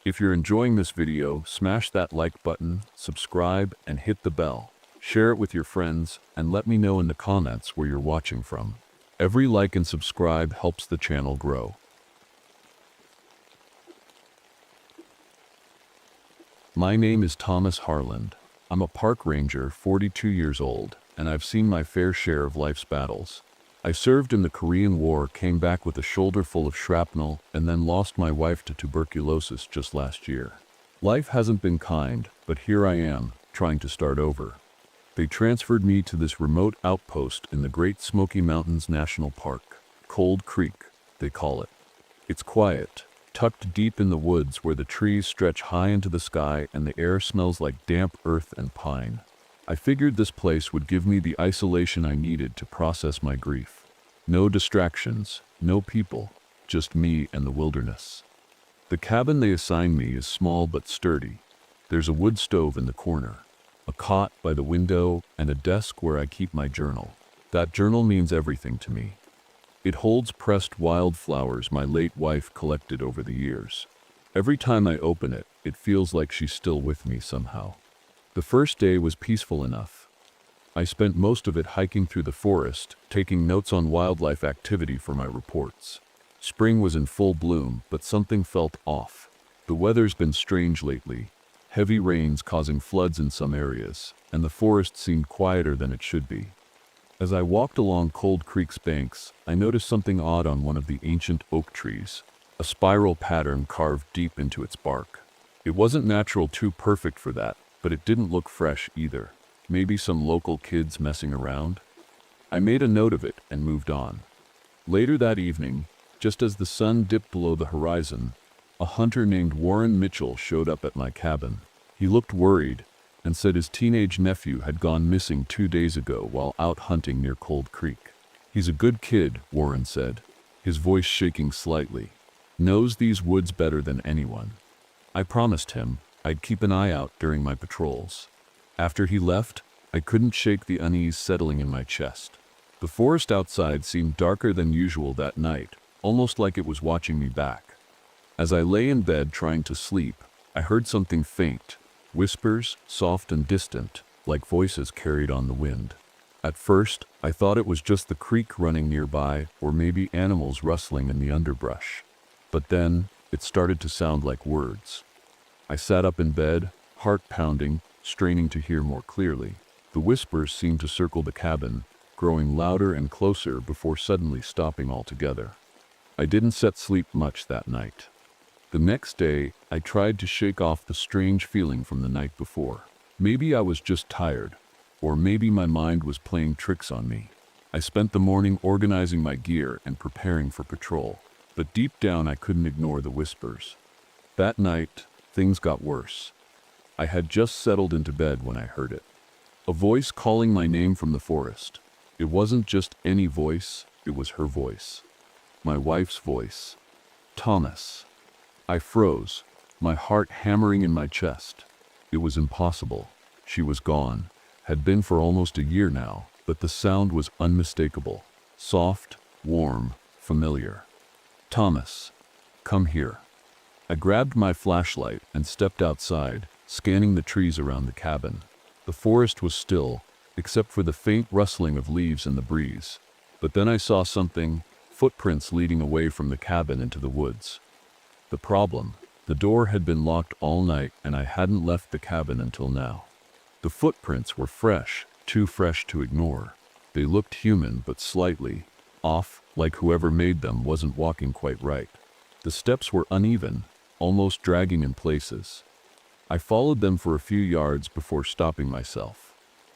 If you're enjoying this video, smash that like button, subscribe, and hit the bell. Share it with your friends, and let me know in the comments where you're watching from. Every like and subscribe helps the channel grow. My name is Thomas Harland. I'm a park ranger, 42 years old, and I've seen my fair share of life's battles. I served in the Korean War, came back with a shoulder full of shrapnel, and then lost my wife to tuberculosis just last year. Life hasn't been kind, but here I am, trying to start over. They transferred me to this remote outpost in the Great Smoky Mountains National Park. Cold Creek, they call it. It's quiet, tucked deep in the woods where the trees stretch high into the sky and the air smells like damp earth and pine. I figured this place would give me the isolation I needed to process my grief. No distractions, no people, just me and the wilderness. The cabin they assigned me is small but sturdy. There's a wood stove in the corner, a cot by the window, and a desk where I keep my journal. That journal means everything to me. It holds pressed wildflowers my late wife collected over the years. Every time I open it, it feels like she's still with me somehow. The first day was peaceful enough. I spent most of it hiking through the forest, taking notes on wildlife activity for my reports. Spring was in full bloom, but something felt off. The weather's been strange lately, heavy rains causing floods in some areas, and the forest seemed quieter than it should be. As I walked along Cold Creek's banks, I noticed something odd on one of the ancient oak trees, a spiral pattern carved deep into its bark. It wasn't natural, too perfect for that, but it didn't look fresh either. Maybe some local kids messing around? I made a note of it and moved on. Later that evening, just as the sun dipped below the horizon, a hunter named Warren Mitchell showed up at my cabin. He looked worried and said his teenage nephew had gone missing 2 days ago while out hunting near Cold Creek. He's a good kid, Warren said, his voice shaking slightly. Knows these woods better than anyone. I promised him I'd keep an eye out during my patrols. After he left, I couldn't shake the unease settling in my chest. The forest outside seemed darker than usual that night, almost like it was watching me back. As I lay in bed trying to sleep, I heard something faint, whispers, soft and distant, like voices carried on the wind. At first, I thought it was just the creek running nearby, or maybe animals rustling in the underbrush. But then, it started to sound like words. I sat up in bed, heart pounding, straining to hear more clearly. The whispers seemed to circle the cabin, growing louder and closer before suddenly stopping altogether. I didn't sleep much that night. The next day, I tried to shake off the strange feeling from the night before. Maybe I was just tired, or maybe my mind was playing tricks on me. I spent the morning organizing my gear and preparing for patrol, but deep down I couldn't ignore the whispers. That night, things got worse. I had just settled into bed when I heard it. A voice calling my name from the forest. It wasn't just any voice, it was her voice. My wife's voice. Thomas. I froze, my heart hammering in my chest. It was impossible. She was gone, had been for almost a year now, but the sound was unmistakable. Soft, warm, familiar. Thomas, come here. I grabbed my flashlight and stepped outside, scanning the trees around the cabin. The forest was still, except for the faint rustling of leaves in the breeze. But then I saw something, footprints leading away from the cabin into the woods. The problem, the door had been locked all night and I hadn't left the cabin until now. The footprints were fresh, too fresh to ignore. They looked human but slightly off, like whoever made them wasn't walking quite right. The steps were uneven, almost dragging in places. I followed them for a few yards before stopping myself.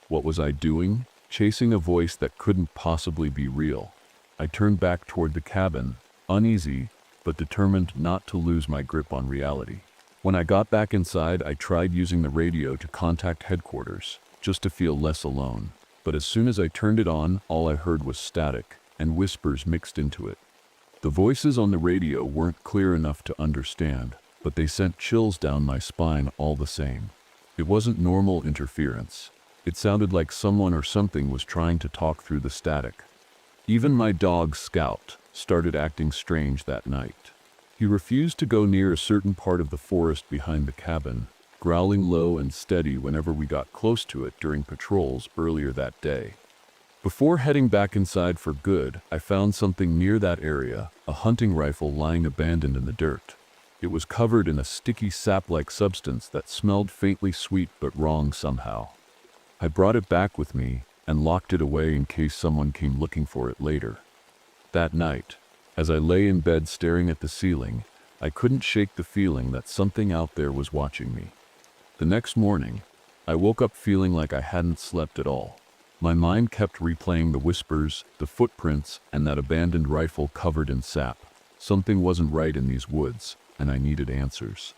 What was I doing? Chasing a voice that couldn't possibly be real. I turned back toward the cabin, uneasy, but determined not to lose my grip on reality. When I got back inside, I tried using the radio to contact headquarters, just to feel less alone. But as soon as I turned it on, all I heard was static, and whispers mixed into it. The voices on the radio weren't clear enough to understand, but they sent chills down my spine all the same. It wasn't normal interference. It sounded like someone or something was trying to talk through the static. Even my dog, Scout, started acting strange that night. He refused to go near a certain part of the forest behind the cabin, growling low and steady whenever we got close to it during patrols earlier that day. Before heading back inside for good, I found something near that area, a hunting rifle lying abandoned in the dirt. It was covered in a sticky sap-like substance that smelled faintly sweet but wrong somehow. I brought it back with me and locked it away in case someone came looking for it later. That night, as I lay in bed staring at the ceiling, I couldn't shake the feeling that something out there was watching me. The next morning, I woke up feeling like I hadn't slept at all. My mind kept replaying the whispers, the footprints, and that abandoned rifle covered in sap. Something wasn't right in these woods, and I needed answers.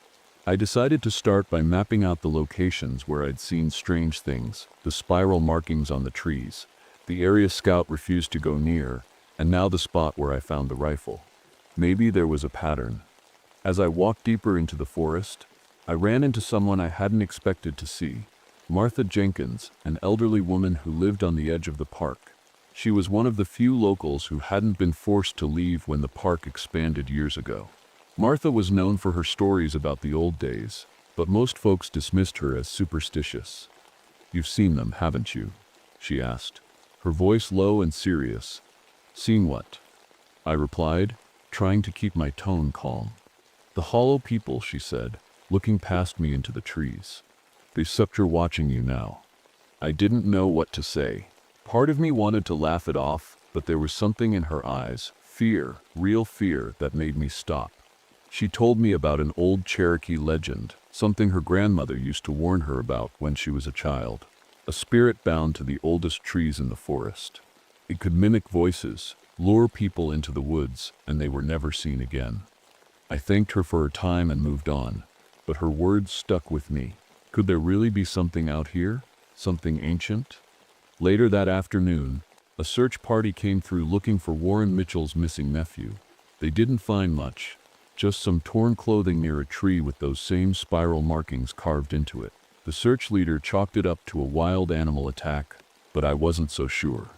I decided to start by mapping out the locations where I'd seen strange things, the spiral markings on the trees, the area Scout refused to go near, and now the spot where I found the rifle. Maybe there was a pattern. As I walked deeper into the forest, I ran into someone I hadn't expected to see. Martha Jenkins, an elderly woman who lived on the edge of the park. She was one of the few locals who hadn't been forced to leave when the park expanded years ago. Martha was known for her stories about the old days, but most folks dismissed her as superstitious. "You've seen them, haven't you?" she asked, her voice low and serious. "Seen what?" I replied, trying to keep my tone calm. "The hollow people," she said, looking past me into the trees. "They sucked you're watching you now." I didn't know what to say. Part of me wanted to laugh it off, but there was something in her eyes, fear, real fear, that made me stop. She told me about an old Cherokee legend, something her grandmother used to warn her about when she was a child. A spirit bound to the oldest trees in the forest. It could mimic voices, lure people into the woods, and they were never seen again. I thanked her for her time and moved on, but her words stuck with me. Could there really be something out here? Something ancient? Later that afternoon, a search party came through looking for Warren Mitchell's missing nephew. They didn't find much, just some torn clothing near a tree with those same spiral markings carved into it. The search leader chalked it up to a wild animal attack, but I wasn't so sure.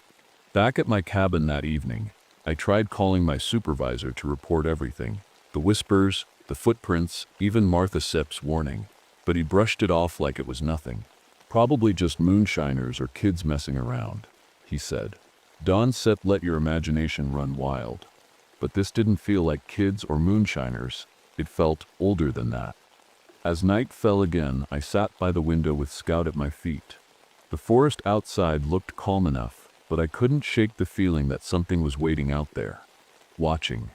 Back at my cabin that evening, I tried calling my supervisor to report everything. The whispers, the footprints, even Martha Sepp's warning. But he brushed it off like it was nothing. "Probably just moonshiners or kids messing around," he said. Don Sepp, let your imagination run wild. But this didn't feel like kids or moonshiners. It felt older than that. As night fell again, I sat by the window with Scout at my feet. The forest outside looked calm enough, but I couldn't shake the feeling that something was waiting out there, watching.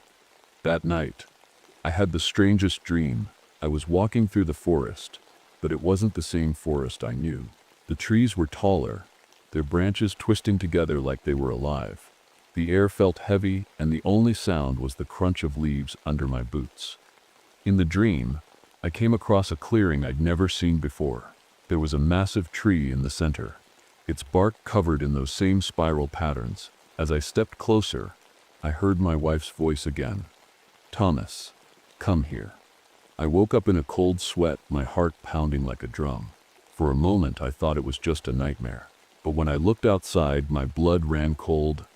That night, I had the strangest dream. I was walking through the forest, but it wasn't the same forest I knew. The trees were taller, their branches twisting together like they were alive. The air felt heavy, and the only sound was the crunch of leaves under my boots. In the dream, I came across a clearing I'd never seen before. There was a massive tree in the center, its bark covered in those same spiral patterns. As I stepped closer, I heard my wife's voice again. "Thomas, come here." I woke up in a cold sweat, my heart pounding like a drum. For a moment, I thought it was just a nightmare. But when I looked outside, my blood ran cold.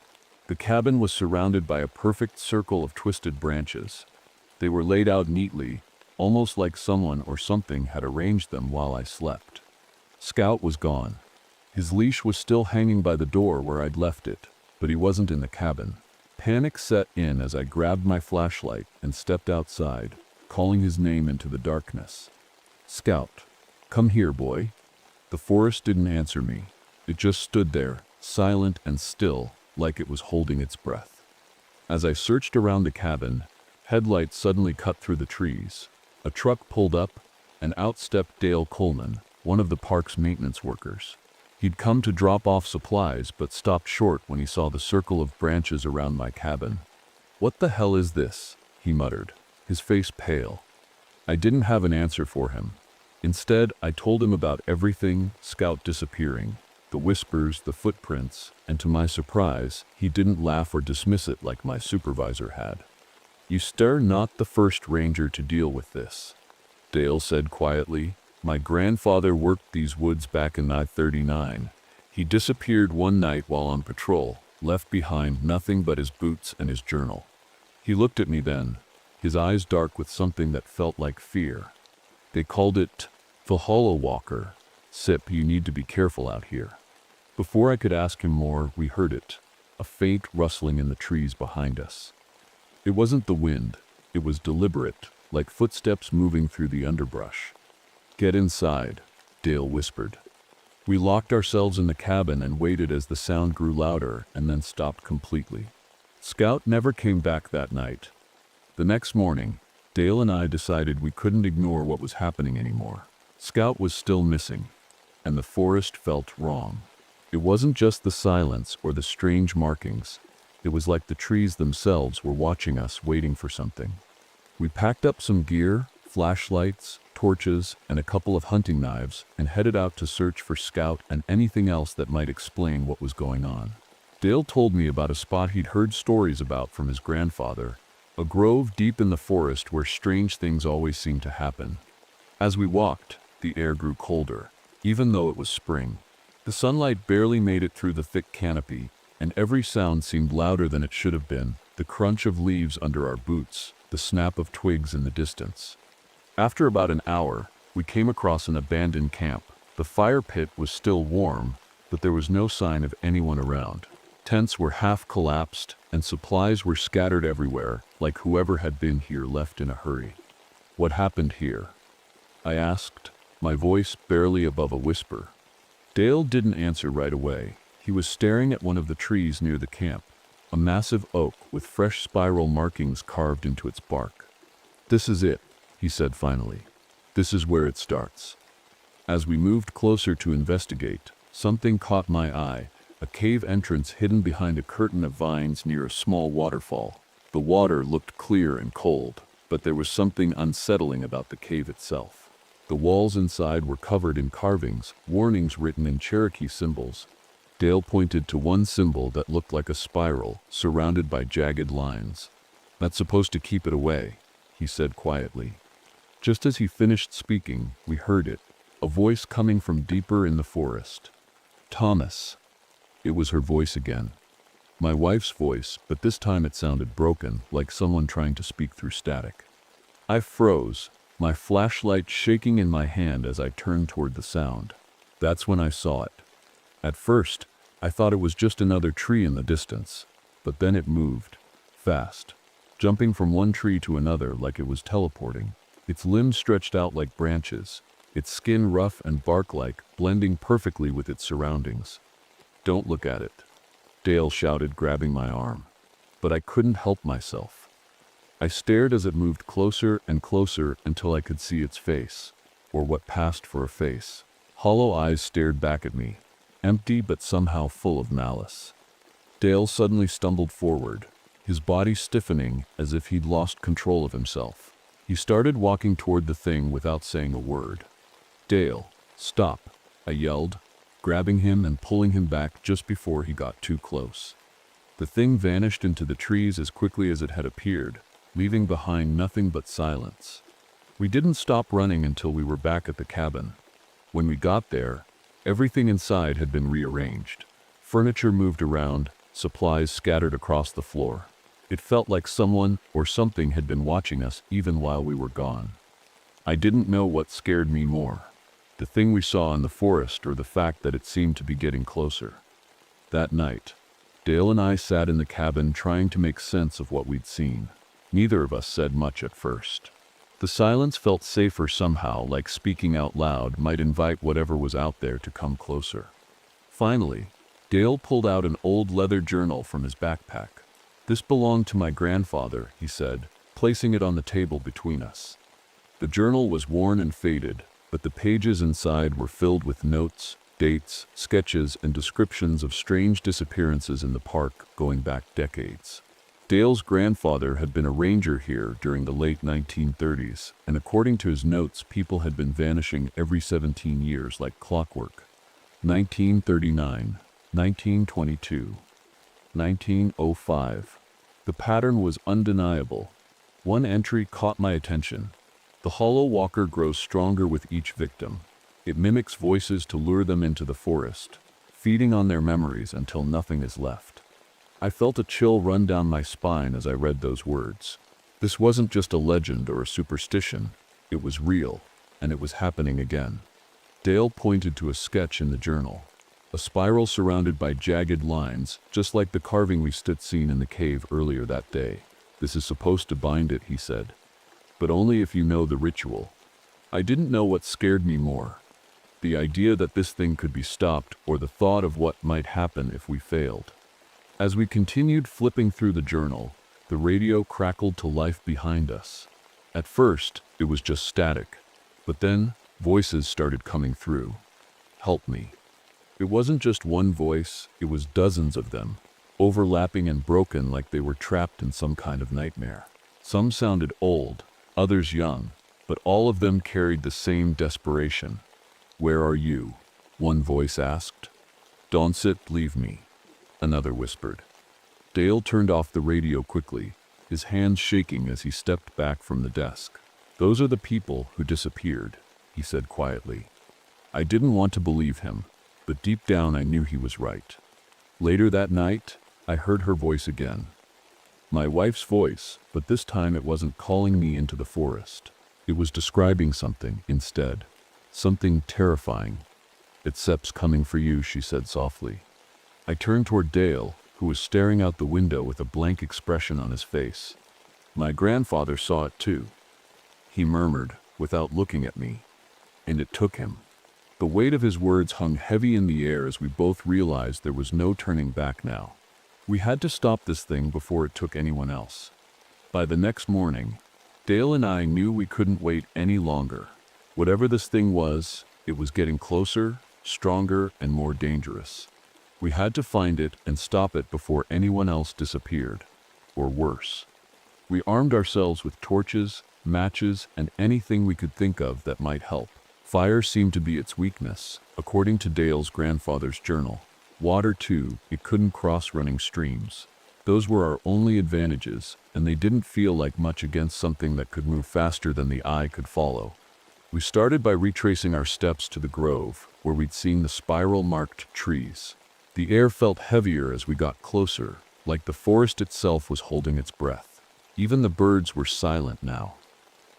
The cabin was surrounded by a perfect circle of twisted branches. They were laid out neatly, almost like someone or something had arranged them while I slept. Scout was gone. His leash was still hanging by the door where I'd left it, but he wasn't in the cabin. Panic set in as I grabbed my flashlight and stepped outside, calling his name into the darkness. "Scout, come here, boy." The forest didn't answer me. It just stood there, silent and still, like it was holding its breath. As I searched around the cabin, headlights suddenly cut through the trees. A truck pulled up, and out stepped Dale Coleman, one of the park's maintenance workers. He'd come to drop off supplies, but stopped short when he saw the circle of branches around my cabin. "What the hell is this?" he muttered, his face pale. I didn't have an answer for him. Instead, I told him about everything, Scout disappearing, the whispers, the footprints, and to my surprise, he didn't laugh or dismiss it like my supervisor had. "You stir not the first ranger to deal with this," Dale said quietly. "My grandfather worked these woods back in I-39. He disappeared one night while on patrol, left behind nothing but his boots and his journal." He looked at me then, his eyes dark with something that felt like fear. They called it the Hollow Walker. Sip, you need to be careful out here. Before I could ask him more, we heard it, a faint rustling in the trees behind us. It wasn't the wind, it was deliberate, like footsteps moving through the underbrush. Get inside, Dale whispered. We locked ourselves in the cabin and waited as the sound grew louder and then stopped completely. Scout never came back that night. The next morning, Dale and I decided we couldn't ignore what was happening anymore. Scout was still missing, and the forest felt wrong. It wasn't just the silence or the strange markings. It was like the trees themselves were watching us, waiting for something. We packed up some gear, flashlights, torches, and a couple of hunting knives and headed out to search for Scout and anything else that might explain what was going on. Dale told me about a spot he'd heard stories about from his grandfather, a grove deep in the forest where strange things always seemed to happen. As we walked, the air grew colder, even though it was spring. The sunlight barely made it through the thick canopy, and every sound seemed louder than it should have been, the crunch of leaves under our boots, the snap of twigs in the distance. After about an hour, we came across an abandoned camp. The fire pit was still warm, but there was no sign of anyone around. Tents were half collapsed, and supplies were scattered everywhere, like whoever had been here left in a hurry. What happened here? I asked, my voice barely above a whisper. Dale didn't answer right away. He was staring at one of the trees near the camp, a massive oak with fresh spiral markings carved into its bark. This is it, he said finally. This is where it starts. As we moved closer to investigate, something caught my eye, a cave entrance hidden behind a curtain of vines near a small waterfall. The water looked clear and cold, but there was something unsettling about the cave itself. The walls inside were covered in carvings, warnings written in Cherokee symbols. Dale pointed to one symbol that looked like a spiral, surrounded by jagged lines. That's supposed to keep it away, he said quietly. Just as he finished speaking, we heard it, a voice coming from deeper in the forest. Thomas. It was her voice again. My wife's voice, but this time it sounded broken, like someone trying to speak through static. I froze, my flashlight shaking in my hand as I turned toward the sound. That's when I saw it. At first, I thought it was just another tree in the distance, but then it moved, fast, jumping from one tree to another like it was teleporting. Its limbs stretched out like branches, its skin rough and bark-like, blending perfectly with its surroundings. Don't look at it, Dale shouted, grabbing my arm. But I couldn't help myself. I stared as it moved closer and closer until I could see its face, or what passed for a face. Hollow eyes stared back at me, empty but somehow full of malice. Dale suddenly stumbled forward, his body stiffening as if he'd lost control of himself. He started walking toward the thing without saying a word. Dale, stop, I yelled, grabbing him and pulling him back just before he got too close. The thing vanished into the trees as quickly as it had appeared, leaving behind nothing but silence. We didn't stop running until we were back at the cabin. When we got there, everything inside had been rearranged. Furniture moved around, supplies scattered across the floor. It felt like someone or something had been watching us even while we were gone. I didn't know what scared me more, the thing we saw in the forest or the fact that it seemed to be getting closer. That night, Dale and I sat in the cabin trying to make sense of what we'd seen. Neither of us said much at first. The silence felt safer somehow, like speaking out loud might invite whatever was out there to come closer. Finally, Dale pulled out an old leather journal from his backpack. This belonged to my grandfather, he said, placing it on the table between us. The journal was worn and faded, but the pages inside were filled with notes, dates, sketches, and descriptions of strange disappearances in the park going back decades. Dale's grandfather had been a ranger here during the late 1930s, and according to his notes, people had been vanishing every 17 years like clockwork. 1939, 1922, 1905. The pattern was undeniable. One entry caught my attention. The Hollow Walker grows stronger with each victim. It mimics voices to lure them into the forest, feeding on their memories until nothing is left. I felt a chill run down my spine as I read those words. This wasn't just a legend or a superstition. It was real, and it was happening again. Dale pointed to a sketch in the journal. A spiral surrounded by jagged lines, just like the carving we stood seen in the cave earlier that day. This is supposed to bind it, he said. But only if you know the ritual. I didn't know what scared me more. The idea that this thing could be stopped, or the thought of what might happen if we failed. As we continued flipping through the journal, the radio crackled to life behind us. At first, it was just static, but then voices started coming through. Help me. It wasn't just one voice, it was dozens of them, overlapping and broken like they were trapped in some kind of nightmare. Some sounded old, others young, but all of them carried the same desperation. Where are you? One voice asked. Don't sit, leave me, another whispered. Dale turned off the radio quickly, his hands shaking as he stepped back from the desk. Those are the people who disappeared, he said quietly. I didn't want to believe him, but deep down I knew he was right. Later that night, I heard her voice again. My wife's voice, but this time it wasn't calling me into the forest. It was describing something instead. Something terrifying. It's Seps coming for you, she said softly. I turned toward Dale, who was staring out the window with a blank expression on his face. My grandfather saw it too. He murmured, without looking at me. And it took him. The weight of his words hung heavy in the air as we both realized there was no turning back now. We had to stop this thing before it took anyone else. By the next morning, Dale and I knew we couldn't wait any longer. Whatever this thing was, it was getting closer, stronger, and more dangerous. We had to find it and stop it before anyone else disappeared, or worse. We armed ourselves with torches, matches, and anything we could think of that might help. Fire seemed to be its weakness, according to Dale's grandfather's journal. Water too, it couldn't cross running streams. Those were our only advantages, and they didn't feel like much against something that could move faster than the eye could follow. We started by retracing our steps to the grove, where we'd seen the spiral-marked trees. The air felt heavier as we got closer, like the forest itself was holding its breath. Even the birds were silent now.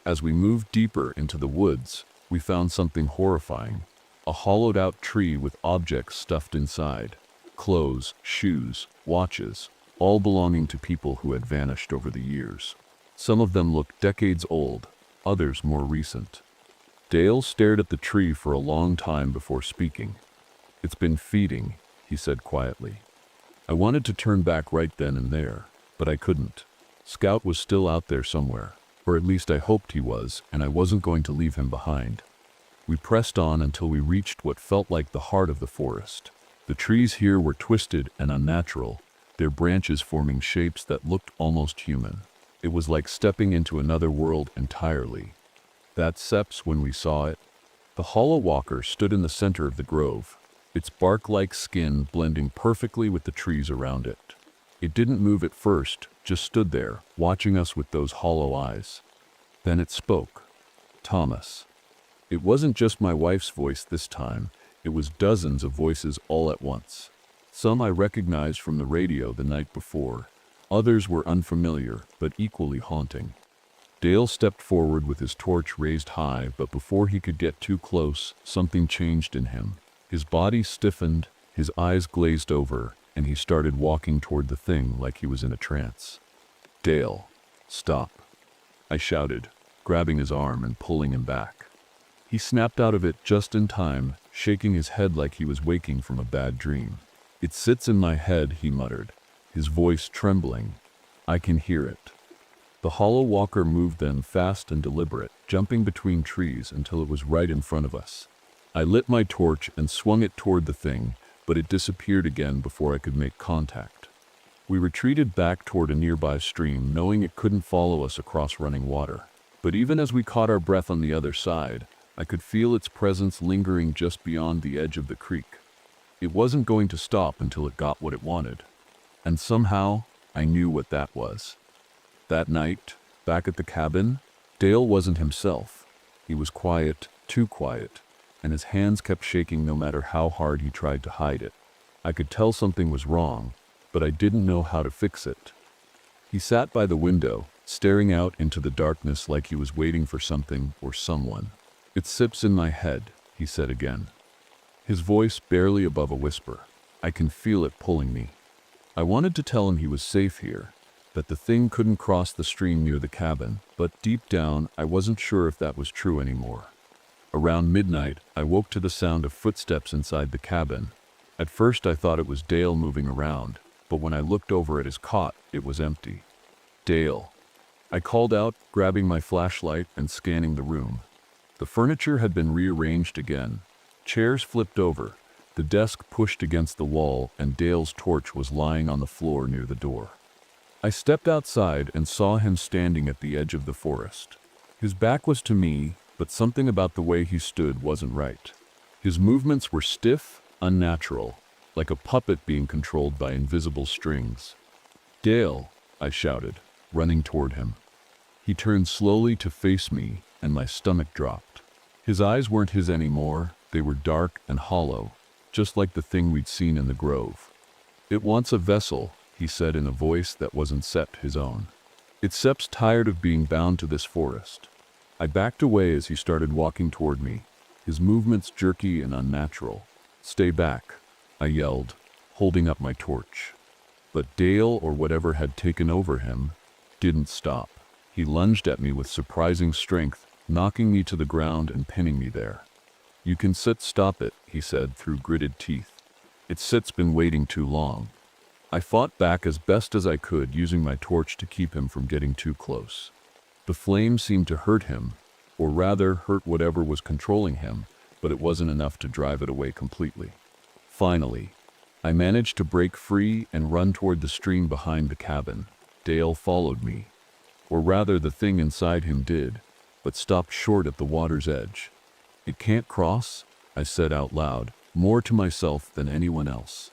As we moved deeper into the woods, we found something horrifying. A hollowed-out tree with objects stuffed inside. Clothes, shoes, watches, all belonging to people who had vanished over the years. Some of them looked decades old, others more recent. Dale stared at the tree for a long time before speaking. It's been feeding, he said quietly. I wanted to turn back right then and there, but I couldn't. Scout was still out there somewhere, or at least I hoped he was, and I wasn't going to leave him behind. We pressed on until we reached what felt like the heart of the forest. The trees here were twisted and unnatural, their branches forming shapes that looked almost human. It was like stepping into another world entirely. That's Seps when we saw it. The hollow walker stood in the center of the grove, its bark-like skin blending perfectly with the trees around it. It didn't move at first, just stood there, watching us with those hollow eyes. Then it spoke. Thomas. It wasn't just my wife's voice this time, it was dozens of voices all at once. Some I recognized from the radio the night before, others were unfamiliar but equally haunting. Dale stepped forward with his torch raised high, but before he could get too close, something changed in him. His body stiffened, his eyes glazed over, and he started walking toward the thing like he was in a trance. Dale, stop, I shouted, grabbing his arm and pulling him back. He snapped out of it just in time, shaking his head like he was waking from a bad dream. It sits in my head, he muttered, his voice trembling. I can hear it. The hollow walker moved then, fast and deliberate, jumping between trees until it was right in front of us. I lit my torch and swung it toward the thing, but it disappeared again before I could make contact. We retreated back toward a nearby stream, knowing it couldn't follow us across running water. But even as we caught our breath on the other side, I could feel its presence lingering just beyond the edge of the creek. It wasn't going to stop until it got what it wanted. And somehow, I knew what that was. That night, back at the cabin, Dale wasn't himself. He was quiet, too quiet, and his hands kept shaking no matter how hard he tried to hide it. I could tell something was wrong, but I didn't know how to fix it. He sat by the window, staring out into the darkness like he was waiting for something or someone. "It sips in my head," he said again, his voice barely above a whisper. "I can feel it pulling me." I wanted to tell him he was safe here, that the thing couldn't cross the stream near the cabin, but deep down I wasn't sure if that was true anymore. Around midnight, I woke to the sound of footsteps inside the cabin. At first I thought it was Dale moving around, but when I looked over at his cot, it was empty. "Dale." I called out, grabbing my flashlight and scanning the room. The furniture had been rearranged again. Chairs flipped over, the desk pushed against the wall, and Dale's torch was lying on the floor near the door. I stepped outside and saw him standing at the edge of the forest. His back was to me, but something about the way he stood wasn't right. His movements were stiff, unnatural, like a puppet being controlled by invisible strings. "Dale," I shouted, running toward him. He turned slowly to face me, and my stomach dropped. His eyes weren't his anymore, they were dark and hollow, just like the thing we'd seen in the grove. "It wants a vessel," he said in a voice that wasn't Sept his own. "It's Sept's tired of being bound to this forest." I backed away as he started walking toward me, his movements jerky and unnatural. "Stay back," I yelled, holding up my torch. But Dale, or whatever had taken over him, didn't stop. He lunged at me with surprising strength, knocking me to the ground and pinning me there. "You can stop it," he said through gritted teeth. "It's Sept's been waiting too long." I fought back as best as I could, using my torch to keep him from getting too close. The flame seemed to hurt him, or rather hurt whatever was controlling him, but it wasn't enough to drive it away completely. Finally, I managed to break free and run toward the stream behind the cabin. Dale followed me, or rather the thing inside him did, but stopped short at the water's edge. "It can't cross," I said out loud, more to myself than anyone else.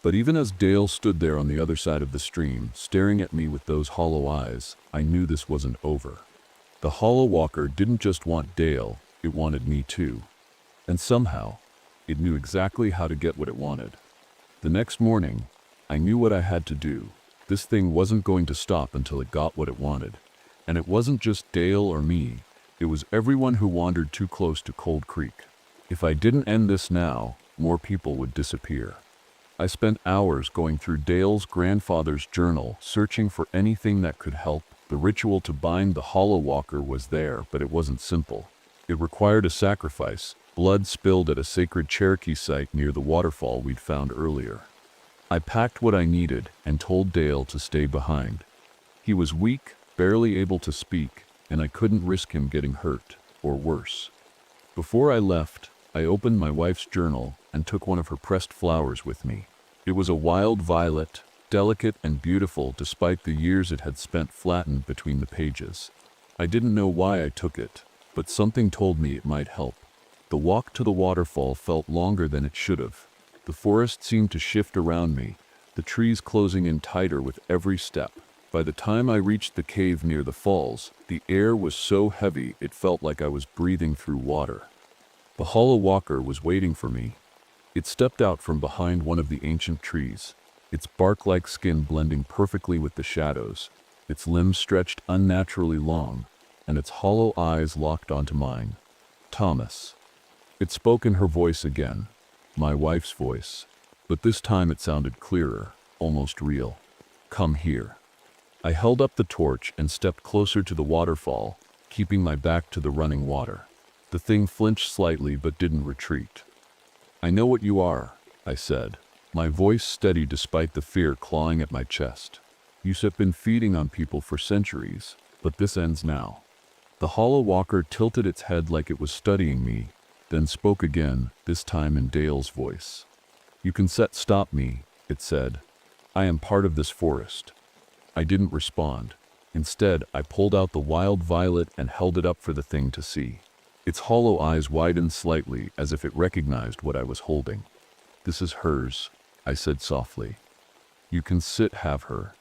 But even as Dale stood there on the other side of the stream, staring at me with those hollow eyes, I knew this wasn't over. The Hollow Walker didn't just want Dale, it wanted me too. And somehow, it knew exactly how to get what it wanted. The next morning, I knew what I had to do. This thing wasn't going to stop until it got what it wanted. And it wasn't just Dale or me, it was everyone who wandered too close to Cold Creek. If I didn't end this now, more people would disappear. I spent hours going through Dale's grandfather's journal, searching for anything that could help. The ritual to bind the Hollow Walker was there, but it wasn't simple. It required a sacrifice, blood spilled at a sacred Cherokee site near the waterfall we'd found earlier. I packed what I needed and told Dale to stay behind. He was weak, barely able to speak, and I couldn't risk him getting hurt, or worse. Before I left, I opened my wife's journal and took one of her pressed flowers with me. It was a wild violet, delicate and beautiful despite the years it had spent flattened between the pages. I didn't know why I took it, but something told me it might help. The walk to the waterfall felt longer than it should have. The forest seemed to shift around me, the trees closing in tighter with every step. By the time I reached the cave near the falls, the air was so heavy it felt like I was breathing through water. The Hollow Walker was waiting for me. It stepped out from behind one of the ancient trees, its bark-like skin blending perfectly with the shadows, its limbs stretched unnaturally long, and its hollow eyes locked onto mine. "Thomas." It spoke in her voice again, my wife's voice, but this time it sounded clearer, almost real. "Come here." I held up the torch and stepped closer to the waterfall, keeping my back to the running water. The thing flinched slightly but didn't retreat. "I know what you are," I said, my voice steady despite the fear clawing at my chest. "You've been feeding on people for centuries, but this ends now." The Hollow Walker tilted its head like it was studying me, then spoke again, this time in Dale's voice. "You can stop me," it said. "I am part of this forest." I didn't respond. Instead, I pulled out the wild violet and held it up for the thing to see. Its hollow eyes widened slightly as if it recognized what I was holding. "This is hers," I said softly. "You can have her."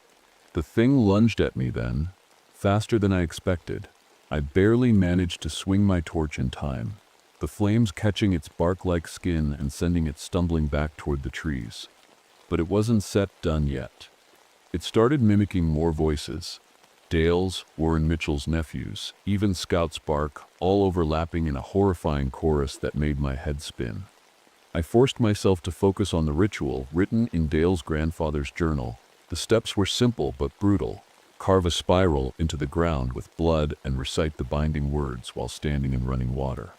The thing lunged at me then, faster than I expected. I barely managed to swing my torch in time, the flames catching its bark-like skin and sending it stumbling back toward the trees. But it wasn't done yet. It started mimicking more voices. Dale's, Warren Mitchell's nephews, even Scout's bark, all overlapping in a horrifying chorus that made my head spin. I forced myself to focus on the ritual written in Dale's grandfather's journal. The steps were simple but brutal. Carve a spiral into the ground with blood and recite the binding words while standing in running water.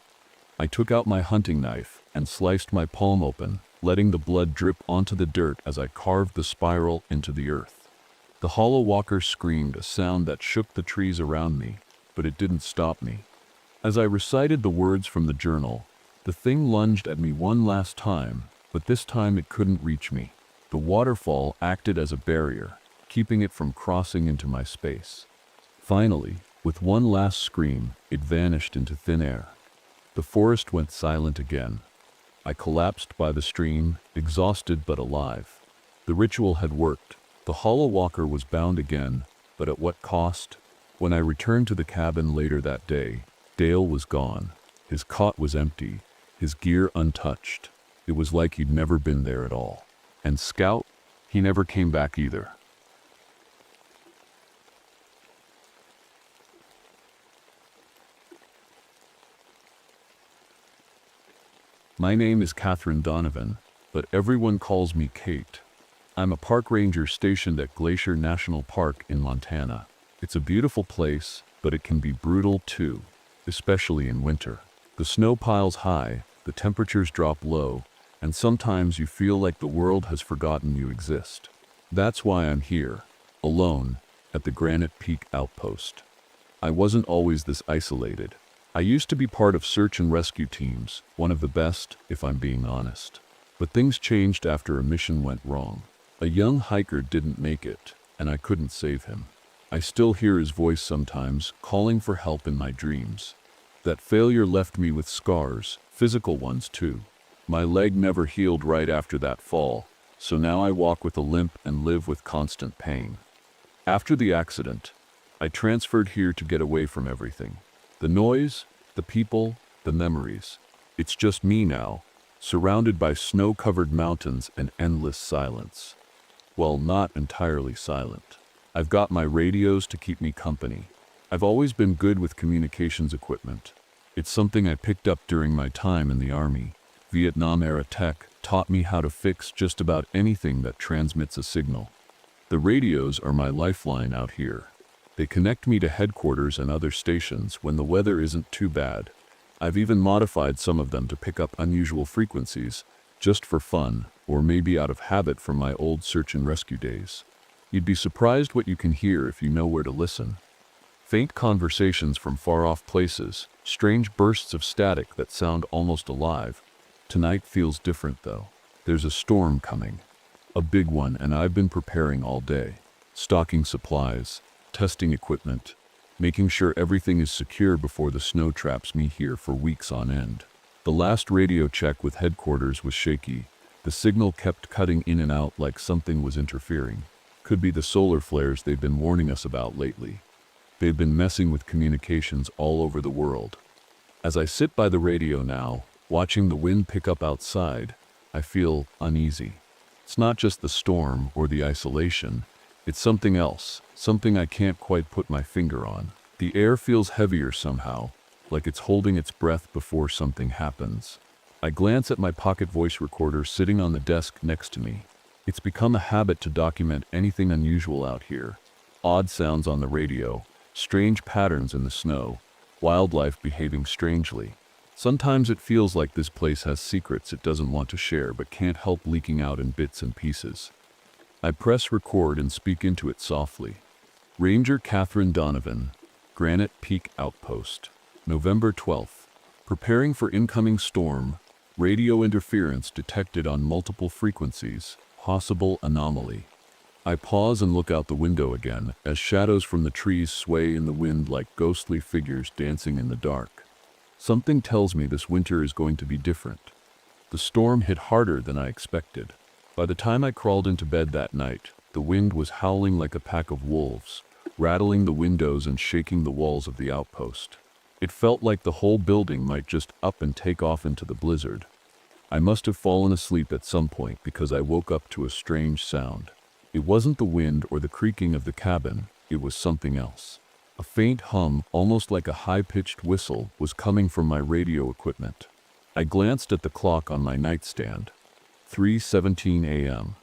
I took out my hunting knife and sliced my palm open, letting the blood drip onto the dirt as I carved the spiral into the earth. The hollow walker screamed, a sound that shook the trees around me, but it didn't stop me. As I recited the words from the journal, the thing lunged at me one last time, but this time it couldn't reach me. The waterfall acted as a barrier, keeping it from crossing into my space. Finally, with one last scream, it vanished into thin air. The forest went silent again. I collapsed by the stream, exhausted but alive. The ritual had worked. The hollow walker was bound again, but at what cost? When I returned to the cabin later that day, Dale was gone. His cot was empty, his gear untouched. It was like he'd never been there at all. And Scout, he never came back either. My name is Catherine Donovan, but everyone calls me Kate. I'm a park ranger stationed at Glacier National Park in Montana. It's a beautiful place, but it can be brutal too, especially in winter. The snow piles high, the temperatures drop low, and sometimes you feel like the world has forgotten you exist. That's why I'm here, alone, at the Granite Peak Outpost. I wasn't always this isolated. I used to be part of search and rescue teams, one of the best, if I'm being honest. But things changed after a mission went wrong. A young hiker didn't make it, and I couldn't save him. I still hear his voice sometimes, calling for help in my dreams. That failure left me with scars, physical ones too. My leg never healed right after that fall, so now I walk with a limp and live with constant pain. After the accident, I transferred here to get away from everything. The noise, the people, the memories. It's just me now, surrounded by snow-covered mountains and endless silence. Well, not entirely silent. I've got my radios to keep me company. I've always been good with communications equipment. It's something I picked up during my time in the Army. Vietnam-era tech taught me how to fix just about anything that transmits a signal. The radios are my lifeline out here. They connect me to headquarters and other stations when the weather isn't too bad. I've even modified some of them to pick up unusual frequencies, just for fun, or maybe out of habit from my old search and rescue days. You'd be surprised what you can hear if you know where to listen. Faint conversations from far-off places, strange bursts of static that sound almost alive. Tonight feels different though. There's a storm coming. A big one, and I've been preparing all day. Stocking supplies, testing equipment, making sure everything is secure before the snow traps me here for weeks on end. The last radio check with headquarters was shaky. The signal kept cutting in and out like something was interfering. Could be the solar flares they've been warning us about lately. They've been messing with communications all over the world. As I sit by the radio now, watching the wind pick up outside, I feel uneasy. It's not just the storm or the isolation, it's something else, something I can't quite put my finger on. The air feels heavier somehow, like it's holding its breath before something happens. I glance at my pocket voice recorder sitting on the desk next to me. It's become a habit to document anything unusual out here. Odd sounds on the radio, strange patterns in the snow, wildlife behaving strangely. Sometimes it feels like this place has secrets it doesn't want to share but can't help leaking out in bits and pieces. I press record and speak into it softly. Ranger Catherine Donovan, Granite Peak Outpost, November 12th. Preparing for incoming storm, radio interference detected on multiple frequencies, possible anomaly. I pause and look out the window again as shadows from the trees sway in the wind like ghostly figures dancing in the dark. Something tells me this winter is going to be different. The storm hit harder than I expected. By the time I crawled into bed that night, the wind was howling like a pack of wolves, rattling the windows and shaking the walls of the outpost. It felt like the whole building might just up and take off into the blizzard. I must have fallen asleep at some point because I woke up to a strange sound. It wasn't the wind or the creaking of the cabin. It was something else. A faint hum, almost like a high-pitched whistle, was coming from my radio equipment. I glanced at the clock on my nightstand. 3:17 a.m.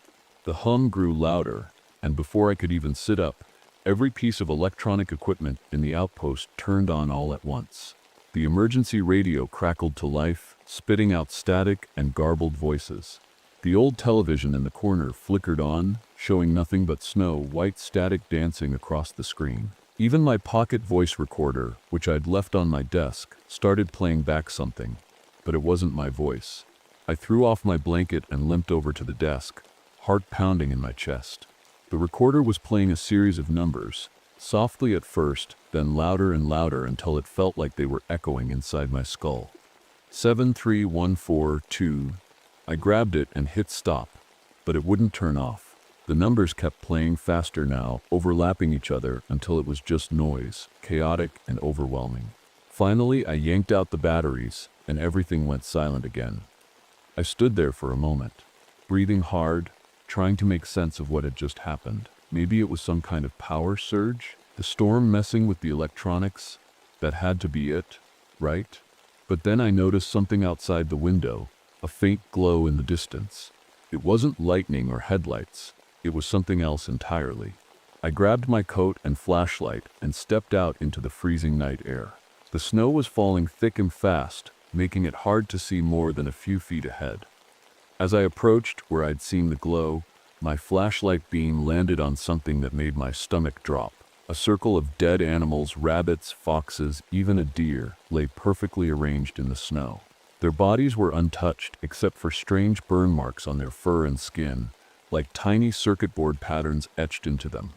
The hum grew louder, and before I could even sit up, every piece of electronic equipment in the outpost turned on all at once. The emergency radio crackled to life, spitting out static and garbled voices. The old television in the corner flickered on, showing nothing but snow-white static dancing across the screen. Even my pocket voice recorder, which I'd left on my desk, started playing back something, but it wasn't my voice. I threw off my blanket and limped over to the desk, heart pounding in my chest. The recorder was playing a series of numbers, softly at first, then louder and louder until it felt like they were echoing inside my skull. 73142. I grabbed it and hit stop, but it wouldn't turn off. The numbers kept playing faster now, overlapping each other until it was just noise, chaotic and overwhelming. Finally, I yanked out the batteries, and everything went silent again. I stood there for a moment, breathing hard, trying to make sense of what had just happened. Maybe it was some kind of power surge? The storm messing with the electronics? That had to be it, right? But then I noticed something outside the window, a faint glow in the distance. It wasn't lightning or headlights. It was something else entirely. I grabbed my coat and flashlight and stepped out into the freezing night air. The snow was falling thick and fast, making it hard to see more than a few feet ahead. As I approached where I'd seen the glow, my flashlight beam landed on something that made my stomach drop. A circle of dead animals, rabbits, foxes, even a deer, lay perfectly arranged in the snow. Their bodies were untouched except for strange burn marks on their fur and skin, like tiny circuit board patterns etched into them.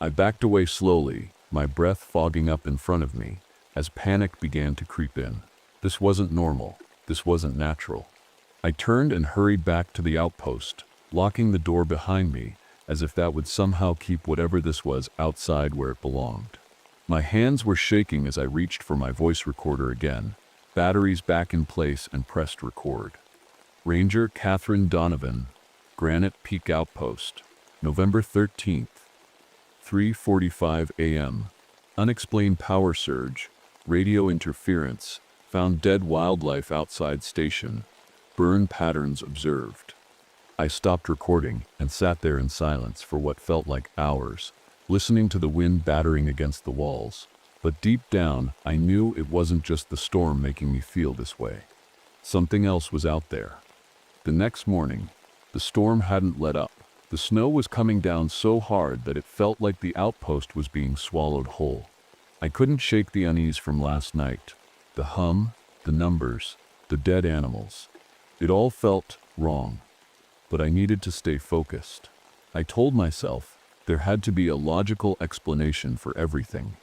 I backed away slowly, my breath fogging up in front of me, as panic began to creep in. This wasn't normal. This wasn't natural. I turned and hurried back to the outpost, locking the door behind me, as if that would somehow keep whatever this was outside where it belonged. My hands were shaking as I reached for my voice recorder again, batteries back in place, and pressed record. Ranger Catherine Donovan, Granite Peak Outpost, November 13th, 3:45 a.m. Unexplained power surge, radio interference, found dead wildlife outside station, burn patterns observed. I stopped recording and sat there in silence for what felt like hours, listening to the wind battering against the walls. But deep down, I knew it wasn't just the storm making me feel this way. Something else was out there. The next morning, the storm hadn't let up. The snow was coming down so hard that it felt like the outpost was being swallowed whole. I couldn't shake the unease from last night. The hum, the numbers, the dead animals. It all felt wrong, but I needed to stay focused. I told myself there had to be a logical explanation for everything.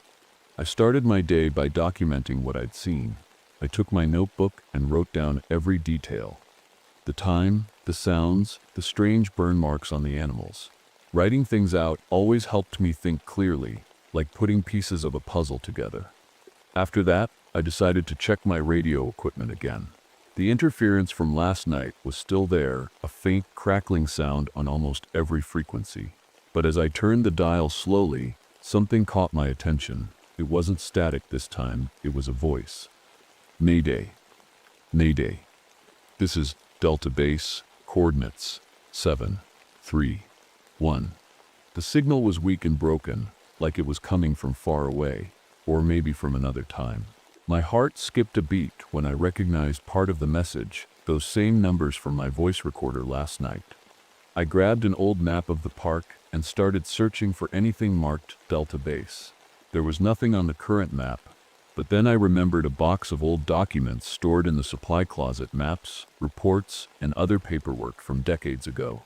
I started my day by documenting what I'd seen. I took my notebook and wrote down every detail. The time, the sounds, the strange burn marks on the animals. Writing things out always helped me think clearly, like putting pieces of a puzzle together. After that, I decided to check my radio equipment again. The interference from last night was still there, a faint crackling sound on almost every frequency. But as I turned the dial slowly, something caught my attention. It wasn't static this time, it was a voice. Mayday. Mayday. This is Delta Base, coordinates 731. The signal was weak and broken, like it was coming from far away, or maybe from another time. My heart skipped a beat when I recognized part of the message, those same numbers from my voice recorder last night. I grabbed an old map of the park and started searching for anything marked Delta Base. There was nothing on the current map, but then I remembered a box of old documents stored in the supply closet, maps, reports, and other paperwork from decades ago.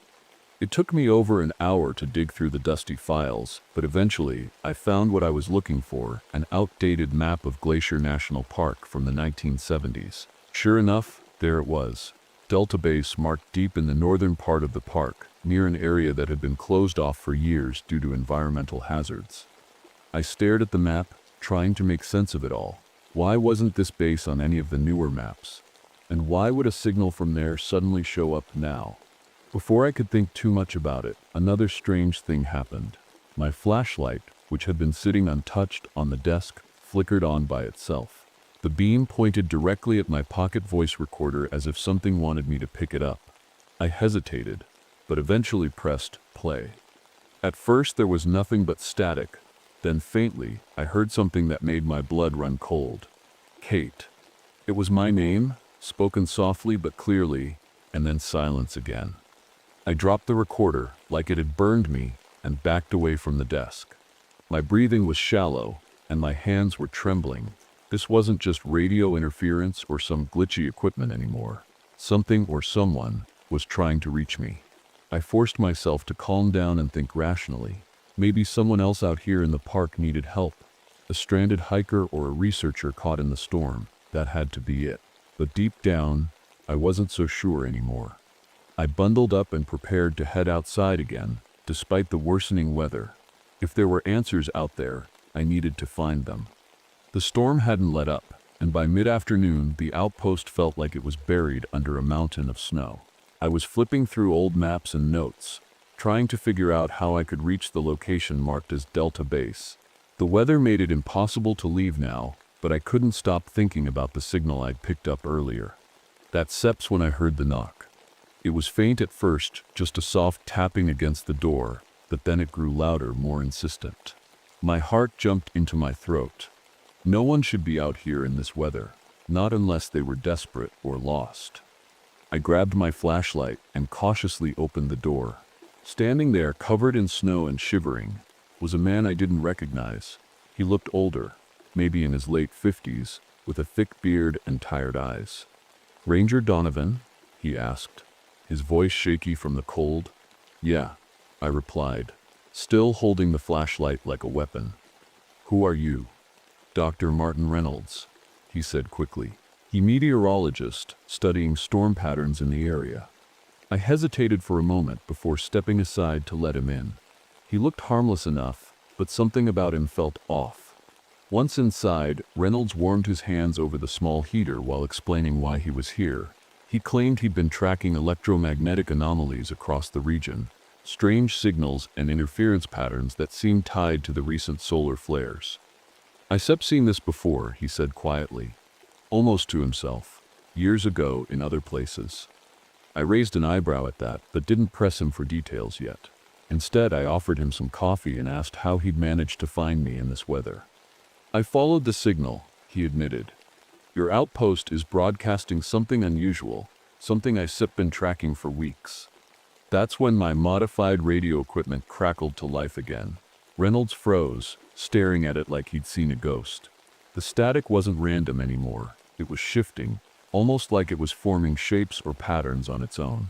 It took me over an hour to dig through the dusty files, but eventually I found what I was looking for, an outdated map of Glacier National Park from the 1970s. Sure enough, there it was. Delta Base marked deep in the northern part of the park, near an area that had been closed off for years due to environmental hazards. I stared at the map, trying to make sense of it all. Why wasn't this base on any of the newer maps? And why would a signal from there suddenly show up now? Before I could think too much about it, another strange thing happened. My flashlight, which had been sitting untouched on the desk, flickered on by itself. The beam pointed directly at my pocket voice recorder as if something wanted me to pick it up. I hesitated, but eventually pressed play. At first there was nothing but static. Then faintly, I heard something that made my blood run cold. Kate. It was my name, spoken softly but clearly, and then silence again. I dropped the recorder, like it had burned me, and backed away from the desk. My breathing was shallow, and my hands were trembling. This wasn't just radio interference or some glitchy equipment anymore. Something or someone was trying to reach me. I forced myself to calm down and think rationally. Maybe someone else out here in the park needed help. A stranded hiker or a researcher caught in the storm. That had to be it. But deep down, I wasn't so sure anymore. I bundled up and prepared to head outside again, despite the worsening weather. If there were answers out there, I needed to find them. The storm hadn't let up, and by mid-afternoon, the outpost felt like it was buried under a mountain of snow. I was flipping through old maps and notes, trying to figure out how I could reach the location marked as Delta Base. The weather made it impossible to leave now, but I couldn't stop thinking about the signal I'd picked up earlier. That steps when I heard the knock. It was faint at first, just a soft tapping against the door, but then it grew louder, more insistent. My heart jumped into my throat. No one should be out here in this weather, not unless they were desperate or lost. I grabbed my flashlight and cautiously opened the door. Standing there, covered in snow and shivering, was a man I didn't recognize. He looked older, maybe in his late 50s, with a thick beard and tired eyes. "Ranger Donovan?" he asked, his voice shaky from the cold. "Yeah," I replied, still holding the flashlight like a weapon. "Who are you?" "Dr. Martin Reynolds," he said quickly. "He meteorologist, studying storm patterns in the area." I hesitated for a moment before stepping aside to let him in. He looked harmless enough, but something about him felt off. Once inside, Reynolds warmed his hands over the small heater while explaining why he was here. He claimed he'd been tracking electromagnetic anomalies across the region, strange signals and interference patterns that seemed tied to the recent solar flares. "I've seen this before," he said quietly, almost to himself, "years ago in other places." I raised an eyebrow at that, but didn't press him for details yet. Instead, I offered him some coffee and asked how he'd managed to find me in this weather. "I followed the signal," he admitted. "Your outpost is broadcasting something unusual, something I've been tracking for weeks." That's when my modified radio equipment crackled to life again. Reynolds froze, staring at it like he'd seen a ghost. The static wasn't random anymore. It was shifting, almost like it was forming shapes or patterns on its own.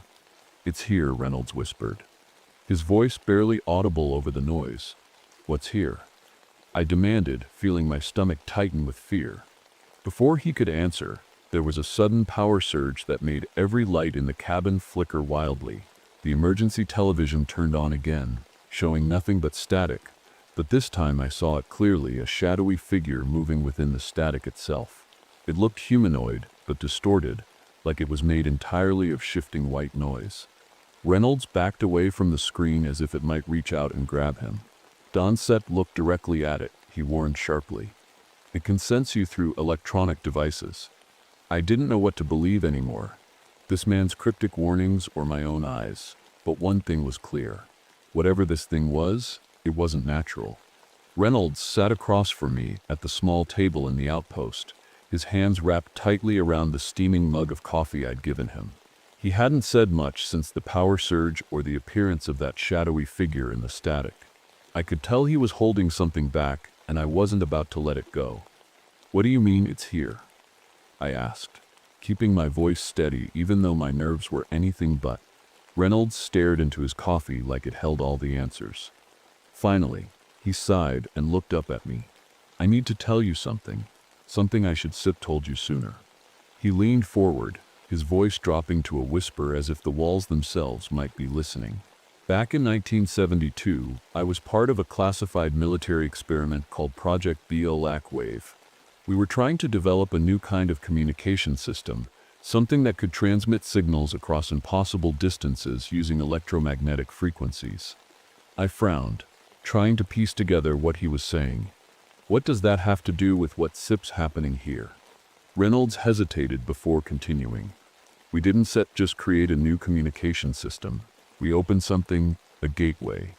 "It's here," Reynolds whispered, his voice barely audible over the noise. "What's here?" I demanded, feeling my stomach tighten with fear. Before he could answer, there was a sudden power surge that made every light in the cabin flicker wildly. The emergency television turned on again, showing nothing but static, but this time I saw it clearly, a shadowy figure moving within the static itself. It looked humanoid, but distorted, like it was made entirely of shifting white noise. Reynolds backed away from the screen as if it might reach out and grab him. "Don't look directly at it," he warned sharply. "It can sense you through electronic devices." I didn't know what to believe anymore. This man's cryptic warnings or my own eyes. But one thing was clear. Whatever this thing was, it wasn't natural. Reynolds sat across from me at the small table in the outpost, his hands wrapped tightly around the steaming mug of coffee I'd given him. He hadn't said much since the power surge or the appearance of that shadowy figure in the static. I could tell he was holding something back, and I wasn't about to let it go. "What do you mean it's here?" I asked, keeping my voice steady even though my nerves were anything but. Reynolds stared into his coffee like it held all the answers. Finally, he sighed and looked up at me. "I need to tell you something. Something I should told you sooner." He leaned forward, his voice dropping to a whisper as if the walls themselves might be listening. "Back in 1972, I was part of a classified military experiment called Project BLAC Wave. We were trying to develop a new kind of communication system, something that could transmit signals across impossible distances using electromagnetic frequencies." I frowned. trying to piece together what he was saying. What does that have to do with what SIP's happening here? Reynolds hesitated before continuing. We didn't just create a new communication system. We opened something, a gateway.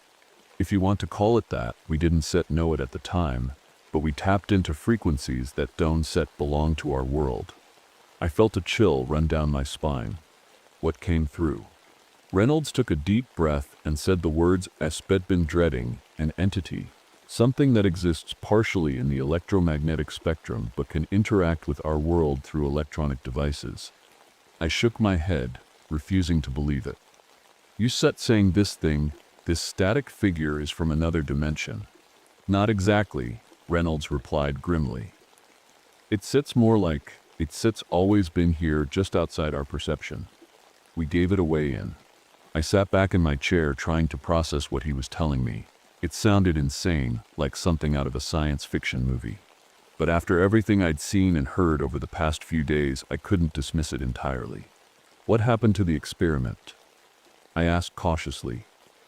If you want to call it that, we didn't know it at the time, but we tapped into frequencies that don't belong to our world. I felt a chill run down my spine. What came through? Reynolds took a deep breath and said the words I'd been dreading, an entity. Something that exists partially in the electromagnetic spectrum but can interact with our world through electronic devices. I shook my head, refusing to believe it. You saying this static figure is from another dimension? Not exactly, Reynolds replied grimly. It's always been here just outside our perception. We gave it away in. I sat back in my chair trying to process what he was telling me. It sounded insane, like something out of a science fiction movie. But after everything I'd seen and heard over the past few days, I couldn't dismiss it entirely. What happened to the experiment? I asked cautiously.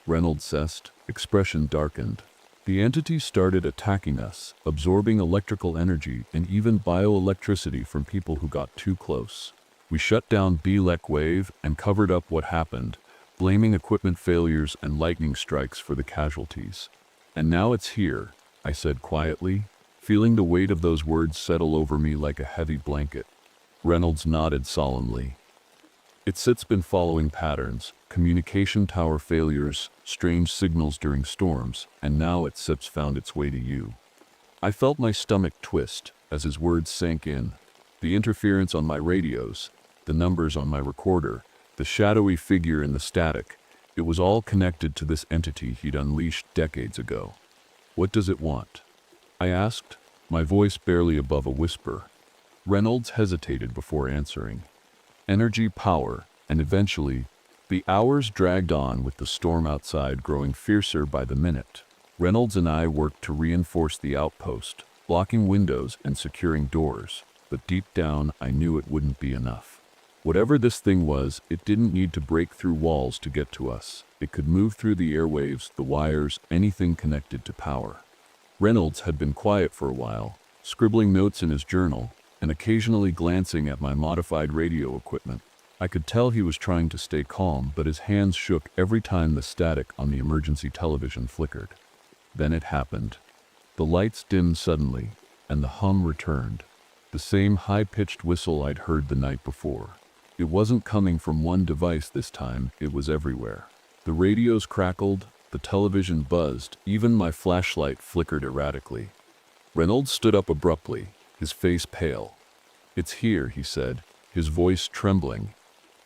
Reynolds' expression darkened. The entity started attacking us, absorbing electrical energy and even bioelectricity from people who got too close. We shut down Belek Wave and covered up what happened, blaming equipment failures and lightning strikes for the casualties. And now it's here, I said quietly, feeling the weight of those words settle over me like a heavy blanket. Reynolds nodded solemnly. It's been following patterns, communication tower failures, strange signals during storms, and now it's found its way to you. I felt my stomach twist as his words sank in. The interference on my radios, the numbers on my recorder, the shadowy figure in the static, it was all connected to this entity he'd unleashed decades ago. What does it want? I asked, my voice barely above a whisper. Reynolds hesitated before answering. Energy, power, and eventually, the hours dragged on with the storm outside growing fiercer by the minute. Reynolds and I worked to reinforce the outpost, blocking windows and securing doors, but deep down I knew it wouldn't be enough. Whatever this thing was, it didn't need to break through walls to get to us. It could move through the airwaves, the wires, anything connected to power. Reynolds had been quiet for a while, scribbling notes in his journal, and occasionally glancing at my modified radio equipment. I could tell he was trying to stay calm, but his hands shook every time the static on the emergency television flickered. Then it happened. The lights dimmed suddenly, and the hum returned. The same high-pitched whistle I'd heard the night before. It wasn't coming from one device this time, it was everywhere. The radios crackled, the television buzzed, even my flashlight flickered erratically. Reynolds stood up abruptly, his face pale. It's here, he said, his voice trembling.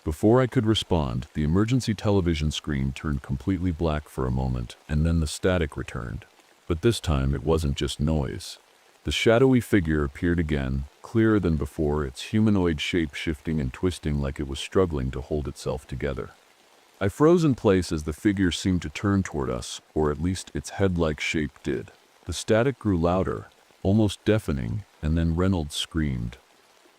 Before I could respond, the emergency television screen turned completely black for a moment, and then the static returned. But this time it wasn't just noise. The shadowy figure appeared again, clearer than before, its humanoid shape shifting and twisting like it was struggling to hold itself together. I froze in place as the figure seemed to turn toward us, or at least its head-like shape did. The static grew louder, almost deafening, and then Reynolds screamed.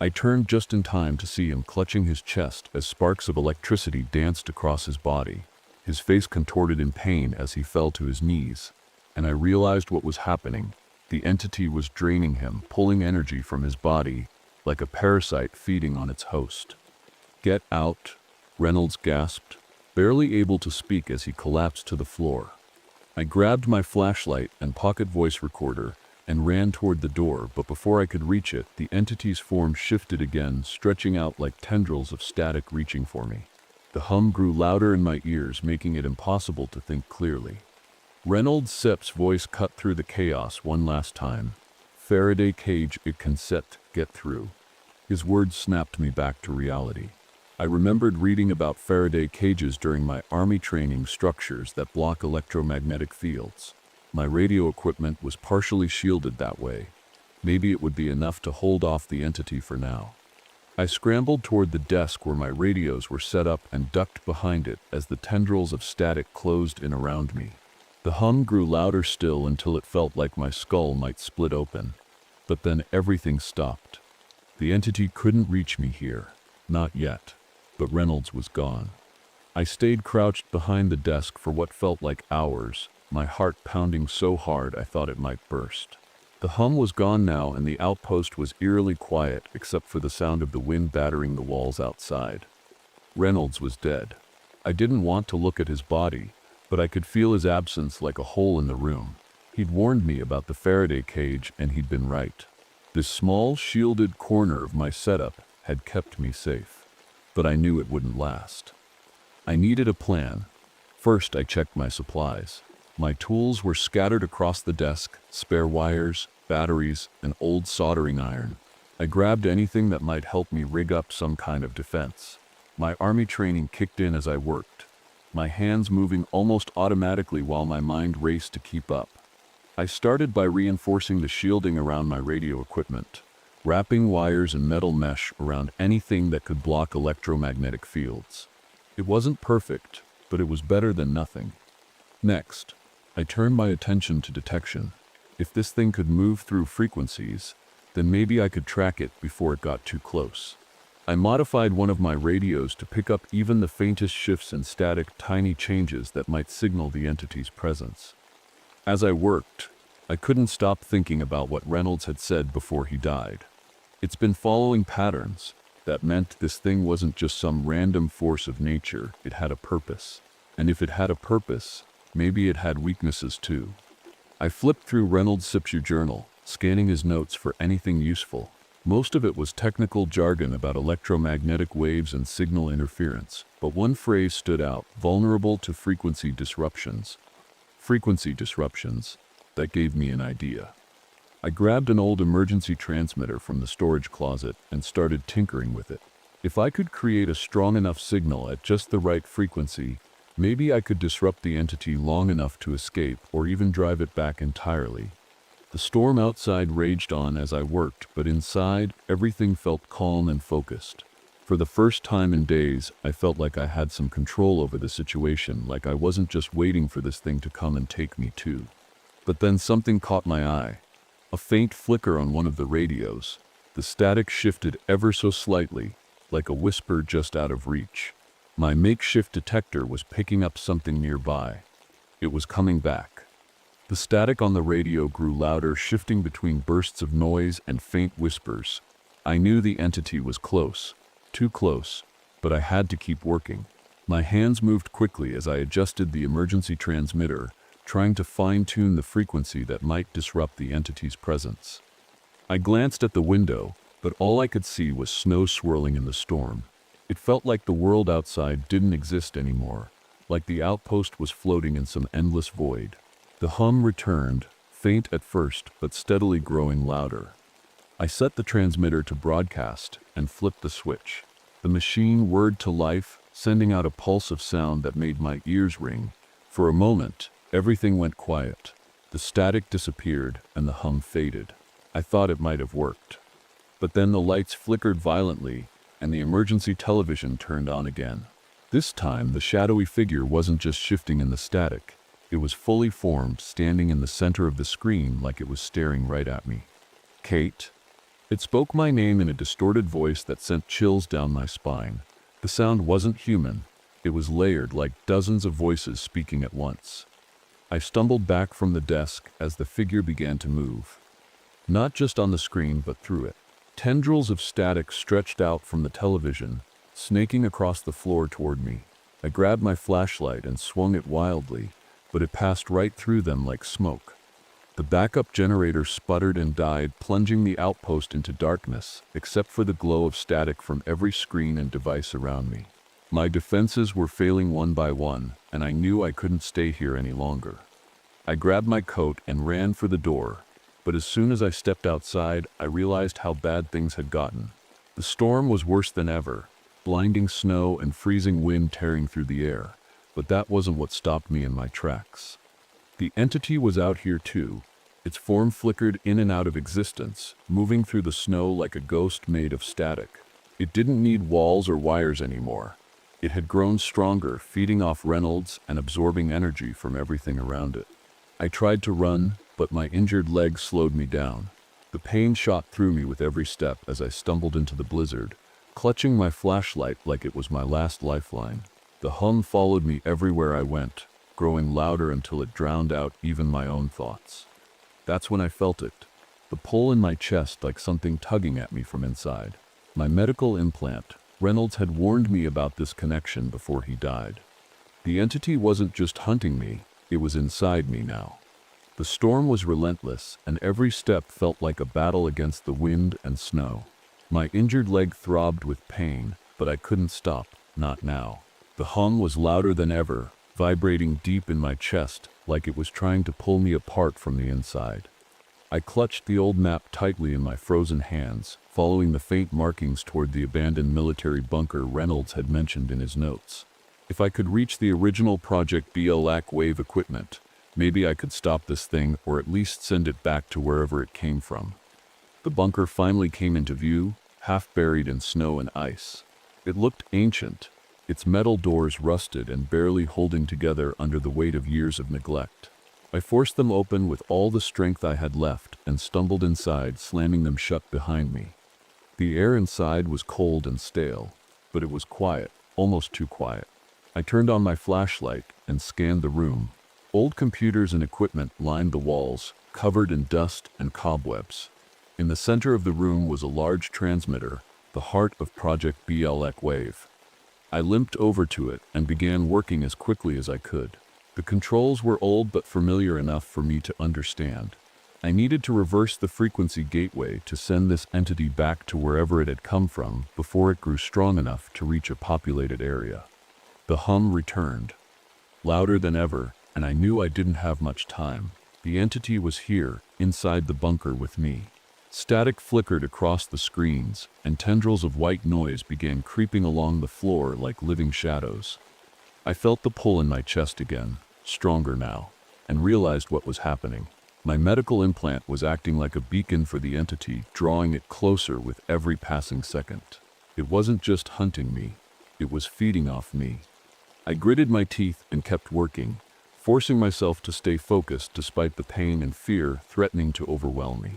I turned just in time to see him clutching his chest as sparks of electricity danced across his body. His face contorted in pain as he fell to his knees, and I realized what was happening. The entity was draining him, pulling energy from his body, like a parasite feeding on its host. Get out, Reynolds gasped, barely able to speak as he collapsed to the floor. I grabbed my flashlight and pocket voice recorder and ran toward the door, but before I could reach it, the entity's form shifted again, stretching out like tendrils of static reaching for me. The hum grew louder in my ears, making it impossible to think clearly. Reynolds' Sepp's voice cut through the chaos one last time. Faraday cage, it can get through. His words snapped me back to reality. I remembered reading about Faraday cages during my army training, structures that block electromagnetic fields. My radio equipment was partially shielded that way. Maybe it would be enough to hold off the entity for now. I scrambled toward the desk where my radios were set up and ducked behind it as the tendrils of static closed in around me. The hum grew louder still until it felt like my skull might split open. But then everything stopped. The entity couldn't reach me here. Not yet. But Reynolds was gone. I stayed crouched behind the desk for what felt like hours, my heart pounding so hard I thought it might burst. The hum was gone now, and the outpost was eerily quiet except for the sound of the wind battering the walls outside. Reynolds was dead. I didn't want to look at his body, but I could feel his absence like a hole in the room. He'd warned me about the Faraday cage, and he'd been right. This small, shielded corner of my setup had kept me safe. But I knew it wouldn't last. I needed a plan. First, I checked my supplies. My tools were scattered across the desk: spare wires, batteries, and old soldering iron. I grabbed anything that might help me rig up some kind of defense. My army training kicked in as I worked, my hands moving almost automatically while my mind raced to keep up. I started by reinforcing the shielding around my radio equipment, wrapping wires and metal mesh around anything that could block electromagnetic fields. It wasn't perfect, but it was better than nothing. Next, I turned my attention to detection. If this thing could move through frequencies, then maybe I could track it before it got too close. I modified one of my radios to pick up even the faintest shifts in static, tiny changes that might signal the entity's presence. As I worked, I couldn't stop thinking about what Reynolds had said before he died. It's been following patterns. That meant this thing wasn't just some random force of nature, it had a purpose. And if it had a purpose, maybe it had weaknesses too. I flipped through Reynolds' Sipshu journal, scanning his notes for anything useful. Most of it was technical jargon about electromagnetic waves and signal interference, but one phrase stood out: vulnerable to frequency disruptions. Frequency disruptions. That gave me an idea. I grabbed an old emergency transmitter from the storage closet and started tinkering with it. If I could create a strong enough signal at just the right frequency, maybe I could disrupt the entity long enough to escape or even drive it back entirely. The storm outside raged on as I worked, but inside, everything felt calm and focused. For the first time in days, I felt like I had some control over the situation, like I wasn't just waiting for this thing to come and take me too. But then something caught my eye. A faint flicker on one of the radios. The static shifted ever so slightly, like a whisper just out of reach. My makeshift detector was picking up something nearby. It was coming back. The static on the radio grew louder, shifting between bursts of noise and faint whispers. I knew the entity was close, too close, but I had to keep working. My hands moved quickly as I adjusted the emergency transmitter, trying to fine-tune the frequency that might disrupt the entity's presence. I glanced at the window, but all I could see was snow swirling in the storm. It felt like the world outside didn't exist anymore, like the outpost was floating in some endless void. The hum returned, faint at first, but steadily growing louder. I set the transmitter to broadcast and flipped the switch. The machine whirred to life, sending out a pulse of sound that made my ears ring. For a moment, everything went quiet. The static disappeared and the hum faded. I thought it might have worked. But then the lights flickered violently and the emergency television turned on again. This time, the shadowy figure wasn't just shifting in the static. It was fully formed, standing in the center of the screen like it was staring right at me. Kate? It spoke my name in a distorted voice that sent chills down my spine. The sound wasn't human. It was layered, like dozens of voices speaking at once. I stumbled back from the desk as the figure began to move. Not just on the screen, but through it. Tendrils of static stretched out from the television, snaking across the floor toward me. I grabbed my flashlight and swung it wildly, but it passed right through them like smoke. The backup generator sputtered and died, plunging the outpost into darkness, except for the glow of static from every screen and device around me. My defenses were failing one by one, and I knew I couldn't stay here any longer. I grabbed my coat and ran for the door, but as soon as I stepped outside, I realized how bad things had gotten. The storm was worse than ever, blinding snow and freezing wind tearing through the air, but that wasn't what stopped me in my tracks. The entity was out here too. Its form flickered in and out of existence, moving through the snow like a ghost made of static. It didn't need walls or wires anymore. It had grown stronger, feeding off Reynolds and absorbing energy from everything around it. I tried to run, but my injured leg slowed me down. The pain shot through me with every step as I stumbled into the blizzard, clutching my flashlight like it was my last lifeline. The hum followed me everywhere I went, growing louder until it drowned out even my own thoughts. That's when I felt it, the pull in my chest like something tugging at me from inside. My medical implant. Reynolds had warned me about this connection before he died. The entity wasn't just hunting me, it was inside me now. The storm was relentless, and every step felt like a battle against the wind and snow. My injured leg throbbed with pain, but I couldn't stop, not now. The hum was louder than ever, vibrating deep in my chest like it was trying to pull me apart from the inside. I clutched the old map tightly in my frozen hands, following the faint markings toward the abandoned military bunker Reynolds had mentioned in his notes. If I could reach the original Project BLAC wave equipment, maybe I could stop this thing or at least send it back to wherever it came from. The bunker finally came into view, half buried in snow and ice. It looked ancient, its metal doors rusted and barely holding together under the weight of years of neglect. I forced them open with all the strength I had left and stumbled inside, slamming them shut behind me. The air inside was cold and stale, but it was quiet, almost too quiet. I turned on my flashlight and scanned the room. Old computers and equipment lined the walls, covered in dust and cobwebs. In the center of the room was a large transmitter, the heart of Project BLAC Wave. I limped over to it and began working as quickly as I could. The controls were old but familiar enough for me to understand. I needed to reverse the frequency gateway to send this entity back to wherever it had come from before it grew strong enough to reach a populated area. The hum returned, louder than ever, and I knew I didn't have much time. The entity was here, inside the bunker with me. Static flickered across the screens, and tendrils of white noise began creeping along the floor like living shadows. I felt the pull in my chest again, stronger now, and realized what was happening. My medical implant was acting like a beacon for the entity, drawing it closer with every passing second. It wasn't just hunting me, it was feeding off me. I gritted my teeth and kept working, forcing myself to stay focused despite the pain and fear threatening to overwhelm me.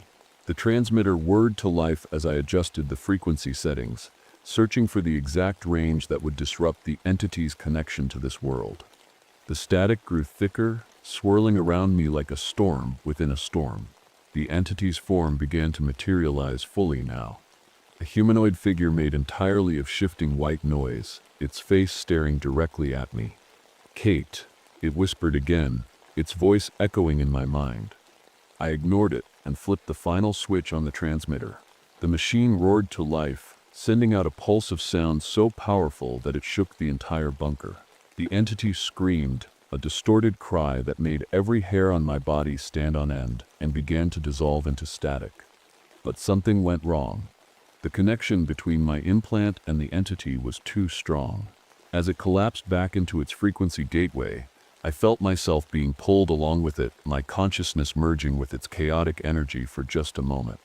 The transmitter whirred to life as I adjusted the frequency settings, searching for the exact range that would disrupt the entity's connection to this world. The static grew thicker, swirling around me like a storm within a storm. The entity's form began to materialize fully now. A humanoid figure made entirely of shifting white noise, its face staring directly at me. "Kate," it whispered again, its voice echoing in my mind. I ignored it and flipped the final switch on the transmitter. The machine roared to life, sending out a pulse of sound so powerful that it shook the entire bunker. The entity screamed, a distorted cry that made every hair on my body stand on end, and began to dissolve into static. But something went wrong. The connection between my implant and the entity was too strong. As it collapsed back into its frequency gateway, I felt myself being pulled along with it, my consciousness merging with its chaotic energy for just a moment.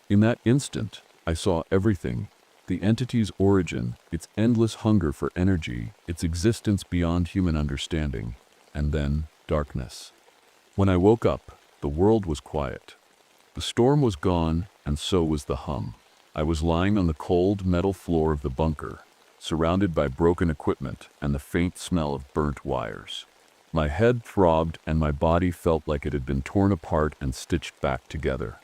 In that instant, I saw everything: the entity's origin, its endless hunger for energy, its existence beyond human understanding, and then darkness. When I woke up, the world was quiet. The storm was gone, and so was the hum. I was lying on the cold metal floor of the bunker, surrounded by broken equipment and the faint smell of burnt wires. My head throbbed and my body felt like it had been torn apart and stitched back together.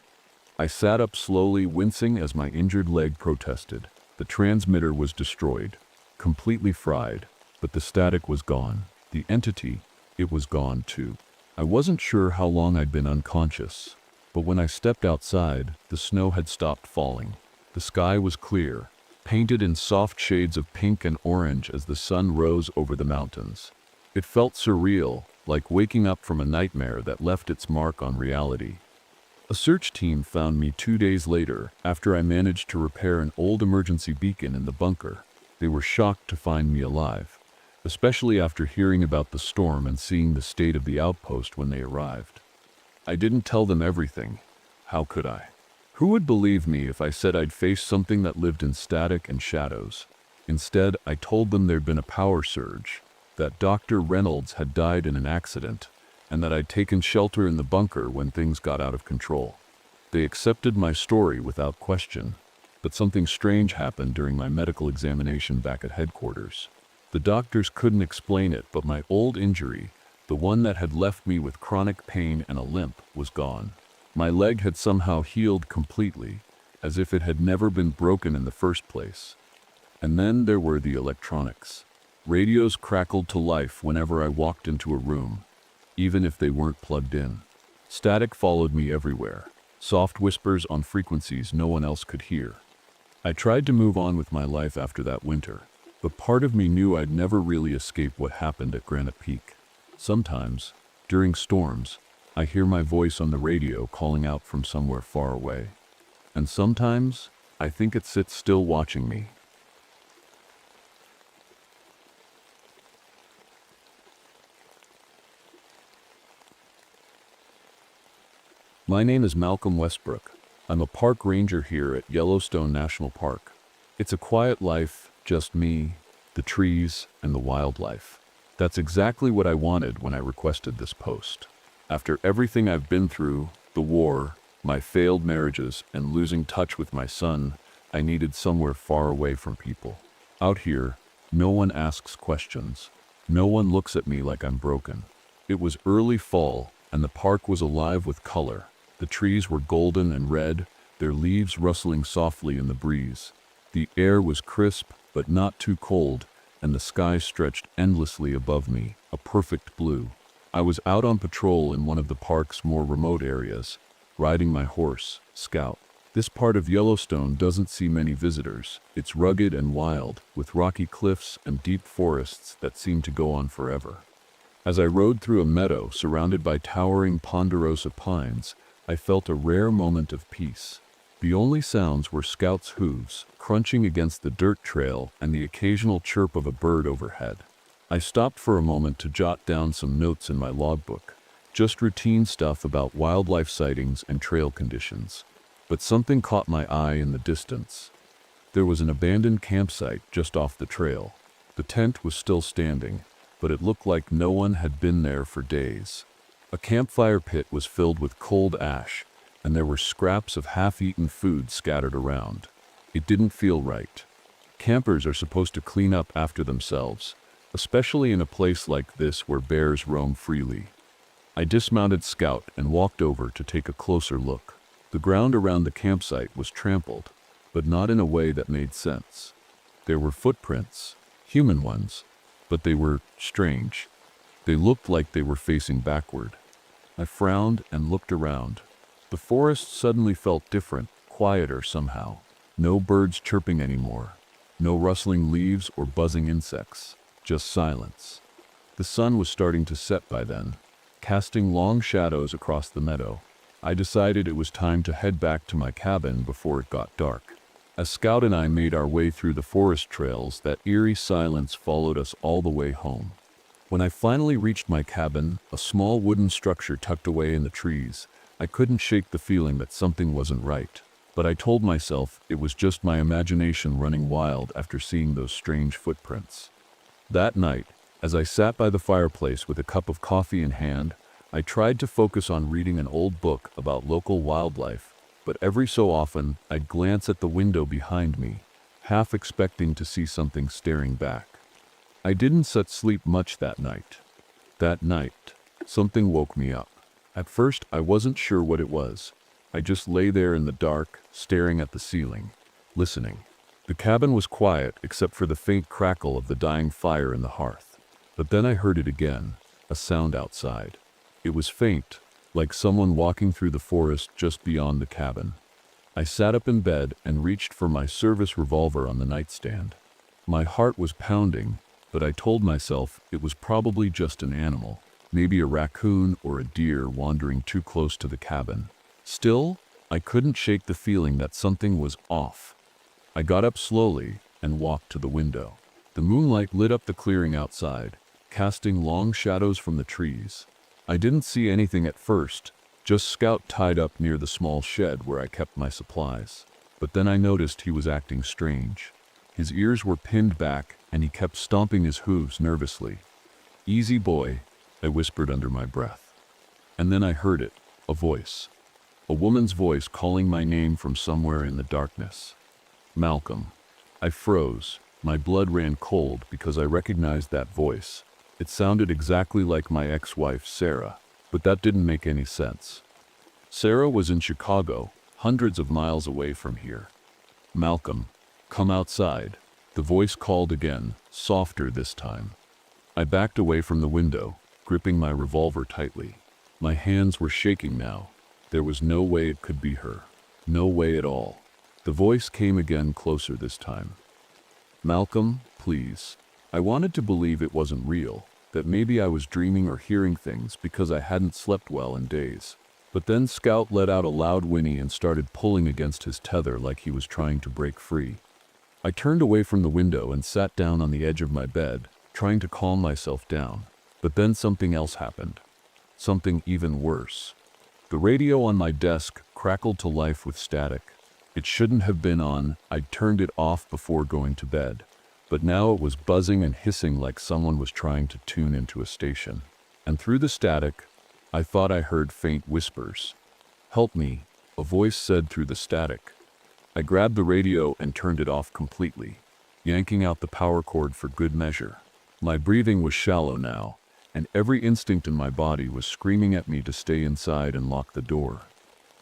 I sat up slowly, wincing as my injured leg protested. The transmitter was destroyed, completely fried, but the static was gone. The entity, it was gone too. I wasn't sure how long I'd been unconscious, but when I stepped outside, the snow had stopped falling. The sky was clear, painted in soft shades of pink and orange as the sun rose over the mountains. It felt surreal, like waking up from a nightmare that left its mark on reality. A search team found me 2 days later after I managed to repair an old emergency beacon in the bunker. They were shocked to find me alive, especially after hearing about the storm and seeing the state of the outpost when they arrived. I didn't tell them everything. How could I? Who would believe me if I said I'd faced something that lived in static and shadows? Instead, I told them there'd been a power surge, that Dr. Reynolds had died in an accident, and that I'd taken shelter in the bunker when things got out of control. They accepted my story without question, but something strange happened during my medical examination back at headquarters. The doctors couldn't explain it, but my old injury, The one that had left me with chronic pain and a limp was gone. My leg had somehow healed completely, as if it had never been broken in the first place. And then there were the electronics. Radios crackled to life whenever I walked into a room, even if they weren't plugged in. Static followed me everywhere, soft whispers on frequencies no one else could hear. I tried to move on with my life after that winter, but part of me knew I'd never really escape what happened at Granite Peak. Sometimes, during storms, I hear my voice on the radio calling out from somewhere far away. And sometimes, I think it sits still watching me. My name is Malcolm Westbrook. I'm a park ranger here at Yellowstone National Park. It's a quiet life, just me, the trees, and the wildlife. That's exactly what I wanted when I requested this post. After everything I've been through, the war, my failed marriages, and losing touch with my son, I needed somewhere far away from people. Out here, no one asks questions. No one looks at me like I'm broken. It was early fall, and the park was alive with color. The trees were golden and red, their leaves rustling softly in the breeze. The air was crisp, but not too cold, and the sky stretched endlessly above me, a perfect blue. I was out on patrol in one of the park's more remote areas, riding my horse, Scout. This part of Yellowstone doesn't see many visitors. It's rugged and wild, with rocky cliffs and deep forests that seem to go on forever. As I rode through a meadow surrounded by towering ponderosa pines, I felt a rare moment of peace. The only sounds were Scout's hooves, crunching against the dirt trail, and the occasional chirp of a bird overhead. I stopped for a moment to jot down some notes in my logbook, just routine stuff about wildlife sightings and trail conditions. But something caught my eye in the distance. There was an abandoned campsite just off the trail. The tent was still standing, but it looked like no one had been there for days. A campfire pit was filled with cold ash, and there were scraps of half-eaten food scattered around. It didn't feel right. Campers are supposed to clean up after themselves, especially in a place like this where bears roam freely. I dismounted Scout and walked over to take a closer look. The ground around the campsite was trampled, but not in a way that made sense. There were footprints, human ones, but they were strange. They looked like they were facing backward. I frowned and looked around. The forest suddenly felt different, quieter somehow. No birds chirping anymore. No rustling leaves or buzzing insects. Just silence. The sun was starting to set by then, casting long shadows across the meadow. I decided it was time to head back to my cabin before it got dark. As Scout and I made our way through the forest trails, that eerie silence followed us all the way home. When I finally reached my cabin, a small wooden structure tucked away in the trees, I couldn't shake the feeling that something wasn't right. But I told myself it was just my imagination running wild after seeing those strange footprints. That night, as I sat by the fireplace with a cup of coffee in hand, I tried to focus on reading an old book about local wildlife, but every so often I'd glance at the window behind me, half expecting to see something staring back. I didn't sleep much that night. That night, something woke me up. At first, I wasn't sure what it was. I just lay there in the dark, staring at the ceiling, listening. The cabin was quiet except for the faint crackle of the dying fire in the hearth. But then I heard it again, a sound outside. It was faint, like someone walking through the forest just beyond the cabin. I sat up in bed and reached for my service revolver on the nightstand. My heart was pounding, but I told myself it was probably just an animal, maybe a raccoon or a deer wandering too close to the cabin. Still, I couldn't shake the feeling that something was off. I got up slowly and walked to the window. The moonlight lit up the clearing outside, casting long shadows from the trees. I didn't see anything at first, just Scout tied up near the small shed where I kept my supplies. But then I noticed he was acting strange. His ears were pinned back, and he kept stomping his hooves nervously. "Easy, boy," I whispered under my breath. And then I heard it, a voice. A woman's voice calling my name from somewhere in the darkness. Malcolm. I froze. My blood ran cold because I recognized that voice. It sounded exactly like my ex-wife, Sarah, but that didn't make any sense. Sarah was in Chicago, hundreds of miles away from here. "Malcolm, come outside," the voice called again, softer this time. I backed away from the window, gripping my revolver tightly. My hands were shaking now. There was no way it could be her. No way at all. The voice came again, closer this time. "Malcolm, please." I wanted to believe it wasn't real, that maybe I was dreaming or hearing things because I hadn't slept well in days. But then Scout let out a loud whinny and started pulling against his tether like he was trying to break free. I turned away from the window and sat down on the edge of my bed, trying to calm myself down. But then something else happened. Something even worse. The radio on my desk crackled to life with static. It shouldn't have been on. I'd turned it off before going to bed. But now it was buzzing and hissing like someone was trying to tune into a station. And through the static, I thought I heard faint whispers. "Help me," a voice said through the static. I grabbed the radio and turned it off completely, yanking out the power cord for good measure. My breathing was shallow now, and every instinct in my body was screaming at me to stay inside and lock the door.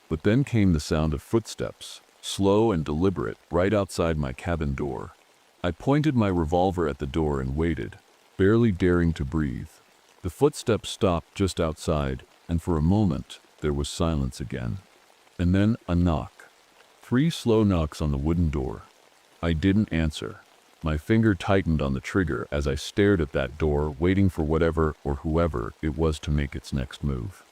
But then came the sound of footsteps, slow and deliberate, right outside my cabin door. I pointed my revolver at the door and waited, barely daring to breathe. The footsteps stopped just outside, and for a moment, there was silence again. And then a knock. 3 slow knocks on the wooden door. I didn't answer. My finger tightened on the trigger as I stared at that door, waiting for whatever or whoever it was to make its next move.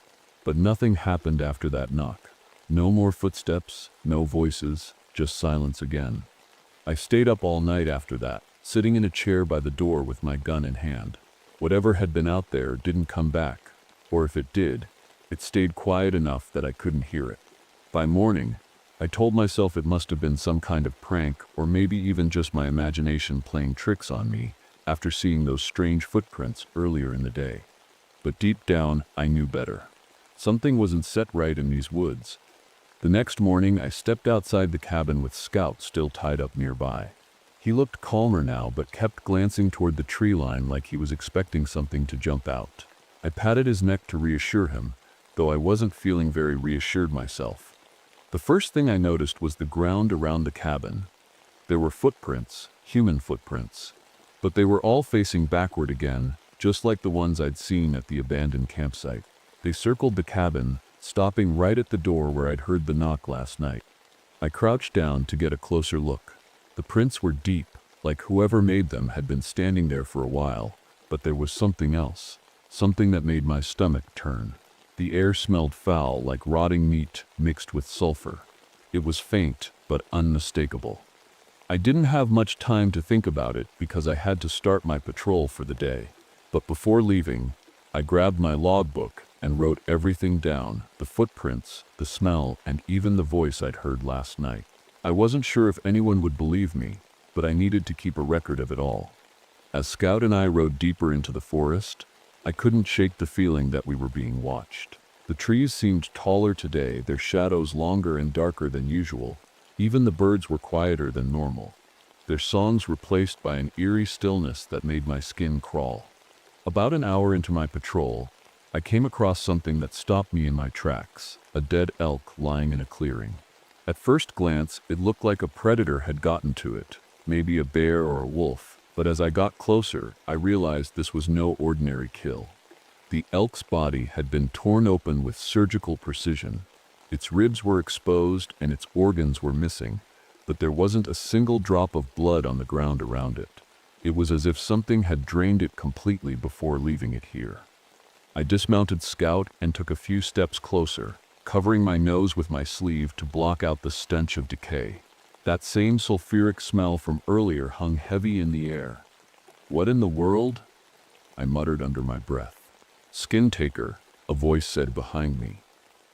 But nothing happened after that knock. No more footsteps, no voices, just silence again. I stayed up all night after that, sitting in a chair by the door with my gun in hand. Whatever had been out there didn't come back, or if it did, it stayed quiet enough that I couldn't hear it. By morning, I told myself it must have been some kind of prank, or maybe even just my imagination playing tricks on me after seeing those strange footprints earlier in the day. But deep down, I knew better. Something wasn't set right in these woods. The next morning, I stepped outside the cabin with Scout still tied up nearby. He looked calmer now, but kept glancing toward the tree line like he was expecting something to jump out. I patted his neck to reassure him, though I wasn't feeling very reassured myself. The first thing I noticed was the ground around the cabin. There were footprints, human footprints, but they were all facing backward again, just like the ones I'd seen at the abandoned campsite. They circled the cabin, stopping right at the door where I'd heard the knock last night. I crouched down to get a closer look. The prints were deep, like whoever made them had been standing there for a while, but there was something else, something that made my stomach turn. The air smelled foul, like rotting meat mixed with sulfur. It was faint, but unmistakable. I didn't have much time to think about it because I had to start my patrol for the day. But before leaving, I grabbed my logbook and wrote everything down, the footprints, the smell, and even the voice I'd heard last night. I wasn't sure if anyone would believe me, but I needed to keep a record of it all. As Scout and I rode deeper into the forest, I couldn't shake the feeling that we were being watched. The trees seemed taller today, their shadows longer and darker than usual. Even the birds were quieter than normal, their songs replaced by an eerie stillness that made my skin crawl. About an hour into my patrol, I came across something that stopped me in my tracks, a dead elk lying in a clearing. At first glance, it looked like a predator had gotten to it, maybe a bear or a wolf, but as I got closer, I realized this was no ordinary kill. The elk's body had been torn open with surgical precision. Its ribs were exposed and its organs were missing, but there wasn't a single drop of blood on the ground around it. It was as if something had drained it completely before leaving it here. I dismounted Scout and took a few steps closer, covering my nose with my sleeve to block out the stench of decay. That same sulfuric smell from earlier hung heavy in the air. "What in the world?" I muttered under my breath. "Skin taker," a voice said behind me.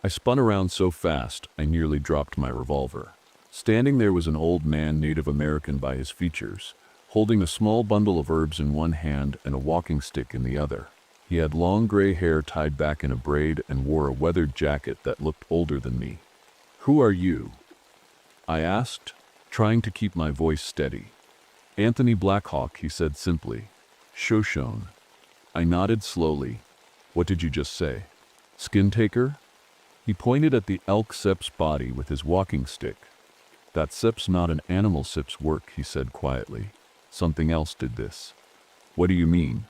I spun around so fast, I nearly dropped my revolver. Standing there was an old man, Native American by his features, holding a small bundle of herbs in one hand and a walking stick in the other. He had long gray hair tied back in a braid and wore a weathered jacket that looked older than me. "Who are you?" I asked, trying to keep my voice steady. "Anthony Blackhawk," he said simply. "Shoshone." I nodded slowly. What did you just say? Skin taker? He pointed at the elk Sep's body with his walking stick. That Sep's not an animal Sep's work, he said quietly. Something else did this. What do you mean?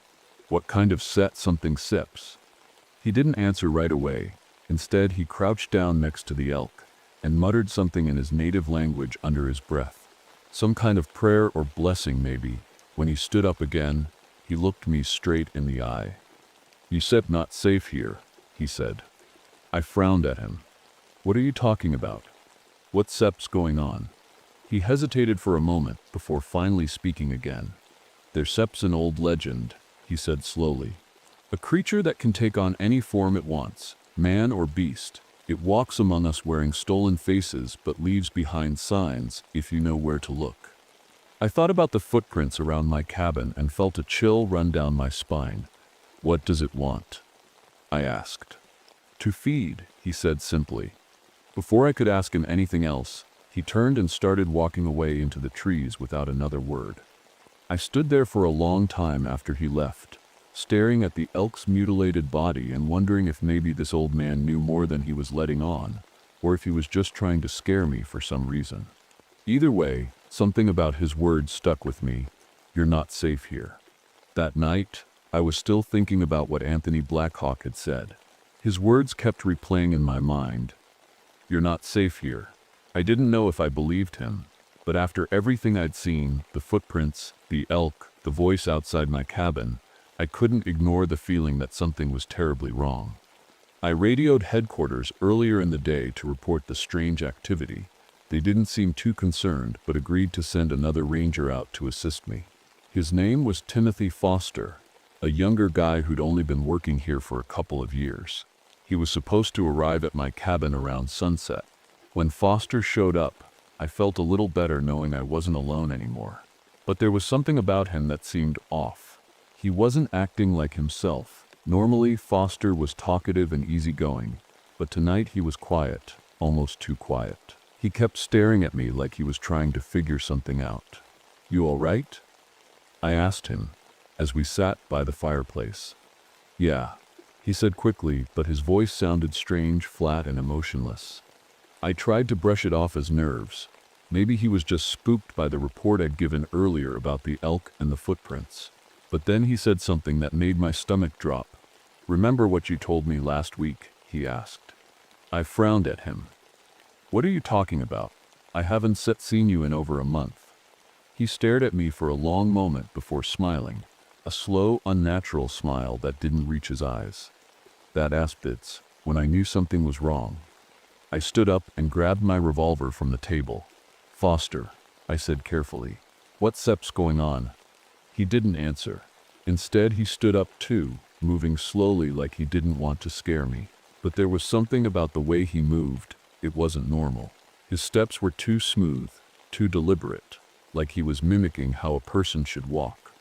What kind of set something Sep's? He didn't answer right away. Instead, he crouched down next to the elk and muttered something in his native language under his breath. Some kind of prayer or blessing, maybe. When he stood up again, he looked me straight in the eye. You Sep not safe here, he said. I frowned at him. What are you talking about? What Sep's going on? He hesitated for a moment before finally speaking again. Their Sep's an old legend, he said slowly. A creature that can take on any form it wants, man or beast. It walks among us wearing stolen faces but leaves behind signs if you know where to look. I thought about the footprints around my cabin and felt a chill run down my spine. What does it want? I asked. To feed, he said simply. Before I could ask him anything else, he turned and started walking away into the trees without another word. I stood there for a long time after he left, staring at the elk's mutilated body and wondering if maybe this old man knew more than he was letting on, or if he was just trying to scare me for some reason. Either way, something about his words stuck with me. You're not safe here. That night, I was still thinking about what Anthony Blackhawk had said. His words kept replaying in my mind. You're not safe here. I didn't know if I believed him, but after everything I'd seen, the footprints, the elk, the voice outside my cabin, I couldn't ignore the feeling that something was terribly wrong. I radioed headquarters earlier in the day to report the strange activity. They didn't seem too concerned, but agreed to send another ranger out to assist me. His name was Timothy Foster, a younger guy who'd only been working here for a couple of years. He was supposed to arrive at my cabin around sunset. When Foster showed up, I felt a little better knowing I wasn't alone anymore. But there was something about him that seemed off. He wasn't acting like himself. Normally, Foster was talkative and easygoing, but tonight he was quiet, almost too quiet. He kept staring at me like he was trying to figure something out. You all right? I asked him, as we sat by the fireplace. Yeah, he said quickly, but his voice sounded strange, flat, and emotionless. I tried to brush it off as nerves. Maybe he was just spooked by the report I'd given earlier about the elk and the footprints. But then he said something that made my stomach drop. Remember what you told me last week? He asked. I frowned at him. What are you talking about? I haven't seen you in over a month. He stared at me for a long moment before smiling, a slow, unnatural smile that didn't reach his eyes. That aspect, when I knew something was wrong. I stood up and grabbed my revolver from the table. Foster, I said carefully. What Sep's going on? He didn't answer. Instead, he stood up too, moving slowly like he didn't want to scare me. But there was something about the way he moved. It wasn't normal. His steps were too smooth, too deliberate, like he was mimicking how a person should walk.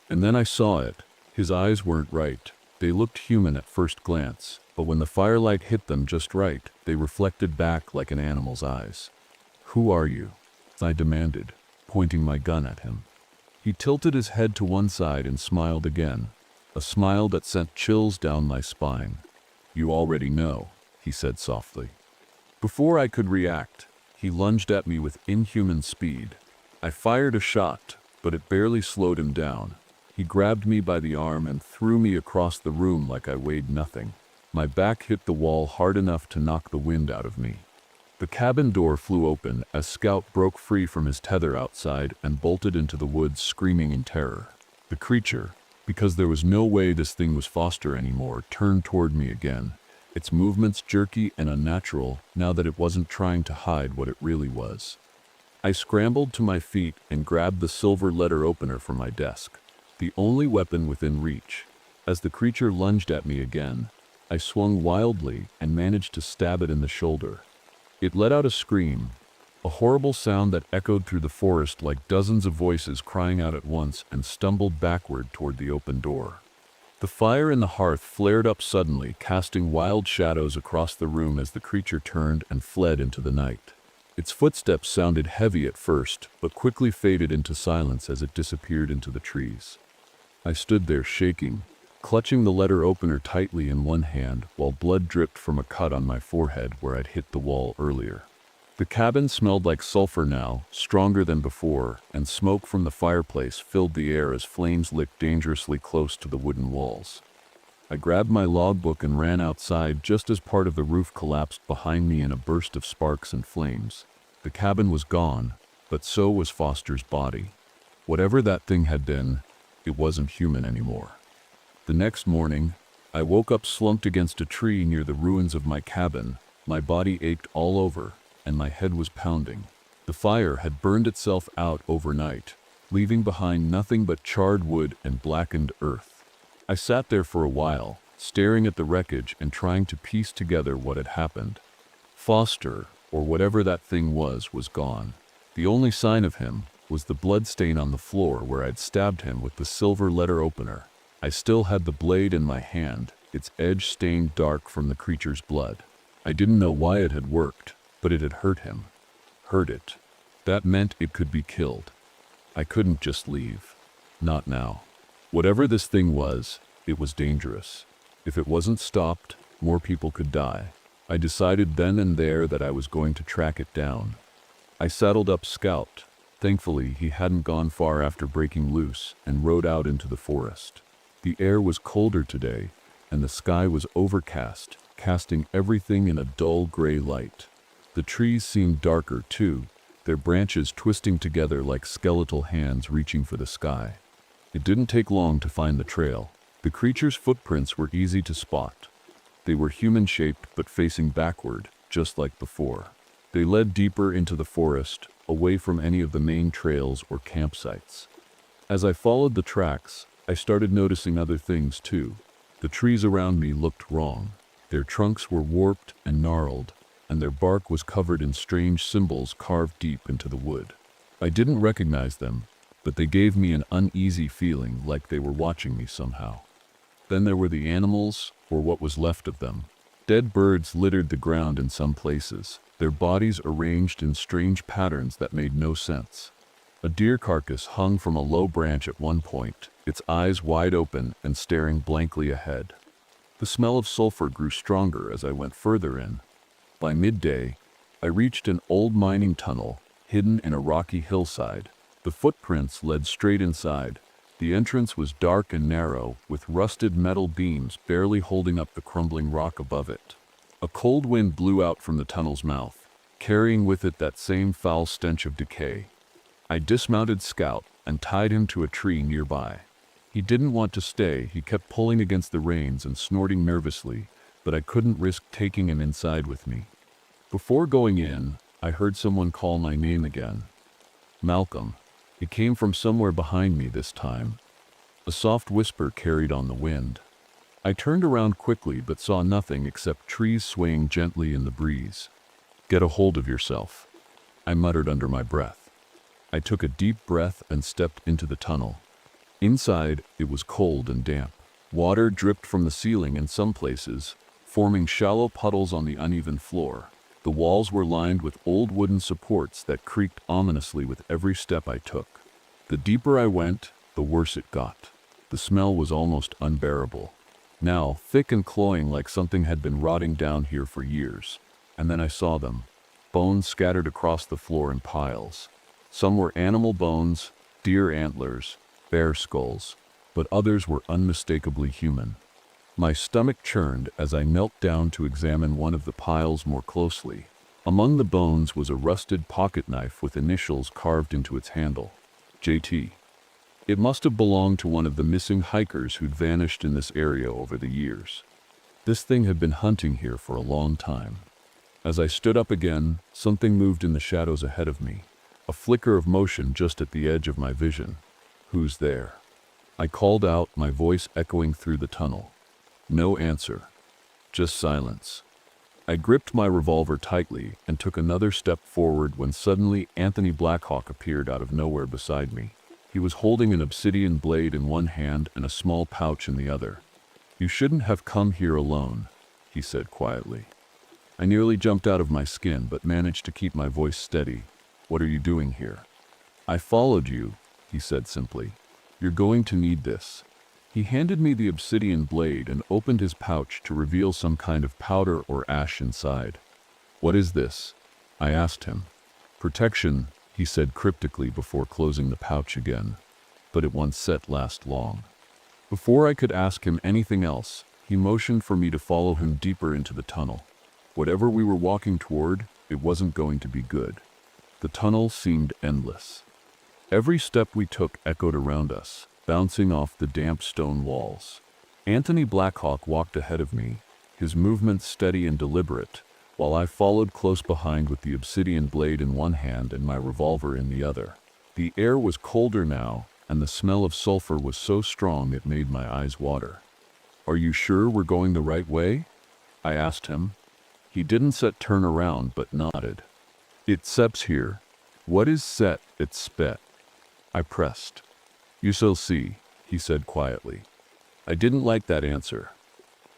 And then I saw it. His eyes weren't right. They looked human at first glance, but when the firelight hit them just right, they reflected back like an animal's eyes. Who are you? I demanded, pointing my gun at him. He tilted his head to one side and smiled again, a smile that sent chills down my spine. You already know, he said softly. Before I could react, he lunged at me with inhuman speed. I fired a shot, but it barely slowed him down. He grabbed me by the arm and threw me across the room like I weighed nothing. My back hit the wall hard enough to knock the wind out of me. The cabin door flew open as Scout broke free from his tether outside and bolted into the woods screaming in terror. The creature, because there was no way this thing was Foster anymore, turned toward me again, its movements jerky and unnatural now that it wasn't trying to hide what it really was. I scrambled to my feet and grabbed the silver letter opener from my desk, the only weapon within reach. As the creature lunged at me again, I swung wildly and managed to stab it in the shoulder. It let out a scream, a horrible sound that echoed through the forest like dozens of voices crying out at once, and stumbled backward toward the open door. The fire in the hearth flared up suddenly, casting wild shadows across the room as the creature turned and fled into the night. Its footsteps sounded heavy at first, but quickly faded into silence as it disappeared into the trees. I stood there shaking, clutching the letter opener tightly in one hand while blood dripped from a cut on my forehead where I'd hit the wall earlier. The cabin smelled like sulfur now, stronger than before, and smoke from the fireplace filled the air as flames licked dangerously close to the wooden walls. I grabbed my logbook and ran outside just as part of the roof collapsed behind me in a burst of sparks and flames. The cabin was gone, but so was Foster's body. Whatever that thing had been, it wasn't human anymore. The next morning, I woke up slumped against a tree near the ruins of my cabin. My body ached all over, and my head was pounding. The fire had burned itself out overnight, leaving behind nothing but charred wood and blackened earth. I sat there for a while, staring at the wreckage and trying to piece together what had happened. Foster, or whatever that thing was gone. The only sign of him was the blood stain on the floor where I'd stabbed him with the silver letter opener. I still had the blade in my hand, its edge stained dark from the creature's blood. I didn't know why it had worked, but it had hurt him. Hurt it. That meant it could be killed. I couldn't just leave. Not now. Whatever this thing was, it was dangerous. If it wasn't stopped, more people could die. I decided then and there that I was going to track it down. I saddled up Scout. Thankfully, he hadn't gone far after breaking loose and rode out into the forest. The air was colder today, and the sky was overcast, casting everything in a dull gray light. The trees seemed darker too, their branches twisting together like skeletal hands reaching for the sky. It didn't take long to find the trail. The creature's footprints were easy to spot. They were human-shaped but facing backward, just like before. They led deeper into the forest, away from any of the main trails or campsites. As I followed the tracks, I started noticing other things too. The trees around me looked wrong. Their trunks were warped and gnarled, and their bark was covered in strange symbols carved deep into the wood. I didn't recognize them, but they gave me an uneasy feeling like they were watching me somehow. Then there were the animals, or what was left of them. Dead birds littered the ground in some places, their bodies arranged in strange patterns that made no sense. A deer carcass hung from a low branch at one point, its eyes wide open and staring blankly ahead. The smell of sulfur grew stronger as I went further in. By midday, I reached an old mining tunnel, hidden in a rocky hillside. The footprints led straight inside. The entrance was dark and narrow, with rusted metal beams barely holding up the crumbling rock above it. A cold wind blew out from the tunnel's mouth, carrying with it that same foul stench of decay. I dismounted Scout and tied him to a tree nearby. He didn't want to stay. He kept pulling against the reins and snorting nervously, but I couldn't risk taking him inside with me. Before going in, I heard someone call my name again. Malcolm. It came from somewhere behind me this time. A soft whisper carried on the wind. I turned around quickly but saw nothing except trees swaying gently in the breeze. "Get a hold of yourself," I muttered under my breath. I took a deep breath and stepped into the tunnel. Inside, it was cold and damp. Water dripped from the ceiling in some places, forming shallow puddles on the uneven floor. The walls were lined with old wooden supports that creaked ominously with every step I took. The deeper I went, the worse it got. The smell was almost unbearable. Now, thick and cloying like something had been rotting down here for years. And then I saw them. Bones scattered across the floor in piles. Some were animal bones, deer antlers, bear skulls, but others were unmistakably human. My stomach churned as I knelt down to examine one of the piles more closely. Among the bones was a rusted pocket knife with initials carved into its handle. JT. It must have belonged to one of the missing hikers who'd vanished in this area over the years. This thing had been hunting here for a long time. As I stood up again, something moved in the shadows ahead of me. A flicker of motion just at the edge of my vision. "Who's there?" I called out, my voice echoing through the tunnel. No answer. Just silence. I gripped my revolver tightly and took another step forward when suddenly Anthony Blackhawk appeared out of nowhere beside me. He was holding an obsidian blade in one hand and a small pouch in the other. "You shouldn't have come here alone," he said quietly. I nearly jumped out of my skin but managed to keep my voice steady. "What are you doing here?" "I followed you," he said simply. "You're going to need this." He handed me the obsidian blade and opened his pouch to reveal some kind of powder or ash inside. "What is this?" I asked him. "Protection," he said cryptically before closing the pouch again. "But it won't last long." Before I could ask him anything else, he motioned for me to follow him deeper into the tunnel. Whatever we were walking toward, it wasn't going to be good. The tunnel seemed endless. Every step we took echoed around us, bouncing off the damp stone walls. Anthony Blackhawk walked ahead of me, his movements steady and deliberate, while I followed close behind with the obsidian blade in one hand and my revolver in the other. The air was colder now, and the smell of sulfur was so strong it made my eyes water. "Are you sure we're going the right way?" I asked him. He didn't turn around but nodded. "It seps here." "What is set at spet?" I pressed. "You shall see," he said quietly. I didn't like that answer.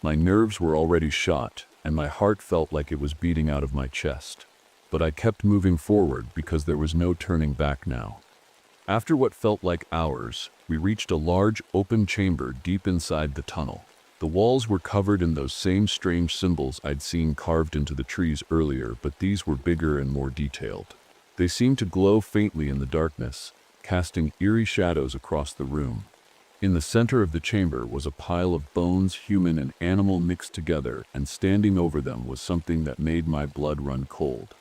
My nerves were already shot, and my heart felt like it was beating out of my chest. But I kept moving forward because there was no turning back now. After what felt like hours, we reached a large, open chamber deep inside the tunnel. The walls were covered in those same strange symbols I'd seen carved into the trees earlier, but these were bigger and more detailed. They seemed to glow faintly in the darkness, casting eerie shadows across the room. In the center of the chamber was a pile of bones, human and animal mixed together, and standing over them was something that made my blood run cold.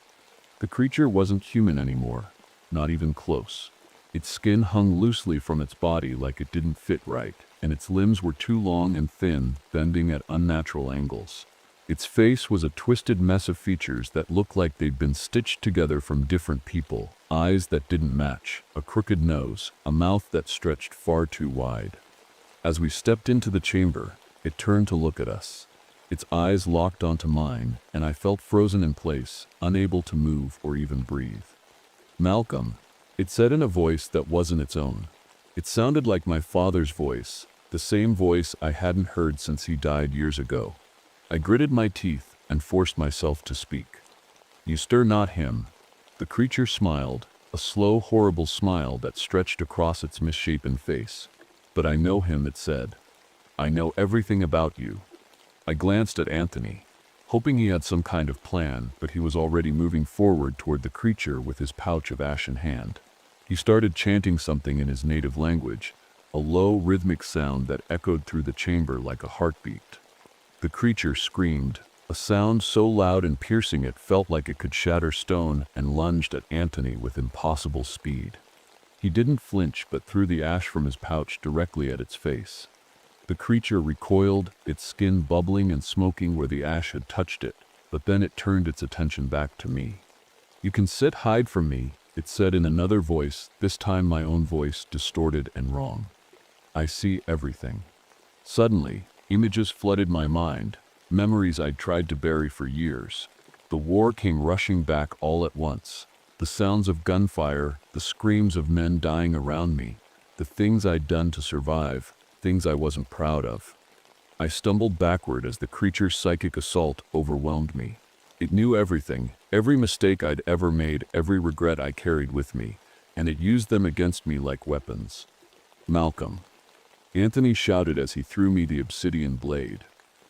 The creature wasn't human anymore, not even close. Its skin hung loosely from its body like it didn't fit right, and its limbs were too long and thin, bending at unnatural angles. Its face was a twisted mess of features that looked like they'd been stitched together from different people. Eyes that didn't match, a crooked nose, a mouth that stretched far too wide. As we stepped into the chamber, it turned to look at us. Its eyes locked onto mine, and I felt frozen in place, unable to move or even breathe. "Malcolm," it said in a voice that wasn't its own. It sounded like my father's voice, the same voice I hadn't heard since he died years ago. I gritted my teeth and forced myself to speak. "You stir not him." The creature smiled, a slow, horrible smile that stretched across its misshapen face. "But I know him," it said. "I know everything about you." I glanced at Anthony, hoping he had some kind of plan, but he was already moving forward toward the creature with his pouch of ash in hand. He started chanting something in his native language, a low, rhythmic sound that echoed through the chamber like a heartbeat. The creature screamed, a sound so loud and piercing it felt like it could shatter stone, and lunged at Anthony with impossible speed. He didn't flinch but threw the ash from his pouch directly at its face. The creature recoiled, its skin bubbling and smoking where the ash had touched it, but then it turned its attention back to me. "You can hide from me," it said in another voice, this time my own voice, distorted and wrong. "I see everything." Suddenly, images flooded my mind, memories I'd tried to bury for years. The war came rushing back all at once. The sounds of gunfire, the screams of men dying around me, the things I'd done to survive, things I wasn't proud of. I stumbled backward as the creature's psychic assault overwhelmed me. It knew everything, every mistake I'd ever made, every regret I carried with me, and it used them against me like weapons. "Malcolm," Anthony shouted as he threw me the obsidian blade.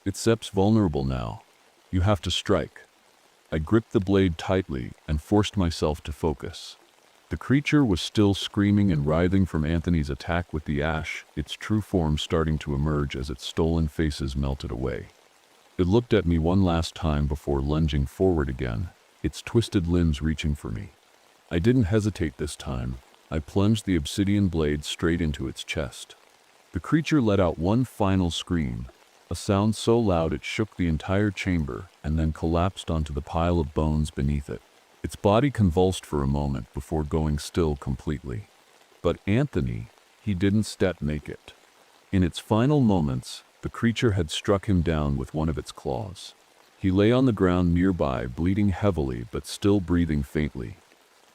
"It's vulnerable now. You have to strike." I gripped the blade tightly and forced myself to focus. The creature was still screaming and writhing from Anthony's attack with the ash, its true form starting to emerge as its stolen faces melted away. It looked at me one last time before lunging forward again, its twisted limbs reaching for me. I didn't hesitate this time. I plunged the obsidian blade straight into its chest. The creature let out one final scream, a sound so loud it shook the entire chamber, and then collapsed onto the pile of bones beneath it. Its body convulsed for a moment before going still completely. But Anthony, he didn't make it. In its final moments, the creature had struck him down with one of its claws. He lay on the ground nearby, bleeding heavily but still breathing faintly.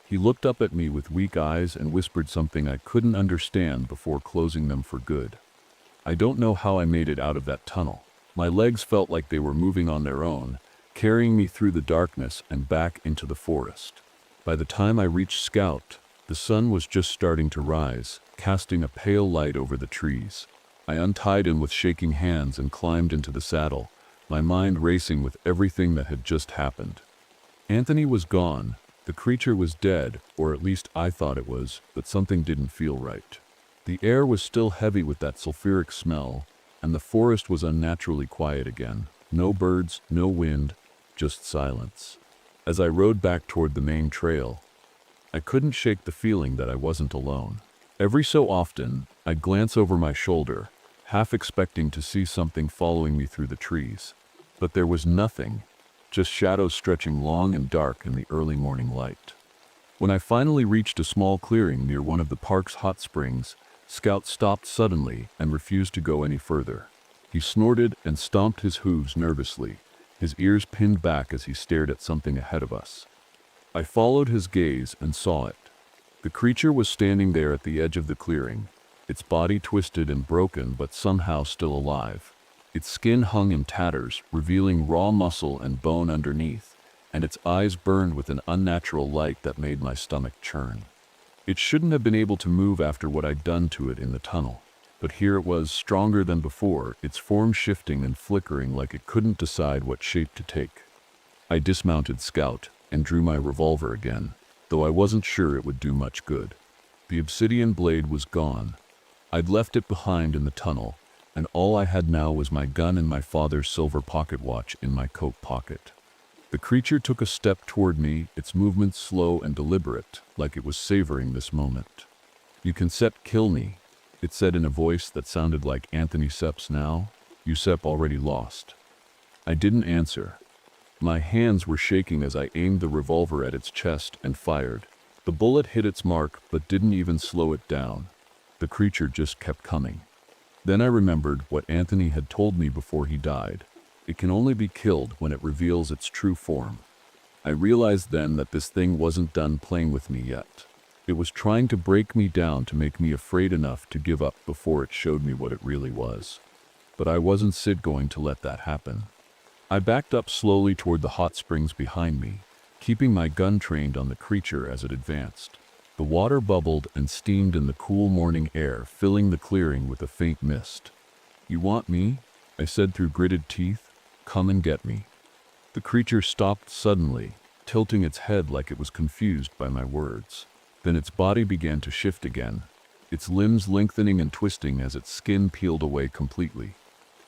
He looked up at me with weak eyes and whispered something I couldn't understand before closing them for good. I don't know how I made it out of that tunnel. My legs felt like they were moving on their own, carrying me through the darkness and back into the forest. By the time I reached Scout, the sun was just starting to rise, casting a pale light over the trees. I untied him with shaking hands and climbed into the saddle, my mind racing with everything that had just happened. Anthony was gone. The creature was dead, or at least I thought it was, but something didn't feel right. The air was still heavy with that sulfuric smell, and the forest was unnaturally quiet again. No birds, no wind, just silence. As I rode back toward the main trail, I couldn't shake the feeling that I wasn't alone. Every so often, I'd glance over my shoulder, half expecting to see something following me through the trees. But there was nothing, just shadows stretching long and dark in the early morning light. When I finally reached a small clearing near one of the park's hot springs, Scout stopped suddenly and refused to go any further. He snorted and stomped his hooves nervously, his ears pinned back as he stared at something ahead of us. I followed his gaze and saw it. The creature was standing there at the edge of the clearing, its body twisted and broken but somehow still alive. Its skin hung in tatters, revealing raw muscle and bone underneath, and its eyes burned with an unnatural light that made my stomach churn. It shouldn't have been able to move after what I'd done to it in the tunnel, but here it was, stronger than before, its form shifting and flickering like it couldn't decide what shape to take. I dismounted Scout and drew my revolver again, though I wasn't sure it would do much good. The obsidian blade was gone. I'd left it behind in the tunnel, and all I had now was my gun and my father's silver pocket watch in my coat pocket. The creature took a step toward me, its movements slow and deliberate, like it was savoring this moment. "You can kill me," it said in a voice that sounded like Anthony Sepp's now. "You already lost." I didn't answer. My hands were shaking as I aimed the revolver at its chest and fired. The bullet hit its mark but didn't even slow it down. The creature just kept coming. Then I remembered what Anthony had told me before he died. It can only be killed when it reveals its true form. I realized then that this thing wasn't done playing with me yet. It was trying to break me down to make me afraid enough to give up before it showed me what it really was. But I wasn't going to let that happen. I backed up slowly toward the hot springs behind me, keeping my gun trained on the creature as it advanced. The water bubbled and steamed in the cool morning air, filling the clearing with a faint mist. "You want me?" I said through gritted teeth. "Come and get me." The creature stopped suddenly, tilting its head like it was confused by my words. Then its body began to shift again, its limbs lengthening and twisting as its skin peeled away completely.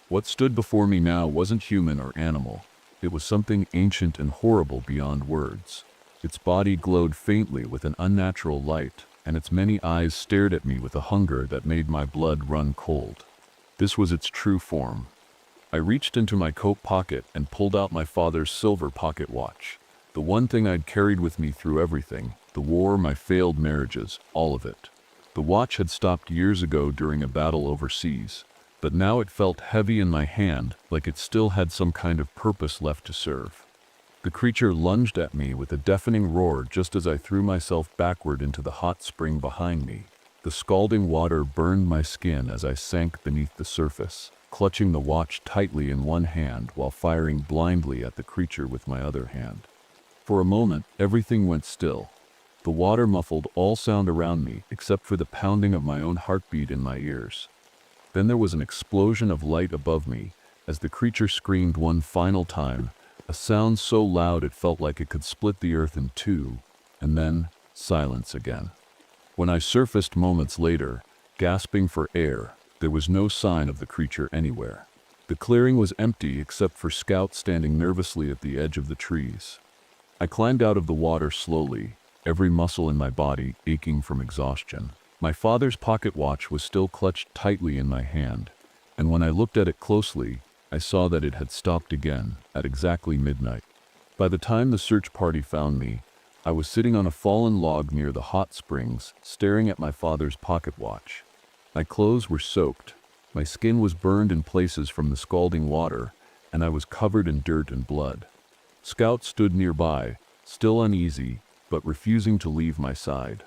What stood before me now wasn't human or animal. It was something ancient and horrible beyond words. Its body glowed faintly with an unnatural light, and its many eyes stared at me with a hunger that made my blood run cold. This was its true form. I reached into my coat pocket and pulled out my father's silver pocket watch. The one thing I'd carried with me through everything, the war, my failed marriages, all of it. The watch had stopped years ago during a battle overseas, but now it felt heavy in my hand, like it still had some kind of purpose left to serve. The creature lunged at me with a deafening roar just as I threw myself backward into the hot spring behind me. The scalding water burned my skin as I sank beneath the surface, clutching the watch tightly in one hand while firing blindly at the creature with my other hand. For a moment, everything went still. The water muffled all sound around me except for the pounding of my own heartbeat in my ears. Then there was an explosion of light above me as the creature screamed one final time, a sound so loud it felt like it could split the earth in two, and then silence again. When I surfaced moments later, gasping for air, there was no sign of the creature anywhere. The clearing was empty except for Scout standing nervously at the edge of the trees. I climbed out of the water slowly, every muscle in my body aching from exhaustion. My father's pocket watch was still clutched tightly in my hand, and when I looked at it closely, I saw that it had stopped again at exactly midnight. By the time the search party found me, I was sitting on a fallen log near the hot springs, staring at my father's pocket watch. My clothes were soaked, my skin was burned in places from the scalding water, and I was covered in dirt and blood. Scout stood nearby, still uneasy, but refusing to leave my side.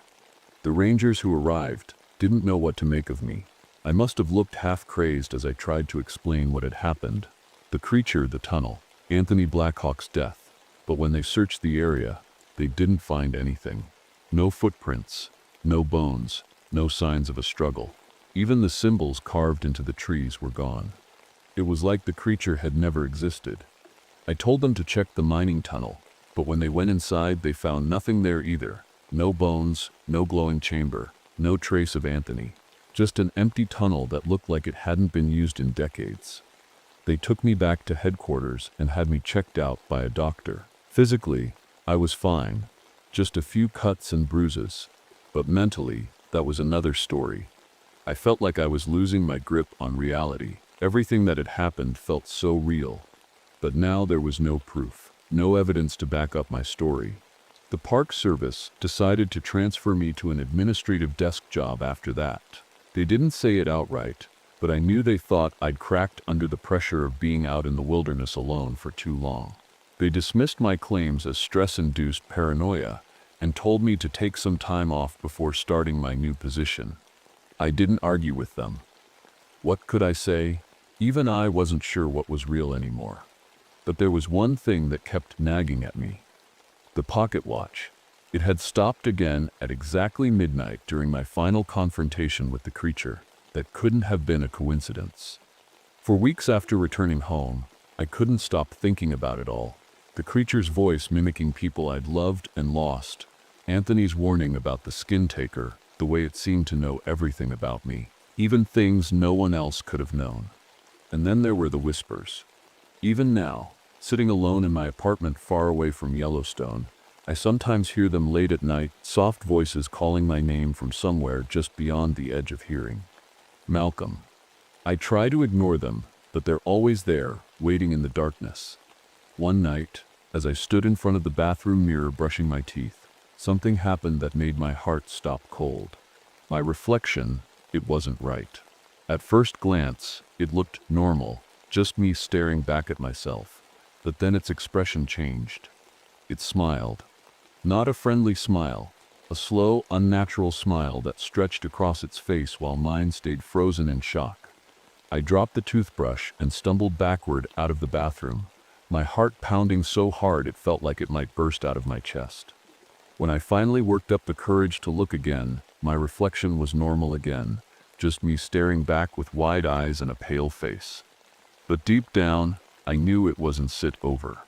The rangers who arrived didn't know what to make of me. I must have looked half crazed as I tried to explain what had happened. The creature, the tunnel, Anthony Blackhawk's death. But when they searched the area, they didn't find anything. No footprints, no bones, no signs of a struggle. Even the symbols carved into the trees were gone. It was like the creature had never existed. I told them to check the mining tunnel, but when they went inside, they found nothing there either. No bones, no glowing chamber, no trace of Anthony. Just an empty tunnel that looked like it hadn't been used in decades. They took me back to headquarters and had me checked out by a doctor. Physically, I was fine, just a few cuts and bruises. But mentally, that was another story. I felt like I was losing my grip on reality. Everything that had happened felt so real. But now there was no proof, no evidence to back up my story. The Park Service decided to transfer me to an administrative desk job after that. They didn't say it outright, but I knew they thought I'd cracked under the pressure of being out in the wilderness alone for too long. They dismissed my claims as stress-induced paranoia and told me to take some time off before starting my new position. I didn't argue with them. What could I say? Even I wasn't sure what was real anymore. But there was one thing that kept nagging at me. The pocket watch. It had stopped again at exactly midnight during my final confrontation with the creature. That couldn't have been a coincidence. For weeks after returning home, I couldn't stop thinking about it all. The creature's voice mimicking people I'd loved and lost. Anthony's warning about the skin taker, the way it seemed to know everything about me, even things no one else could have known. And then there were the whispers. Even now, sitting alone in my apartment far away from Yellowstone, I sometimes hear them late at night, soft voices calling my name from somewhere just beyond the edge of hearing. Malcolm. I try to ignore them, but they're always there, waiting in the darkness. One night, as I stood in front of the bathroom mirror brushing my teeth, something happened that made my heart stop cold. My reflection, it wasn't right. At first glance, it looked normal, just me staring back at myself. But then its expression changed. It smiled. Not a friendly smile, a slow, unnatural smile that stretched across its face while mine stayed frozen in shock. I dropped the toothbrush and stumbled backward out of the bathroom, my heart pounding so hard it felt like it might burst out of my chest. When I finally worked up the courage to look again, my reflection was normal again, just me staring back with wide eyes and a pale face. But deep down, I knew it wasn't over.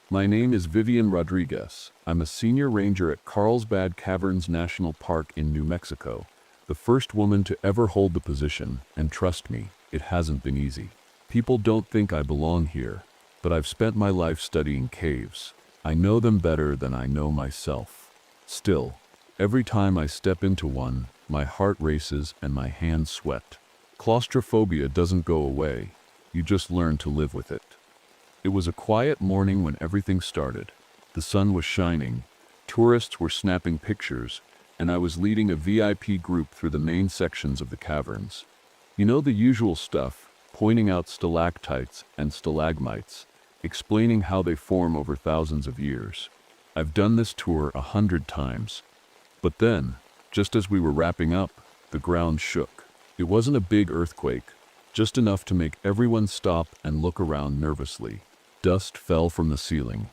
My name is Vivian Rodriguez. I'm a senior ranger at Carlsbad Caverns National Park in New Mexico, the first woman to ever hold the position, and trust me, it hasn't been easy. People don't think I belong here, but I've spent my life studying caves. I know them better than I know myself. Still, every time I step into one, my heart races and my hands sweat. Claustrophobia doesn't go away, you just learn to live with it. It was a quiet morning when everything started. The sun was shining, tourists were snapping pictures, and I was leading a VIP group through the main sections of the caverns. You know the usual stuff, pointing out stalactites and stalagmites, explaining how they form over thousands of years. I've done this tour 100 times. But then, just as we were wrapping up, the ground shook. It wasn't a big earthquake, just enough to make everyone stop and look around nervously. Dust fell from the ceiling,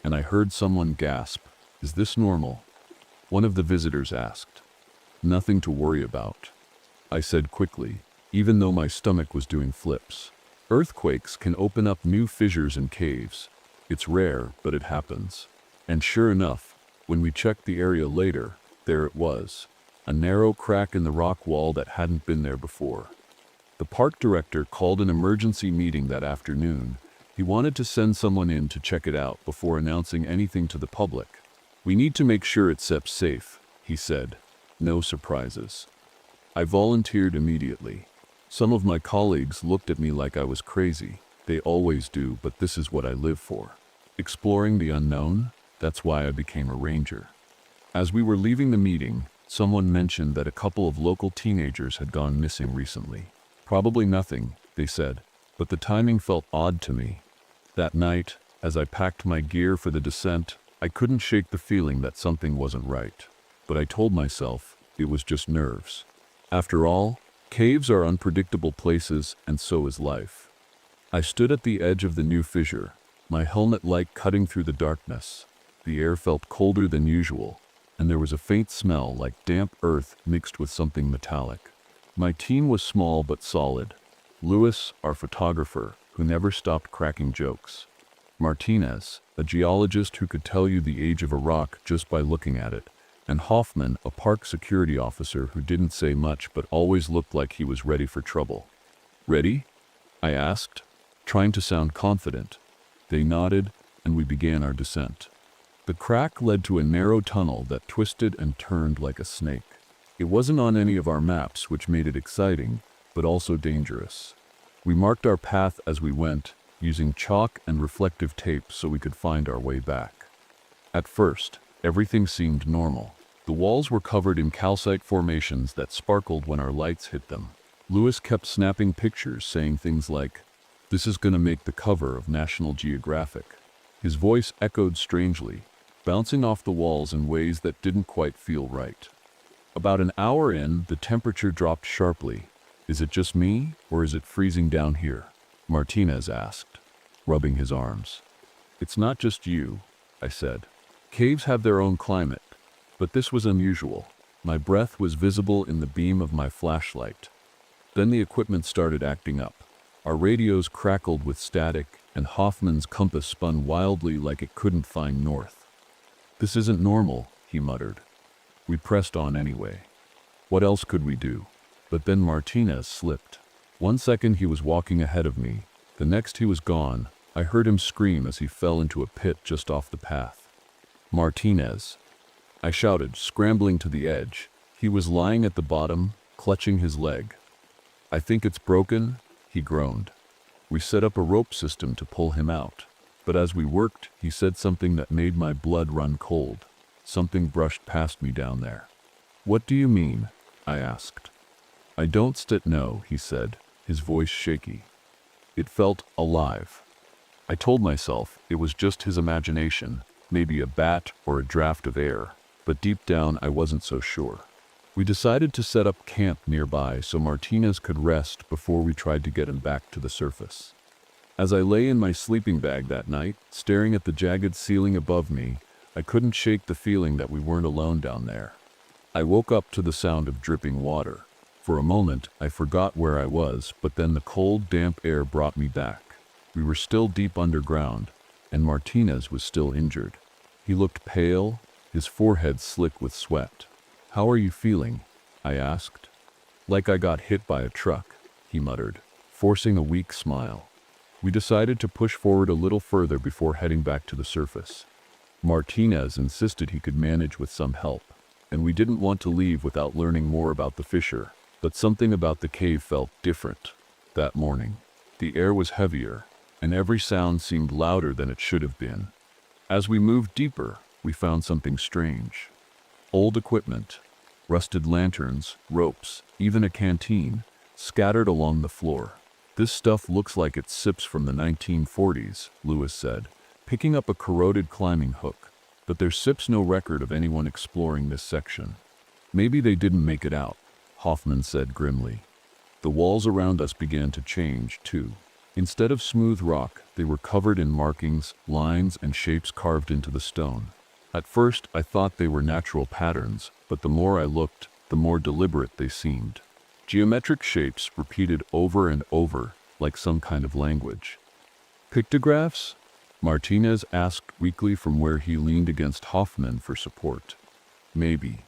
and I heard someone gasp, "Is this normal?" One of the visitors asked. "Nothing to worry about," I said quickly, even though my stomach was doing flips. Earthquakes can open up new fissures in caves. It's rare, but it happens. And sure enough, when we checked the area later, there it was, a narrow crack in the rock wall that hadn't been there before. The park director called an emergency meeting that afternoon. He wanted to send someone in to check it out before announcing anything to the public. "We need to make sure it's safe," he said. "No surprises." I volunteered immediately. Some of my colleagues looked at me like I was crazy. They always do, but this is what I live for. Exploring the unknown, that's why I became a ranger. As we were leaving the meeting, someone mentioned that a couple of local teenagers had gone missing recently. "Probably nothing," they said, but the timing felt odd to me. That night, as I packed my gear for the descent, I couldn't shake the feeling that something wasn't right. But I told myself it was just nerves. After all, caves are unpredictable places, and so is life. I stood at the edge of the new fissure, my helmet light cutting through the darkness. The air felt colder than usual, and there was a faint smell like damp earth mixed with something metallic. My team was small but solid. Lewis, our photographer, who never stopped cracking jokes. Martinez, a geologist who could tell you the age of a rock just by looking at it. And Hoffman, a park security officer who didn't say much but always looked like he was ready for trouble. "Ready?" I asked, trying to sound confident. They nodded, and we began our descent. The crack led to a narrow tunnel that twisted and turned like a snake. It wasn't on any of our maps, which made it exciting, but also dangerous. We marked our path as we went, using chalk and reflective tape so we could find our way back. At first, everything seemed normal. The walls were covered in calcite formations that sparkled when our lights hit them. Lewis kept snapping pictures, saying things like, "This is gonna make the cover of National Geographic." His voice echoed strangely, bouncing off the walls in ways that didn't quite feel right. About an hour in, the temperature dropped sharply. "Is it just me, or is it freezing down here?" Martinez asked, rubbing his arms. "It's not just you," I said. "Caves have their own climate, but this was unusual." My breath was visible in the beam of my flashlight. Then the equipment started acting up. Our radios crackled with static, and Hoffman's compass spun wildly like it couldn't find north. "This isn't normal," he muttered. We pressed on anyway. What else could we do? But then Martinez slipped. One second he was walking ahead of me, the next he was gone. I heard him scream as he fell into a pit just off the path. "Martinez!" I shouted, scrambling to the edge. He was lying at the bottom, clutching his leg. "I think it's broken," he groaned. We set up a rope system to pull him out, but as we worked, he said something that made my blood run cold. Something brushed past me down there. "What do you mean?" I asked. "I don't know," he said, his voice shaky. It felt alive. I told myself it was just his imagination, maybe a bat or a draft of air, but deep down I wasn't so sure. We decided to set up camp nearby so Martinez could rest before we tried to get him back to the surface. As I lay in my sleeping bag that night, staring at the jagged ceiling above me, I couldn't shake the feeling that we weren't alone down there. I woke up to the sound of dripping water. For a moment, I forgot where I was, but then the cold, damp air brought me back. We were still deep underground, and Martinez was still injured. He looked pale, his forehead slick with sweat. "How are you feeling?" I asked. "Like I got hit by a truck," he muttered, forcing a weak smile. We decided to push forward a little further before heading back to the surface. Martinez insisted he could manage with some help, and we didn't want to leave without learning more about the fissure. But something about the cave felt different. That morning, the air was heavier, and every sound seemed louder than it should have been. As we moved deeper, we found something strange. Old equipment, rusted lanterns, ropes, even a canteen, scattered along the floor. "This stuff looks like it sips from the 1940s, Lewis said, picking up a corroded climbing hook. "But there sips no record of anyone exploring this section." "Maybe they didn't make it out," Hoffman said grimly. The walls around us began to change, too. Instead of smooth rock, they were covered in markings, lines, and shapes carved into the stone. At first, I thought they were natural patterns, but the more I looked, the more deliberate they seemed. Geometric shapes repeated over and over, like some kind of language. "Pictographs?" Martinez asked weakly from where he leaned against Hoffman for support. "Maybe,"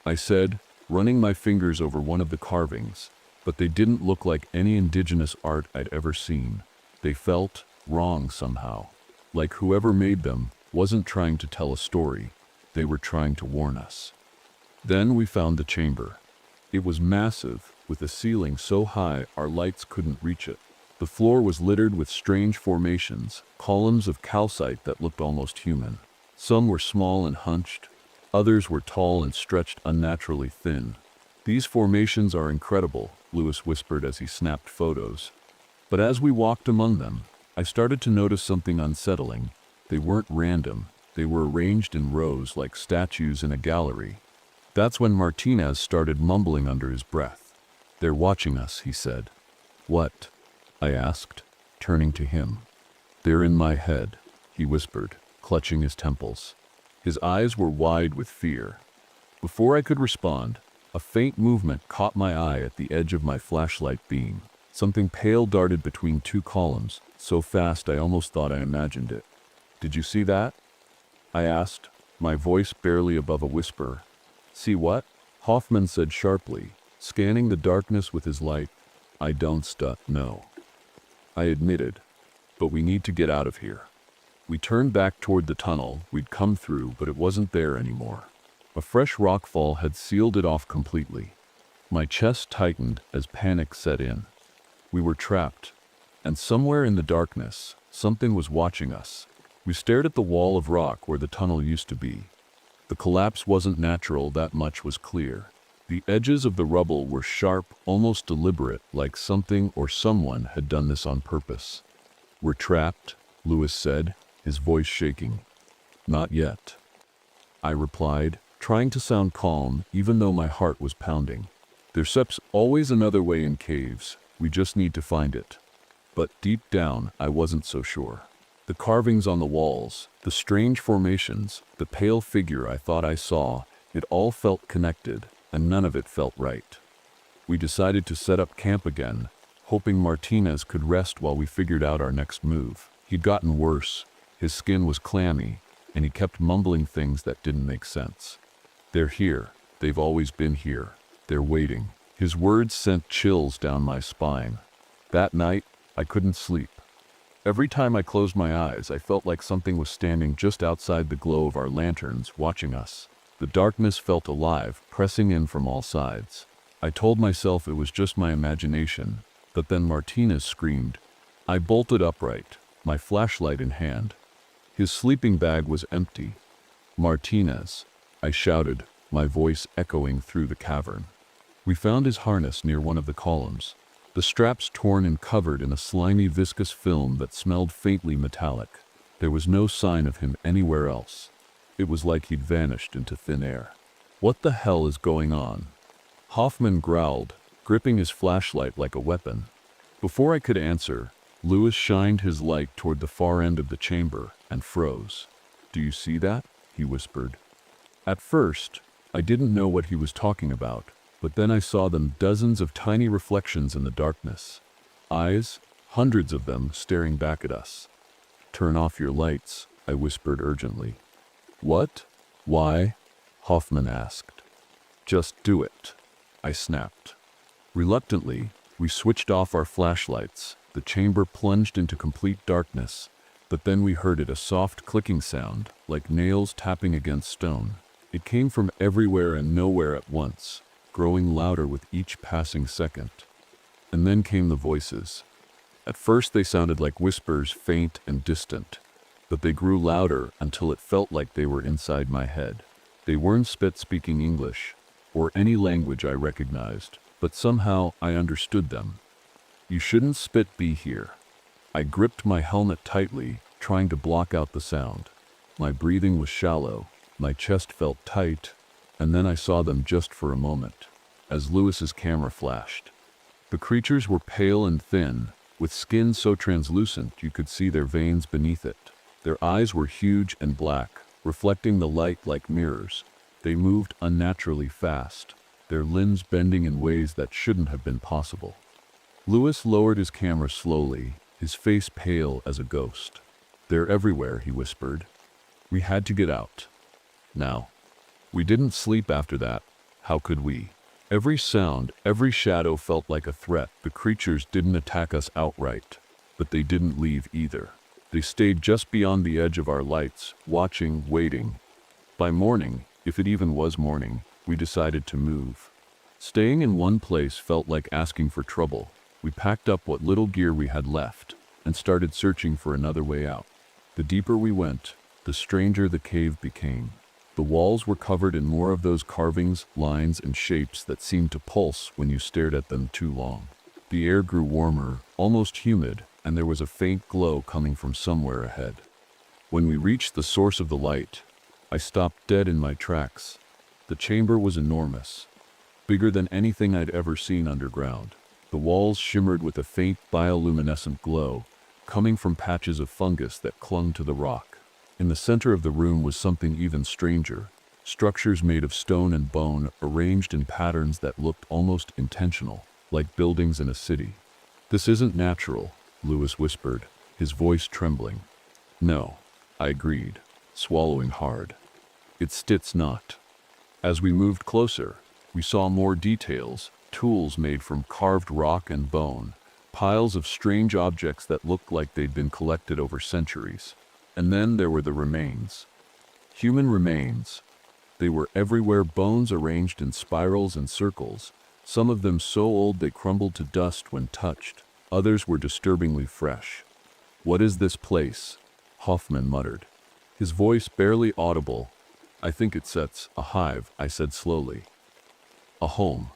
I said, running my fingers over one of the carvings, but they didn't look like any indigenous art I'd ever seen. They felt wrong somehow, like whoever made them wasn't trying to tell a story, they were trying to warn us. Then we found the chamber. It was massive, with a ceiling so high our lights couldn't reach it. The floor was littered with strange formations, columns of calcite that looked almost human. Some were small and hunched, others were tall and stretched unnaturally thin. "These formations are incredible," Lewis whispered as he snapped photos. But as we walked among them, I started to notice something unsettling. They weren't random, they were arranged in rows like statues in a gallery. That's when Martinez started mumbling under his breath. "They're watching us," he said. "What?" I asked, turning to him. "They're in my head," he whispered, clutching his temples. His eyes were wide with fear. Before I could respond, a faint movement caught my eye at the edge of my flashlight beam. Something pale darted between two columns, so fast I almost thought I imagined it. "Did you see that?" I asked, my voice barely above a whisper. "See what?" Hoffman said sharply, scanning the darkness with his light. "I don't know," I admitted, "but we need to get out of here." We turned back toward the tunnel we'd come through, but it wasn't there anymore. A fresh rockfall had sealed it off completely. My chest tightened as panic set in. We were trapped, and somewhere in the darkness, something was watching us. We stared at the wall of rock where the tunnel used to be. The collapse wasn't natural, that much was clear. The edges of the rubble were sharp, almost deliberate, like something or someone had done this on purpose. "We're trapped," Lewis said, his voice shaking. "Not yet," I replied, trying to sound calm even though my heart was pounding. "There's always another way in caves, we just need to find it." But deep down, I wasn't so sure. The carvings on the walls, the strange formations, the pale figure I thought I saw, it all felt connected, and none of it felt right. We decided to set up camp again, hoping Martinez could rest while we figured out our next move. He'd gotten worse, his skin was clammy, and he kept mumbling things that didn't make sense. "They're here, they've always been here, they're waiting." His words sent chills down my spine. That night, I couldn't sleep. Every time I closed my eyes, I felt like something was standing just outside the glow of our lanterns, watching us. The darkness felt alive, pressing in from all sides. I told myself it was just my imagination, but then Martinez screamed. I bolted upright, my flashlight in hand. His sleeping bag was empty. "Martinez," I shouted, my voice echoing through the cavern. We found his harness near one of the columns, the straps torn and covered in a slimy, viscous film that smelled faintly metallic. There was no sign of him anywhere else. It was like he'd vanished into thin air. "What the hell is going on?" Hoffman growled, gripping his flashlight like a weapon. Before I could answer, Lewis shined his light toward the far end of the chamber and froze. "Do you see that?" he whispered. At first, I didn't know what he was talking about, but then I saw them, dozens of tiny reflections in the darkness. Eyes, hundreds of them, staring back at us. "Turn off your lights," I whispered urgently. "What? Why?" Hoffman asked. "Just do it," I snapped. Reluctantly, we switched off our flashlights. The chamber plunged into complete darkness, but then we heard a soft clicking sound, like nails tapping against stone. It came from everywhere and nowhere at once, growing louder with each passing second. And then came the voices. At first they sounded like whispers, faint and distant, but they grew louder until it felt like they were inside my head. They weren't speaking English, or any language I recognized, but somehow I understood them. "You shouldn't be here." I gripped my helmet tightly, trying to block out the sound. My breathing was shallow, my chest felt tight, and then I saw them just for a moment, as Lewis's camera flashed. The creatures were pale and thin, with skin so translucent you could see their veins beneath it. Their eyes were huge and black, reflecting the light like mirrors. They moved unnaturally fast, their limbs bending in ways that shouldn't have been possible. Lewis lowered his camera slowly, his face pale as a ghost. "They're everywhere," he whispered. "We had to get out. Now." We didn't sleep after that. How could we? Every sound, every shadow felt like a threat. The creatures didn't attack us outright, but they didn't leave either. They stayed just beyond the edge of our lights, watching, waiting. By morning, if it even was morning, we decided to move. Staying in one place felt like asking for trouble. We packed up what little gear we had left and started searching for another way out. The deeper we went, the stranger the cave became. The walls were covered in more of those carvings, lines, and shapes that seemed to pulse when you stared at them too long. The air grew warmer, almost humid, and there was a faint glow coming from somewhere ahead. When we reached the source of the light, I stopped dead in my tracks. The chamber was enormous, bigger than anything I'd ever seen underground. The walls shimmered with a faint bioluminescent glow, coming from patches of fungus that clung to the rock. In the center of the room was something even stranger, structures made of stone and bone arranged in patterns that looked almost intentional, like buildings in a city. "This isn't natural," Lewis whispered, his voice trembling. "No," I agreed, swallowing hard. "It's not." As we moved closer, we saw more details, tools made from carved rock and bone, piles of strange objects that looked like they'd been collected over centuries. And then there were the remains. Human remains. They were everywhere, bones arranged in spirals and circles, some of them so old they crumbled to dust when touched. Others were disturbingly fresh. "What is this place?" Hoffman muttered, his voice barely audible. "I think it sets a hive," I said slowly. "A home."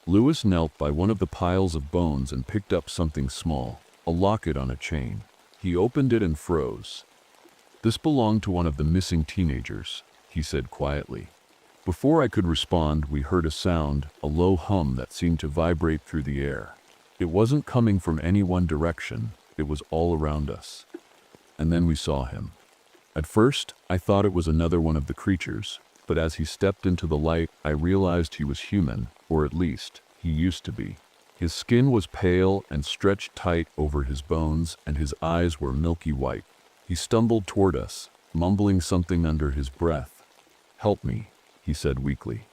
Lewis knelt by one of the piles of bones and picked up something small, a locket on a chain. He opened it and froze. "This belonged to one of the missing teenagers," he said quietly. Before I could respond, we heard a sound, a low hum that seemed to vibrate through the air. It wasn't coming from any one direction, it was all around us. And then we saw him. At first, I thought it was another one of the creatures, but as he stepped into the light, I realized he was human, or at least, he used to be. His skin was pale and stretched tight over his bones, and his eyes were milky white. He stumbled toward us, mumbling something under his breath. "Help me," he said weakly.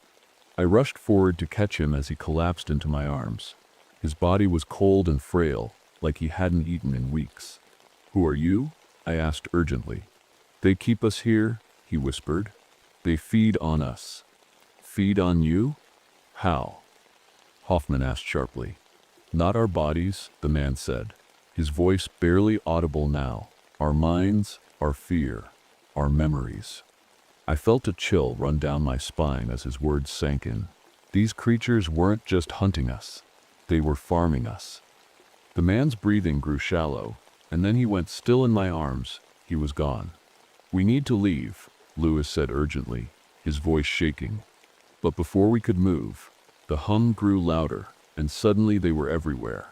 I rushed forward to catch him as he collapsed into my arms. His body was cold and frail, like he hadn't eaten in weeks. "Who are you?" I asked urgently. "They keep us here," he whispered. "They feed on us." "Feed on you? How?" Hoffman asked sharply. "Not our bodies," the man said, his voice barely audible now. "Our minds, our fear, our memories." I felt a chill run down my spine as his words sank in. These creatures weren't just hunting us. They were farming us. The man's breathing grew shallow, and then he went still in my arms. He was gone. "We need to leave," Lewis said urgently, his voice shaking. But before we could move, the hum grew louder, and suddenly they were everywhere.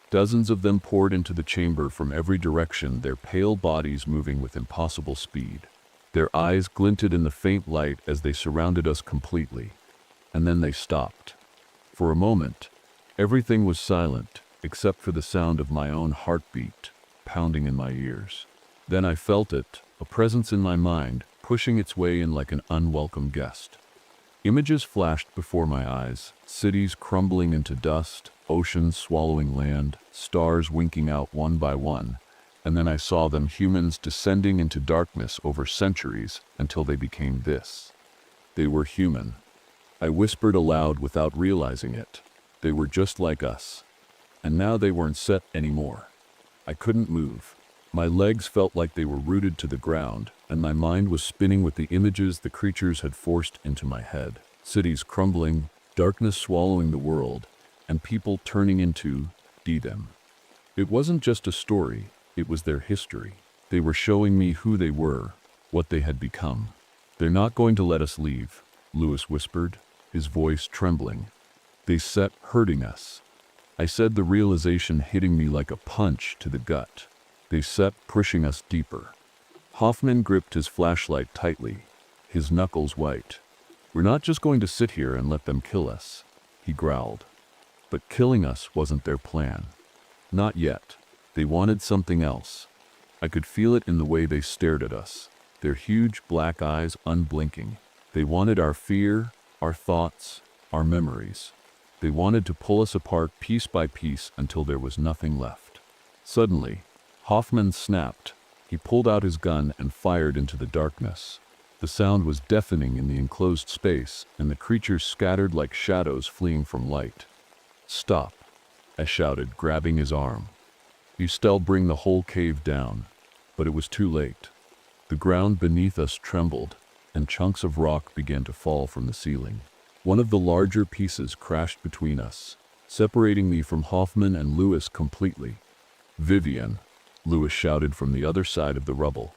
Dozens of them poured into the chamber from every direction, their pale bodies moving with impossible speed. Their eyes glinted in the faint light as they surrounded us completely. And then they stopped. For a moment, everything was silent, except for the sound of my own heartbeat pounding in my ears. Then I felt it, a presence in my mind, pushing its way in like an unwelcome guest. Images flashed before my eyes, cities crumbling into dust, oceans swallowing land, stars winking out one by one, and then I saw them, humans descending into darkness over centuries until they became this. They were human. I whispered aloud without realizing it. They were just like us. And now they weren't set anymore. I couldn't move. My legs felt like they were rooted to the ground, and my mind was spinning with the images the creatures had forced into my head. Cities crumbling, darkness swallowing the world, and people turning into them. It wasn't just a story, it was their history. They were showing me who they were, what they had become. "They're not going to let us leave," Lewis whispered, his voice trembling. "They set hurting us." I said, the realization hitting me like a punch to the gut. They set pushing us deeper. Hoffman gripped his flashlight tightly, his knuckles white. "We're not just going to sit here and let them kill us," he growled. But killing us wasn't their plan. Not yet. They wanted something else. I could feel it in the way they stared at us, their huge black eyes unblinking. They wanted our fear, our thoughts, our memories. They wanted to pull us apart piece by piece until there was nothing left. Suddenly, Hoffman snapped. He pulled out his gun and fired into the darkness. The sound was deafening in the enclosed space, and the creatures scattered like shadows fleeing from light. "Stop," I shouted, grabbing his arm. "You still bring the whole cave down." But it was too late. The ground beneath us trembled, and chunks of rock began to fall from the ceiling. One of the larger pieces crashed between us, separating me from Hoffman and Lewis completely. "Vivian," Lewis shouted from the other side of the rubble.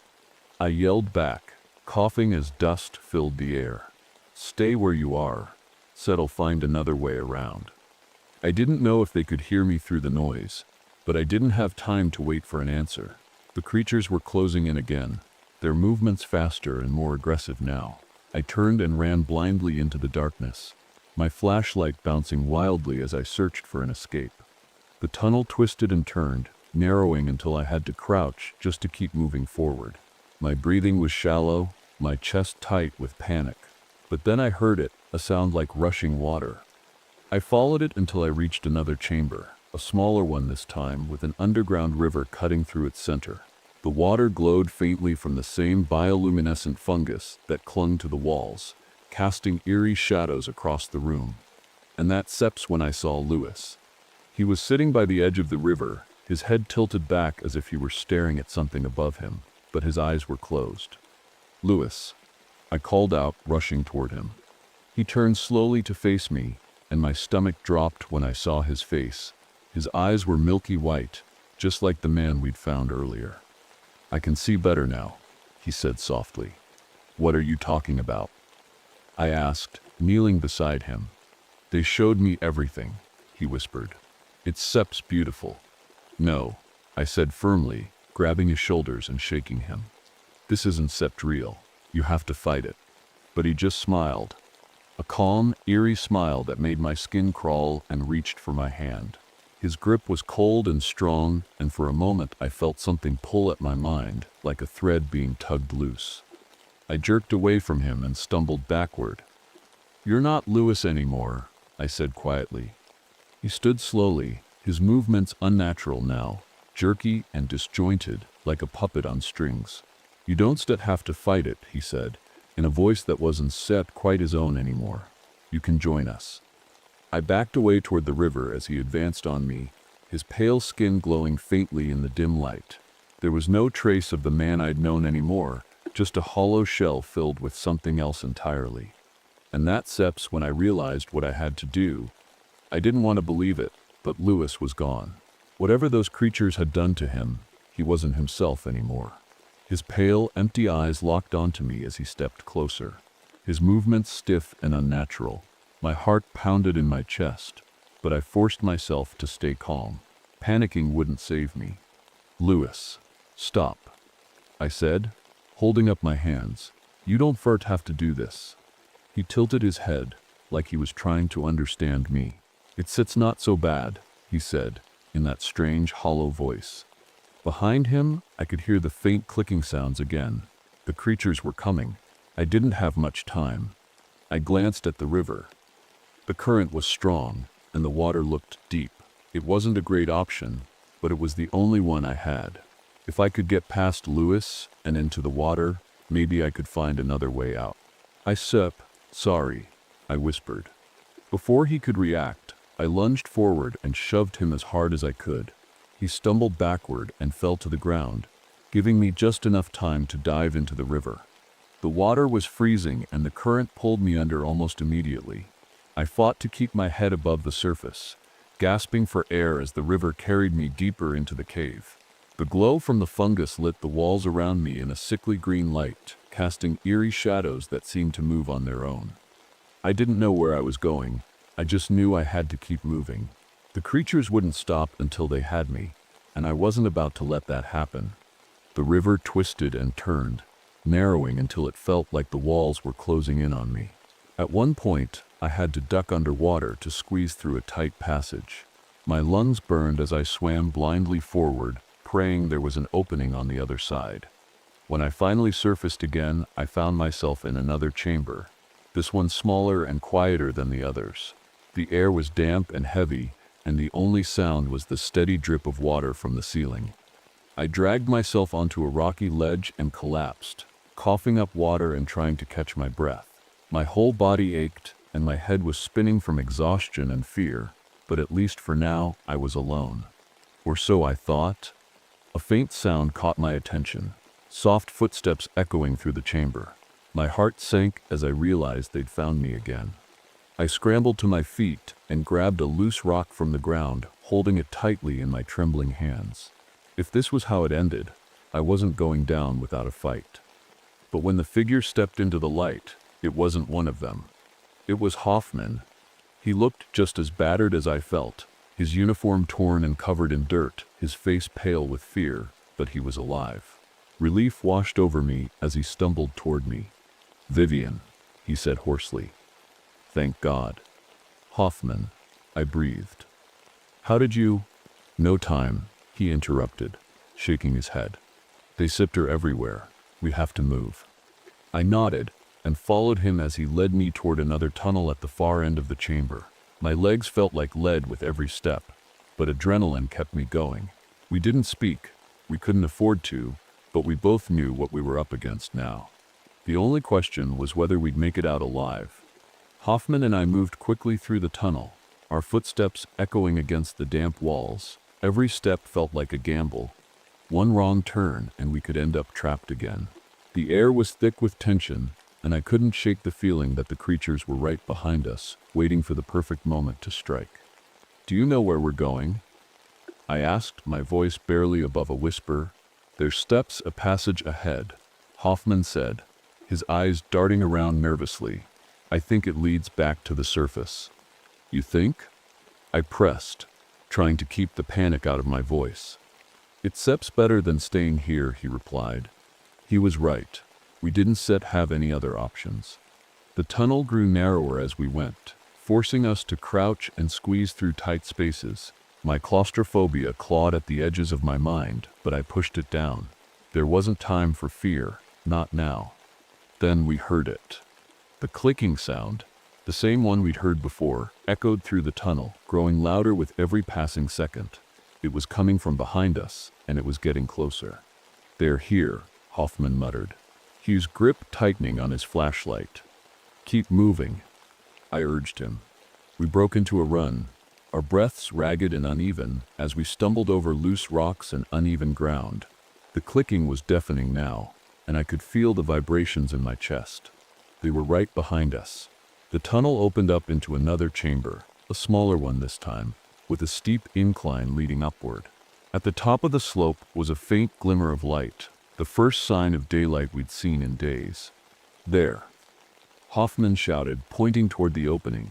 I yelled back, coughing as dust filled the air. "Stay where you are," said, "I'll find another way around." I didn't know if they could hear me through the noise, But I didn't have time to wait for an answer. The creatures were closing in again, their movements faster and more aggressive now. I turned and ran blindly into the darkness, my flashlight bouncing wildly as I searched for an escape. The tunnel twisted and turned, narrowing until I had to crouch just to keep moving forward. My breathing was shallow, my chest tight with panic. But then I heard it, a sound like rushing water. I followed it until I reached another chamber, a smaller one this time, with an underground river cutting through its center. The water glowed faintly from the same bioluminescent fungus that clung to the walls, casting eerie shadows across the room. And that's when I saw Lewis. He was sitting by the edge of the river, his head tilted back as if he were staring at something above him, but his eyes were closed. "Lewis," I called out, rushing toward him. He turned slowly to face me, and my stomach dropped when I saw his face. His eyes were milky white, just like the man we'd found earlier. "I can see better now," he said softly. "What are you talking about?" I asked, kneeling beside him. "They showed me everything," he whispered. "It's Sep's beautiful." "No," I said firmly, grabbing his shoulders and shaking him. "This isn't Sept real. You have to fight it." But he just smiled. A calm, eerie smile that made my skin crawl and reached for my hand. His grip was cold and strong, and for a moment I felt something pull at my mind, like a thread being tugged loose. I jerked away from him and stumbled backward. "You're not Lewis anymore," I said quietly. He stood slowly, his movements unnatural now, jerky and disjointed, like a puppet on strings. "You don't have to fight it," he said, in a voice that wasn't set quite his own anymore. "You can join us." I backed away toward the river as he advanced on me, his pale skin glowing faintly in the dim light. There was no trace of the man I'd known anymore, just a hollow shell filled with something else entirely. And that's when I realized what I had to do. I didn't want to believe it, but Lewis was gone. Whatever those creatures had done to him, he wasn't himself anymore. His pale, empty eyes locked onto me as he stepped closer, his movements stiff and unnatural. My heart pounded in my chest, but I forced myself to stay calm. Panicking wouldn't save me. "Lewis, stop," I said, holding up my hands. "You don't have to do this." He tilted his head, like he was trying to understand me. It's not so bad," he said, in that strange, hollow voice. Behind him, I could hear the faint clicking sounds again. The creatures were coming. I didn't have much time. I glanced at the river. The current was strong, and the water looked deep. It wasn't a great option, but it was the only one I had. If I could get past Lewis and into the water, maybe I could find another way out. Sorry," I whispered. Before he could react, I lunged forward and shoved him as hard as I could. He stumbled backward and fell to the ground, giving me just enough time to dive into the river. The water was freezing and the current pulled me under almost immediately. I fought to keep my head above the surface, gasping for air as the river carried me deeper into the cave. The glow from the fungus lit the walls around me in a sickly green light, casting eerie shadows that seemed to move on their own. I didn't know where I was going. I just knew I had to keep moving. The creatures wouldn't stop until they had me, and I wasn't about to let that happen. The river twisted and turned, narrowing until it felt like the walls were closing in on me. At one point, I had to duck underwater to squeeze through a tight passage. My lungs burned as I swam blindly forward, praying there was an opening on the other side. When I finally surfaced again, I found myself in another chamber, this one smaller and quieter than the others. The air was damp and heavy, and the only sound was the steady drip of water from the ceiling. I dragged myself onto a rocky ledge and collapsed, coughing up water and trying to catch my breath. My whole body ached, and my head was spinning from exhaustion and fear, but at least for now, I was alone. Or so I thought. A faint sound caught my attention, soft footsteps echoing through the chamber. My heart sank as I realized they'd found me again. I scrambled to my feet and grabbed a loose rock from the ground, holding it tightly in my trembling hands. If this was how it ended, I wasn't going down without a fight. But when the figure stepped into the light, it wasn't one of them. It was Hoffman. He looked just as battered as I felt, his uniform torn and covered in dirt, his face pale with fear, but he was alive. Relief washed over me as he stumbled toward me. "Vivian," he said hoarsely. "Thank God." "Hoffman," I breathed. "How did you—" "No time," he interrupted, shaking his head. "They sipped her everywhere. We have to move." I nodded and followed him as he led me toward another tunnel at the far end of the chamber. My legs felt like lead with every step, but adrenaline kept me going. We didn't speak. We couldn't afford to, but we both knew what we were up against now. The only question was whether we'd make it out alive. Hoffman and I moved quickly through the tunnel, our footsteps echoing against the damp walls. Every step felt like a gamble. One wrong turn and we could end up trapped again. The air was thick with tension, and I couldn't shake the feeling that the creatures were right behind us, waiting for the perfect moment to strike. "Do you know where we're going?" I asked, my voice barely above a whisper. "There's steps a passage ahead," Hoffman said, his eyes darting around nervously. "I think it leads back to the surface." "You think?" I pressed, trying to keep the panic out of my voice. "It steps better than staying here," he replied. He was right. We didn't have any other options. The tunnel grew narrower as we went, forcing us to crouch and squeeze through tight spaces. My claustrophobia clawed at the edges of my mind, but I pushed it down. There wasn't time for fear, not now. Then we heard it. The clicking sound, the same one we'd heard before, echoed through the tunnel, growing louder with every passing second. It was coming from behind us, and it was getting closer. "They're here," Hoffman muttered, his grip tightening on his flashlight. "Keep moving," I urged him. We broke into a run, our breaths ragged and uneven as we stumbled over loose rocks and uneven ground. The clicking was deafening now, and I could feel the vibrations in my chest. They were right behind us. The tunnel opened up into another chamber, a smaller one this time, with a steep incline leading upward. At the top of the slope was a faint glimmer of light, the first sign of daylight we'd seen in days. "There," Hoffman shouted, pointing toward the opening.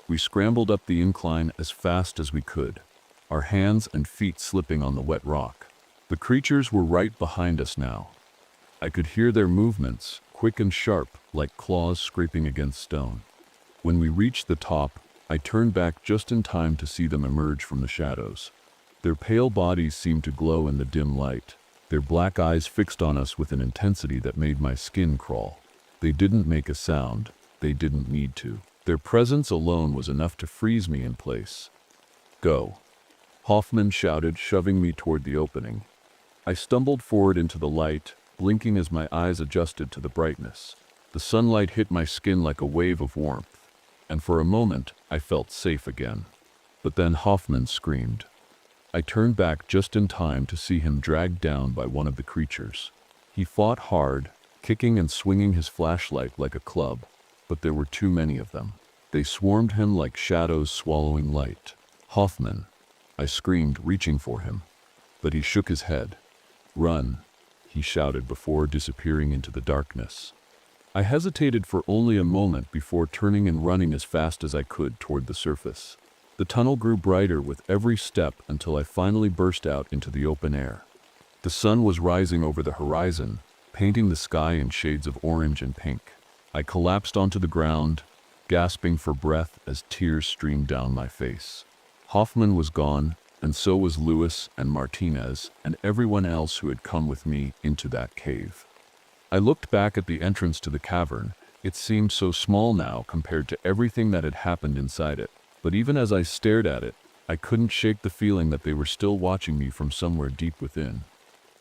We scrambled up the incline as fast as we could, our hands and feet slipping on the wet rock. The creatures were right behind us now. I could hear their movements, quick and sharp, like claws scraping against stone. When we reached the top, I turned back just in time to see them emerge from the shadows. Their pale bodies seemed to glow in the dim light, their black eyes fixed on us with an intensity that made my skin crawl. They didn't make a sound. They didn't need to. Their presence alone was enough to freeze me in place. "Go," Hoffman shouted, shoving me toward the opening. I stumbled forward into the light, blinking as my eyes adjusted to the brightness. The sunlight hit my skin like a wave of warmth, and for a moment I felt safe again. But then Hoffman screamed. I turned back just in time to see him dragged down by one of the creatures. He fought hard, kicking and swinging his flashlight like a club, but there were too many of them. They swarmed him like shadows swallowing light. "Hoffman," I screamed, reaching for him, but he shook his head. "Run," he shouted before disappearing into the darkness. I hesitated for only a moment before turning and running as fast as I could toward the surface. The tunnel grew brighter with every step until I finally burst out into the open air. The sun was rising over the horizon, painting the sky in shades of orange and pink. I collapsed onto the ground, gasping for breath as tears streamed down my face. Hoffman was gone, and so was Lewis and Martinez and everyone else who had come with me into that cave. I looked back at the entrance to the cavern. It seemed so small now compared to everything that had happened inside it. But even as I stared at it, I couldn't shake the feeling that they were still watching me from somewhere deep within.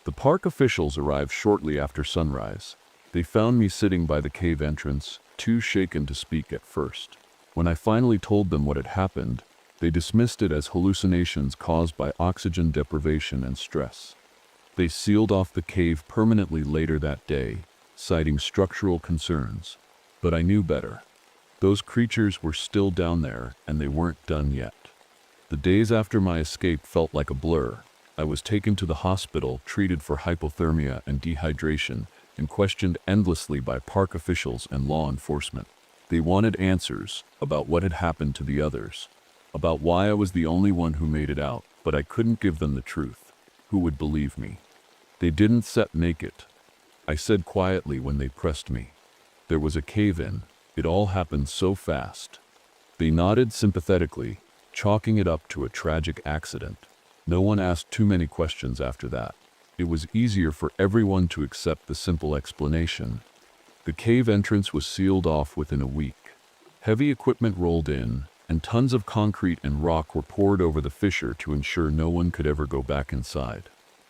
The park officials arrived shortly after sunrise. They found me sitting by the cave entrance, too shaken to speak at first. When I finally told them what had happened, they dismissed it as hallucinations caused by oxygen deprivation and stress. They sealed off the cave permanently later that day, citing structural concerns. But I knew better. Those creatures were still down there, and they weren't done yet. The days after my escape felt like a blur. I was taken to the hospital, treated for hypothermia and dehydration, and questioned endlessly by park officials and law enforcement. They wanted answers about what had happened to the others, about why I was the only one who made it out, but I couldn't give them the truth. Who would believe me? They didn't make it. I said quietly when they pressed me. There was a cave-in. It all happened so fast. They nodded sympathetically, chalking it up to a tragic accident. No one asked too many questions after that. It was easier for everyone to accept the simple explanation. The cave entrance was sealed off within a week. Heavy equipment rolled in, and tons of concrete and rock were poured over the fissure to ensure no one could ever go back inside.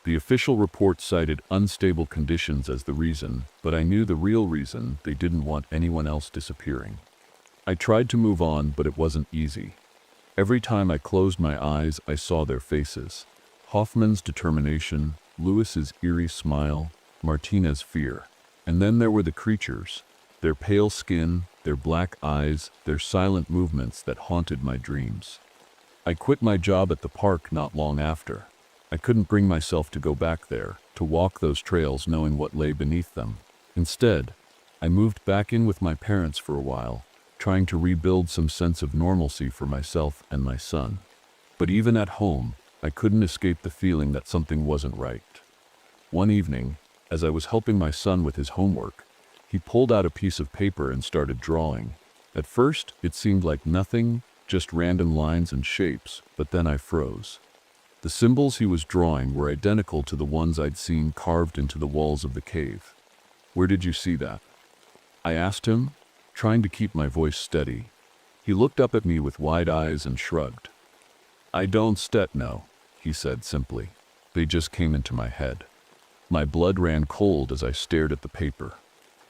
The official report cited unstable conditions as the reason, but I knew the real reason: they didn't want anyone else disappearing. I tried to move on, but it wasn't easy. Every time I closed my eyes, I saw their faces. Hoffman's determination, Lewis's eerie smile, Martinez's fear. And then there were the creatures. Their pale skin, their black eyes, their silent movements that haunted my dreams. I quit my job at the park not long after. I couldn't bring myself to go back there, to walk those trails knowing what lay beneath them. Instead, I moved back in with my parents for a while, trying to rebuild some sense of normalcy for myself and my son. But even at home, I couldn't escape the feeling that something wasn't right. One evening, as I was helping my son with his homework, he pulled out a piece of paper and started drawing. At first, it seemed like nothing, just random lines and shapes, but then I froze. The symbols he was drawing were identical to the ones I'd seen carved into the walls of the cave. "Where did you see that?" I asked him, trying to keep my voice steady. He looked up at me with wide eyes and shrugged. "I don't know," he said simply. "They just came into my head." My blood ran cold as I stared at the paper.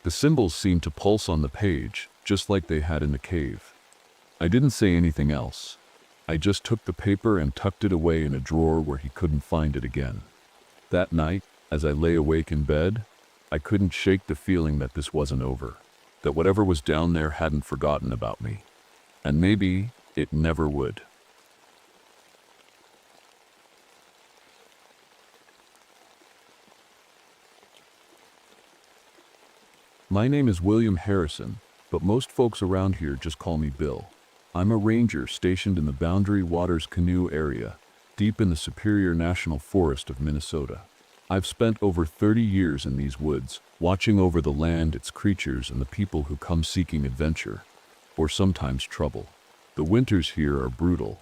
The symbols seemed to pulse on the page, just like they had in the cave. I didn't say anything else. I just took the paper and tucked it away in a drawer where he couldn't find it again. That night, as I lay awake in bed, I couldn't shake the feeling that this wasn't over, that whatever was down there hadn't forgotten about me. And maybe it never would. My name is William Harrison, but most folks around here just call me Bill. I'm a ranger stationed in the Boundary Waters Canoe area, deep in the Superior National Forest of Minnesota. I've spent over 30 years in these woods, watching over the land, its creatures, and the people who come seeking adventure, or sometimes trouble. The winters here are brutal,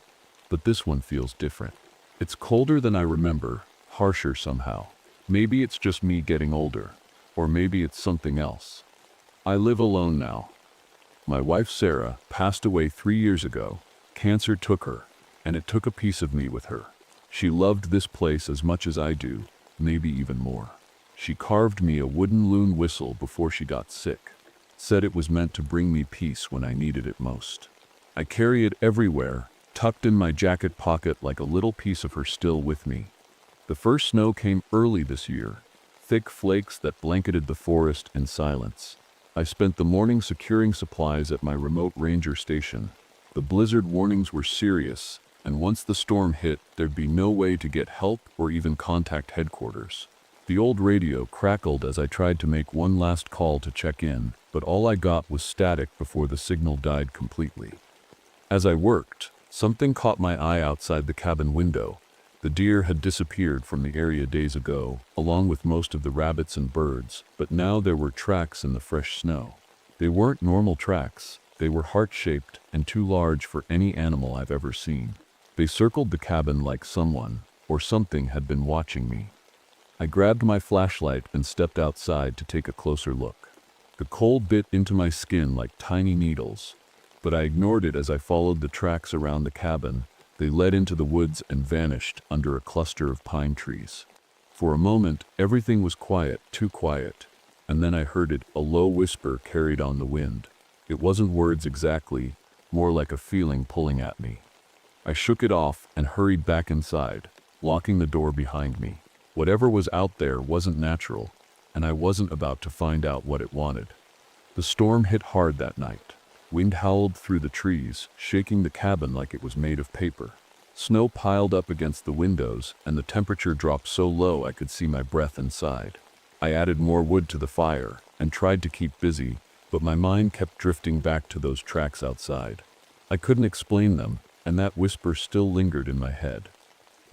but this one feels different. It's colder than I remember, harsher somehow. Maybe it's just me getting older, or maybe it's something else. I live alone now. My wife Sarah passed away 3 years ago. Cancer took her, and it took a piece of me with her. She loved this place as much as I do, maybe even more. She carved me a wooden loon whistle before she got sick, said it was meant to bring me peace when I needed it most. I carry it everywhere, tucked in my jacket pocket like a little piece of her still with me. The first snow came early this year, thick flakes that blanketed the forest in silence. I spent the morning securing supplies at my remote ranger station. The blizzard warnings were serious, and once the storm hit, there'd be no way to get help or even contact headquarters. The old radio crackled as I tried to make one last call to check in, but all I got was static before the signal died completely. As I worked, something caught my eye outside the cabin window. The deer had disappeared from the area days ago, along with most of the rabbits and birds, but now there were tracks in the fresh snow. They weren't normal tracks. They were heart-shaped and too large for any animal I've ever seen. They circled the cabin like someone, or something, had been watching me. I grabbed my flashlight and stepped outside to take a closer look. The cold bit into my skin like tiny needles, but I ignored it as I followed the tracks around the cabin. They led into the woods and vanished under a cluster of pine trees. For a moment, everything was quiet, too quiet, and then I heard it, a low whisper carried on the wind. It wasn't words exactly, more like a feeling pulling at me. I shook it off and hurried back inside, locking the door behind me. Whatever was out there wasn't natural, and I wasn't about to find out what it wanted. The storm hit hard that night. Wind howled through the trees, shaking the cabin like it was made of paper. Snow piled up against the windows, and the temperature dropped so low I could see my breath inside. I added more wood to the fire and tried to keep busy, but my mind kept drifting back to those tracks outside. I couldn't explain them, and that whisper still lingered in my head.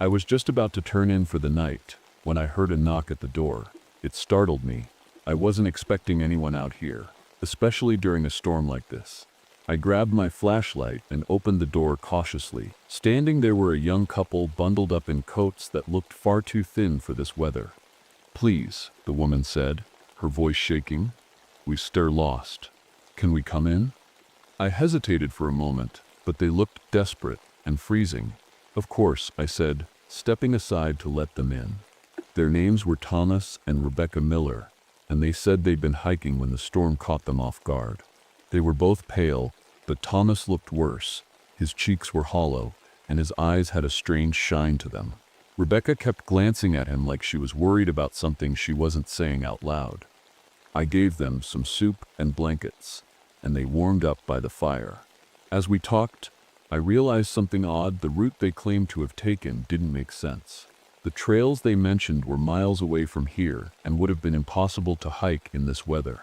I was just about to turn in for the night when I heard a knock at the door. It startled me. I wasn't expecting anyone out here, especially during a storm like this. I grabbed my flashlight and opened the door cautiously. Standing there were a young couple bundled up in coats that looked far too thin for this weather. "Please," the woman said, her voice shaking. "We stir lost. Can we come in?" I hesitated for a moment, but they looked desperate and freezing. "Of course," I said, stepping aside to let them in. Their names were Thomas and Rebecca Miller, and they said they'd been hiking when the storm caught them off guard. They were both pale, but Thomas looked worse. His cheeks were hollow, and his eyes had a strange shine to them. Rebecca kept glancing at him like she was worried about something she wasn't saying out loud. I gave them some soup and blankets, and they warmed up by the fire. As we talked, I realized something odd. The route they claimed to have taken didn't make sense. The trails they mentioned were miles away from here and would have been impossible to hike in this weather.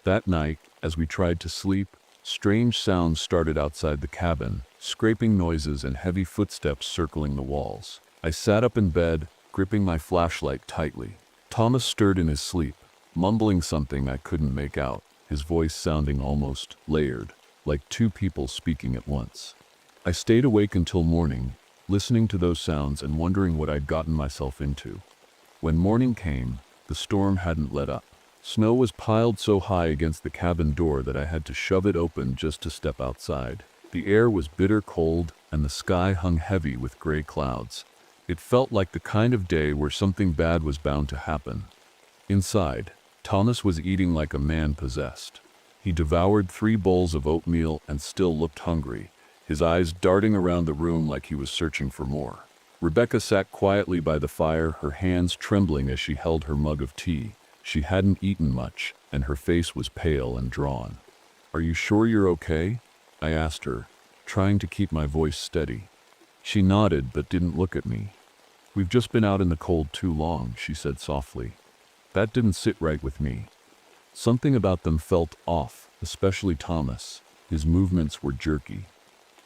That night, as we tried to sleep, strange sounds started outside the cabin, scraping noises and heavy footsteps circling the walls. I sat up in bed, gripping my flashlight tightly. Thomas stirred in his sleep, mumbling something I couldn't make out, his voice sounding almost layered, like two people speaking at once. I stayed awake until morning, listening to those sounds and wondering what I'd gotten myself into. When morning came, the storm hadn't let up. Snow was piled so high against the cabin door that I had to shove it open just to step outside. The air was bitter cold, and the sky hung heavy with gray clouds. It felt like the kind of day where something bad was bound to happen. Inside, Thomas was eating like a man possessed. He devoured 3 bowls of oatmeal and still looked hungry, his eyes darting around the room like he was searching for more. Rebecca sat quietly by the fire, her hands trembling as she held her mug of tea. She hadn't eaten much, and her face was pale and drawn. "Are you sure you're okay?" I asked her, trying to keep my voice steady. She nodded but didn't look at me. "We've just been out in the cold too long," she said softly. That didn't sit right with me. Something about them felt off, especially Thomas. His movements were jerky,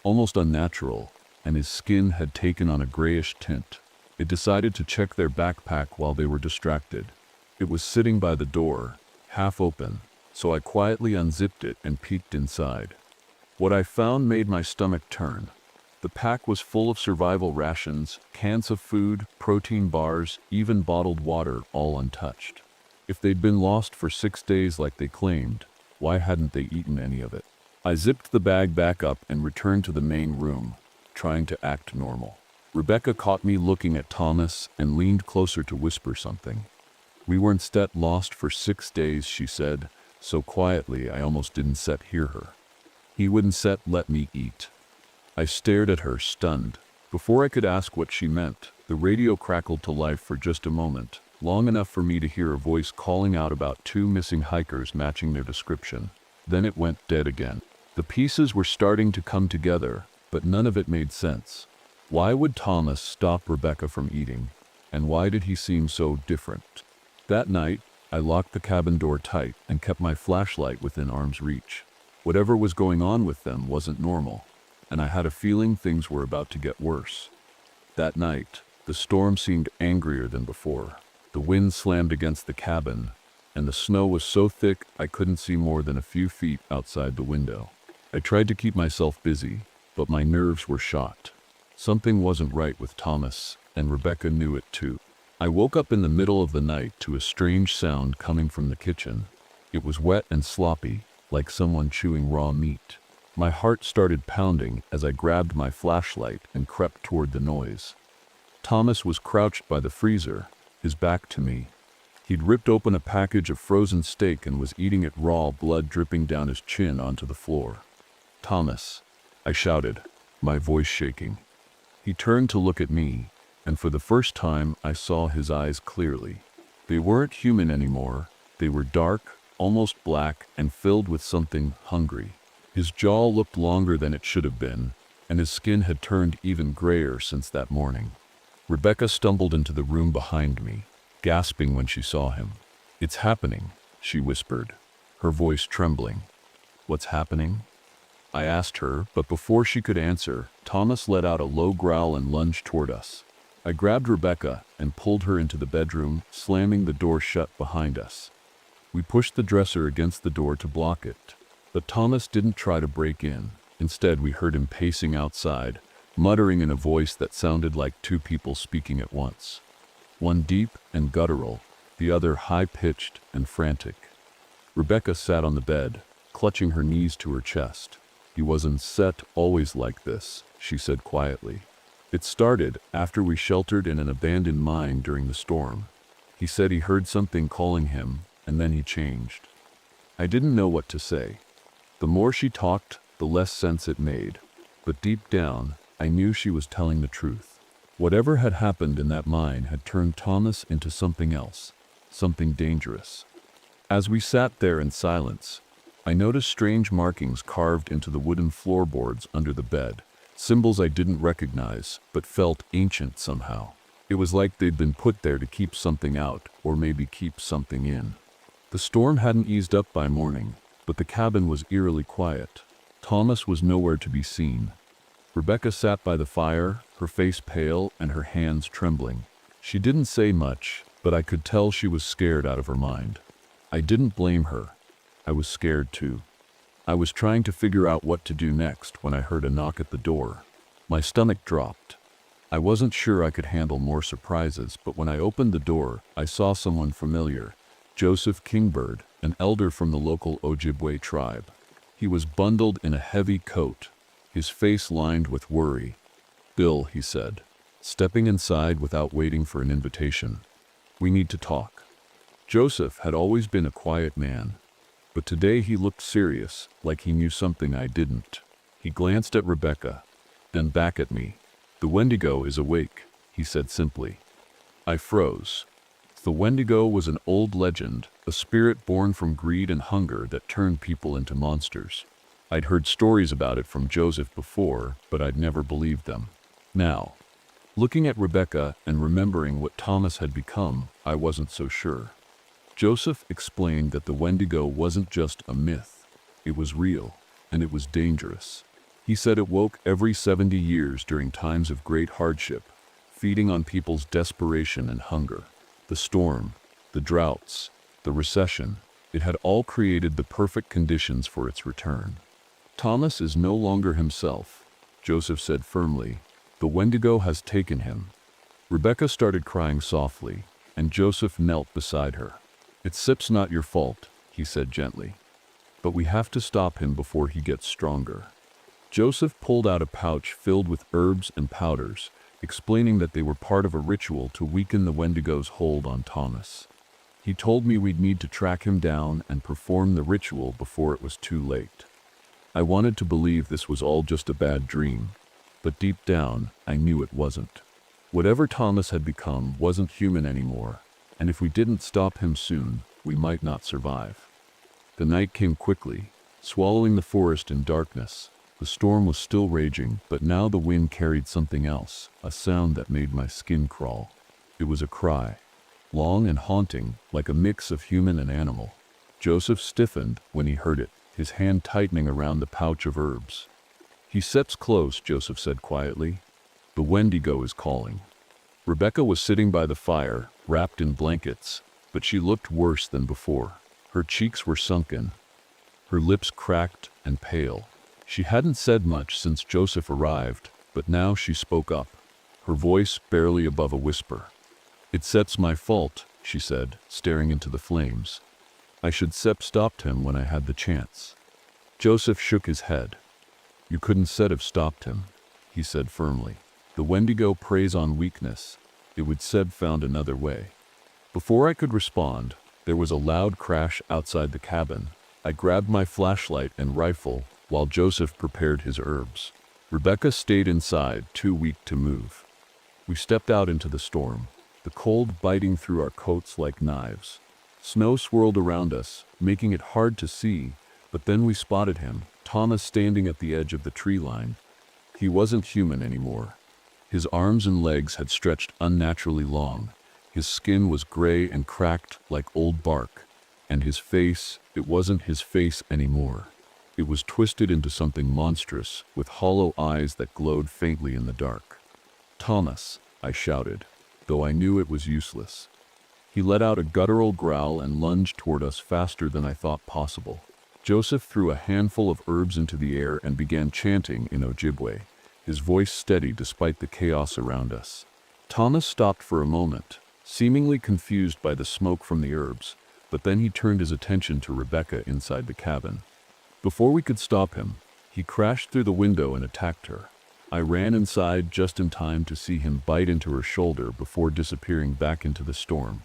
almost unnatural, and his skin had taken on a grayish tint. I decided to check their backpack while they were distracted. It was sitting by the door, half open, so I quietly unzipped it and peeked inside. What I found made my stomach turn. The pack was full of survival rations, cans of food, protein bars, even bottled water, all untouched. If they'd been lost for 6 days like they claimed, why hadn't they eaten any of it? I zipped the bag back up and returned to the main room, trying to act normal. Rebecca caught me looking at Thomas and leaned closer to whisper something. "We weren't lost for 6 days," she said, so quietly I almost didn't hear her. "He wouldn't let me eat." I stared at her, stunned. Before I could ask what she meant, the radio crackled to life for just a moment, long enough for me to hear a voice calling out about 2 missing hikers matching their description. Then it went dead again. The pieces were starting to come together, but none of it made sense. Why would Thomas stop Rebecca from eating? And why did he seem so different? That night, I locked the cabin door tight and kept my flashlight within arm's reach. Whatever was going on with them wasn't normal, and I had a feeling things were about to get worse. That night, the storm seemed angrier than before. The wind slammed against the cabin, and the snow was so thick I couldn't see more than a few feet outside the window. I tried to keep myself busy, but my nerves were shot. Something wasn't right with Thomas, and Rebecca knew it too. I woke up in the middle of the night to a strange sound coming from the kitchen. It was wet and sloppy, like someone chewing raw meat. My heart started pounding as I grabbed my flashlight and crept toward the noise. Thomas was crouched by the freezer, his back to me. He'd ripped open a package of frozen steak and was eating it raw, blood dripping down his chin onto the floor. "Thomas," I shouted, my voice shaking. He turned to look at me, and for the first time I saw his eyes clearly. They weren't human anymore. They were dark, almost black, and filled with something hungry. His jaw looked longer than it should have been, and his skin had turned even grayer since that morning. Rebecca stumbled into the room behind me, gasping when she saw him. "It's happening," she whispered, her voice trembling. "What's happening?" I asked her, but before she could answer, Thomas let out a low growl and lunged toward us. I grabbed Rebecca and pulled her into the bedroom, slamming the door shut behind us. We pushed the dresser against the door to block it, but Thomas didn't try to break in. Instead, we heard him pacing outside, muttering in a voice that sounded like two people speaking at once. One deep and guttural, the other high-pitched and frantic. Rebecca sat on the bed, clutching her knees to her chest. "He wasn't set always like this," she said quietly. "It started after we sheltered in an abandoned mine during the storm. He said he heard something calling him, and then he changed." I didn't know what to say. The more she talked, the less sense it made. But deep down, I knew she was telling the truth. Whatever had happened in that mine had turned Thomas into something else, something dangerous. As we sat there in silence, I noticed strange markings carved into the wooden floorboards under the bed, symbols I didn't recognize, but felt ancient somehow. It was like they'd been put there to keep something out, or maybe keep something in. The storm hadn't eased up by morning, but the cabin was eerily quiet. Thomas was nowhere to be seen. Rebecca sat by the fire, her face pale and her hands trembling. She didn't say much, but I could tell she was scared out of her mind. I didn't blame her. I was scared too. I was trying to figure out what to do next when I heard a knock at the door. My stomach dropped. I wasn't sure I could handle more surprises, but when I opened the door, I saw someone familiar, Joseph Kingbird, an elder from the local Ojibwe tribe. He was bundled in a heavy coat, his face lined with worry. "Bill," he said, stepping inside without waiting for an invitation. "We need to talk." Joseph had always been a quiet man, but today he looked serious, like he knew something I didn't. He glanced at Rebecca, then back at me. "The Wendigo is awake," he said simply. I froze. The Wendigo was an old legend, a spirit born from greed and hunger that turned people into monsters. I'd heard stories about it from Joseph before, but I'd never believed them. Now, looking at Rebecca and remembering what Thomas had become, I wasn't so sure. Joseph explained that the Wendigo wasn't just a myth. It was real, and it was dangerous. He said it woke every 70 years during times of great hardship, feeding on people's desperation and hunger. The storm, the droughts, the recession, it had all created the perfect conditions for its return. "Thomas is no longer himself," Joseph said firmly. "The Wendigo has taken him." Rebecca started crying softly, and Joseph knelt beside her. "It's Sip's not your fault," he said gently. "But we have to stop him before he gets stronger." Joseph pulled out a pouch filled with herbs and powders, explaining that they were part of a ritual to weaken the Wendigo's hold on Thomas. He told me we'd need to track him down and perform the ritual before it was too late. I wanted to believe this was all just a bad dream, but deep down, I knew it wasn't. Whatever Thomas had become wasn't human anymore, and if we didn't stop him soon, we might not survive. The night came quickly, swallowing the forest in darkness. The storm was still raging, but now the wind carried something else, a sound that made my skin crawl. It was a cry, long and haunting, like a mix of human and animal. Joseph stiffened when he heard it, his hand tightening around the pouch of herbs. "He sets close," Joseph said quietly. "The Wendigo is calling." Rebecca was sitting by the fire, wrapped in blankets, but she looked worse than before. Her cheeks were sunken, her lips cracked and pale. She hadn't said much since Joseph arrived, but now she spoke up, her voice barely above a whisper. "It's Sep's my fault," she said, staring into the flames. "I should stopped him when I had the chance." Joseph shook his head. "You couldn't have stopped him," he said firmly. "The Wendigo preys on weakness. It would found another way." Before I could respond, there was a loud crash outside the cabin. I grabbed my flashlight and rifle, while Joseph prepared his herbs. Rebecca stayed inside, too weak to move. We stepped out into the storm, the cold biting through our coats like knives. Snow swirled around us, making it hard to see, but then we spotted him, Thomas, standing at the edge of the tree line. He wasn't human anymore. His arms and legs had stretched unnaturally long. His skin was gray and cracked like old bark, and his face, it wasn't his face anymore. It was twisted into something monstrous, with hollow eyes that glowed faintly in the dark. "Thomas," I shouted, though I knew it was useless. He let out a guttural growl and lunged toward us faster than I thought possible. Joseph threw a handful of herbs into the air and began chanting in Ojibwe, his voice steady despite the chaos around us. Thomas stopped for a moment, seemingly confused by the smoke from the herbs, but then he turned his attention to Rebecca inside the cabin. Before we could stop him, he crashed through the window and attacked her. I ran inside just in time to see him bite into her shoulder before disappearing back into the storm.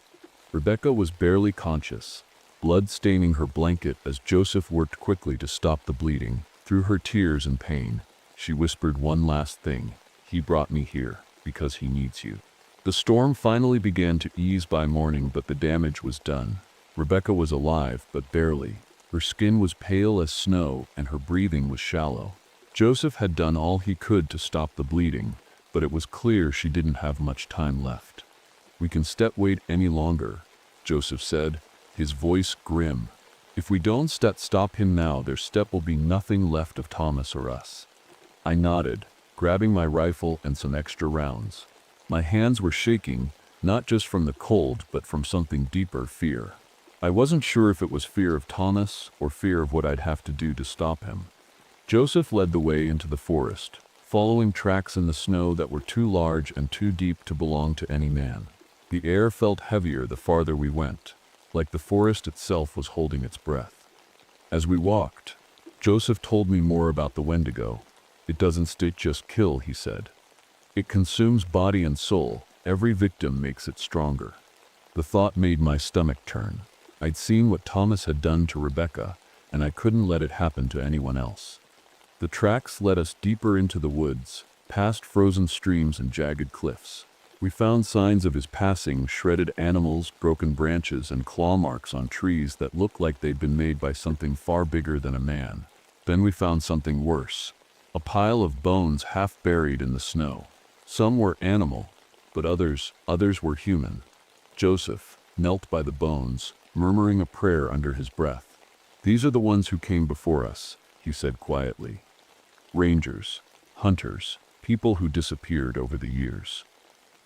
Rebecca was barely conscious, blood staining her blanket as Joseph worked quickly to stop the bleeding. Through her tears and pain, she whispered one last thing: "He brought me here because he needs you." The storm finally began to ease by morning, but the damage was done. Rebecca was alive, but barely. Her skin was pale as snow and her breathing was shallow. Joseph had done all he could to stop the bleeding, but it was clear she didn't have much time left. "We can wait any longer," Joseph said, his voice grim. "If we don't stop him now, their step will be nothing left of Thomas or us." I nodded, grabbing my rifle and some extra rounds. My hands were shaking, not just from the cold, but from something deeper: fear. I wasn't sure if it was fear of Thomas or fear of what I'd have to do to stop him. Joseph led the way into the forest, following tracks in the snow that were too large and too deep to belong to any man. The air felt heavier the farther we went, like the forest itself was holding its breath. As we walked, Joseph told me more about the Wendigo. "It doesn't just kill," he said. "It consumes body and soul. Every victim makes it stronger." The thought made my stomach turn. I'd seen what Thomas had done to Rebecca, and I couldn't let it happen to anyone else. The tracks led us deeper into the woods, past frozen streams and jagged cliffs. We found signs of his passing: shredded animals, broken branches, and claw marks on trees that looked like they'd been made by something far bigger than a man. Then we found something worse: a pile of bones half buried in the snow. Some were animal, but others were human. Joseph knelt by the bones, murmuring a prayer under his breath. "These are the ones who came before us," he said quietly. "Rangers, hunters, people who disappeared over the years."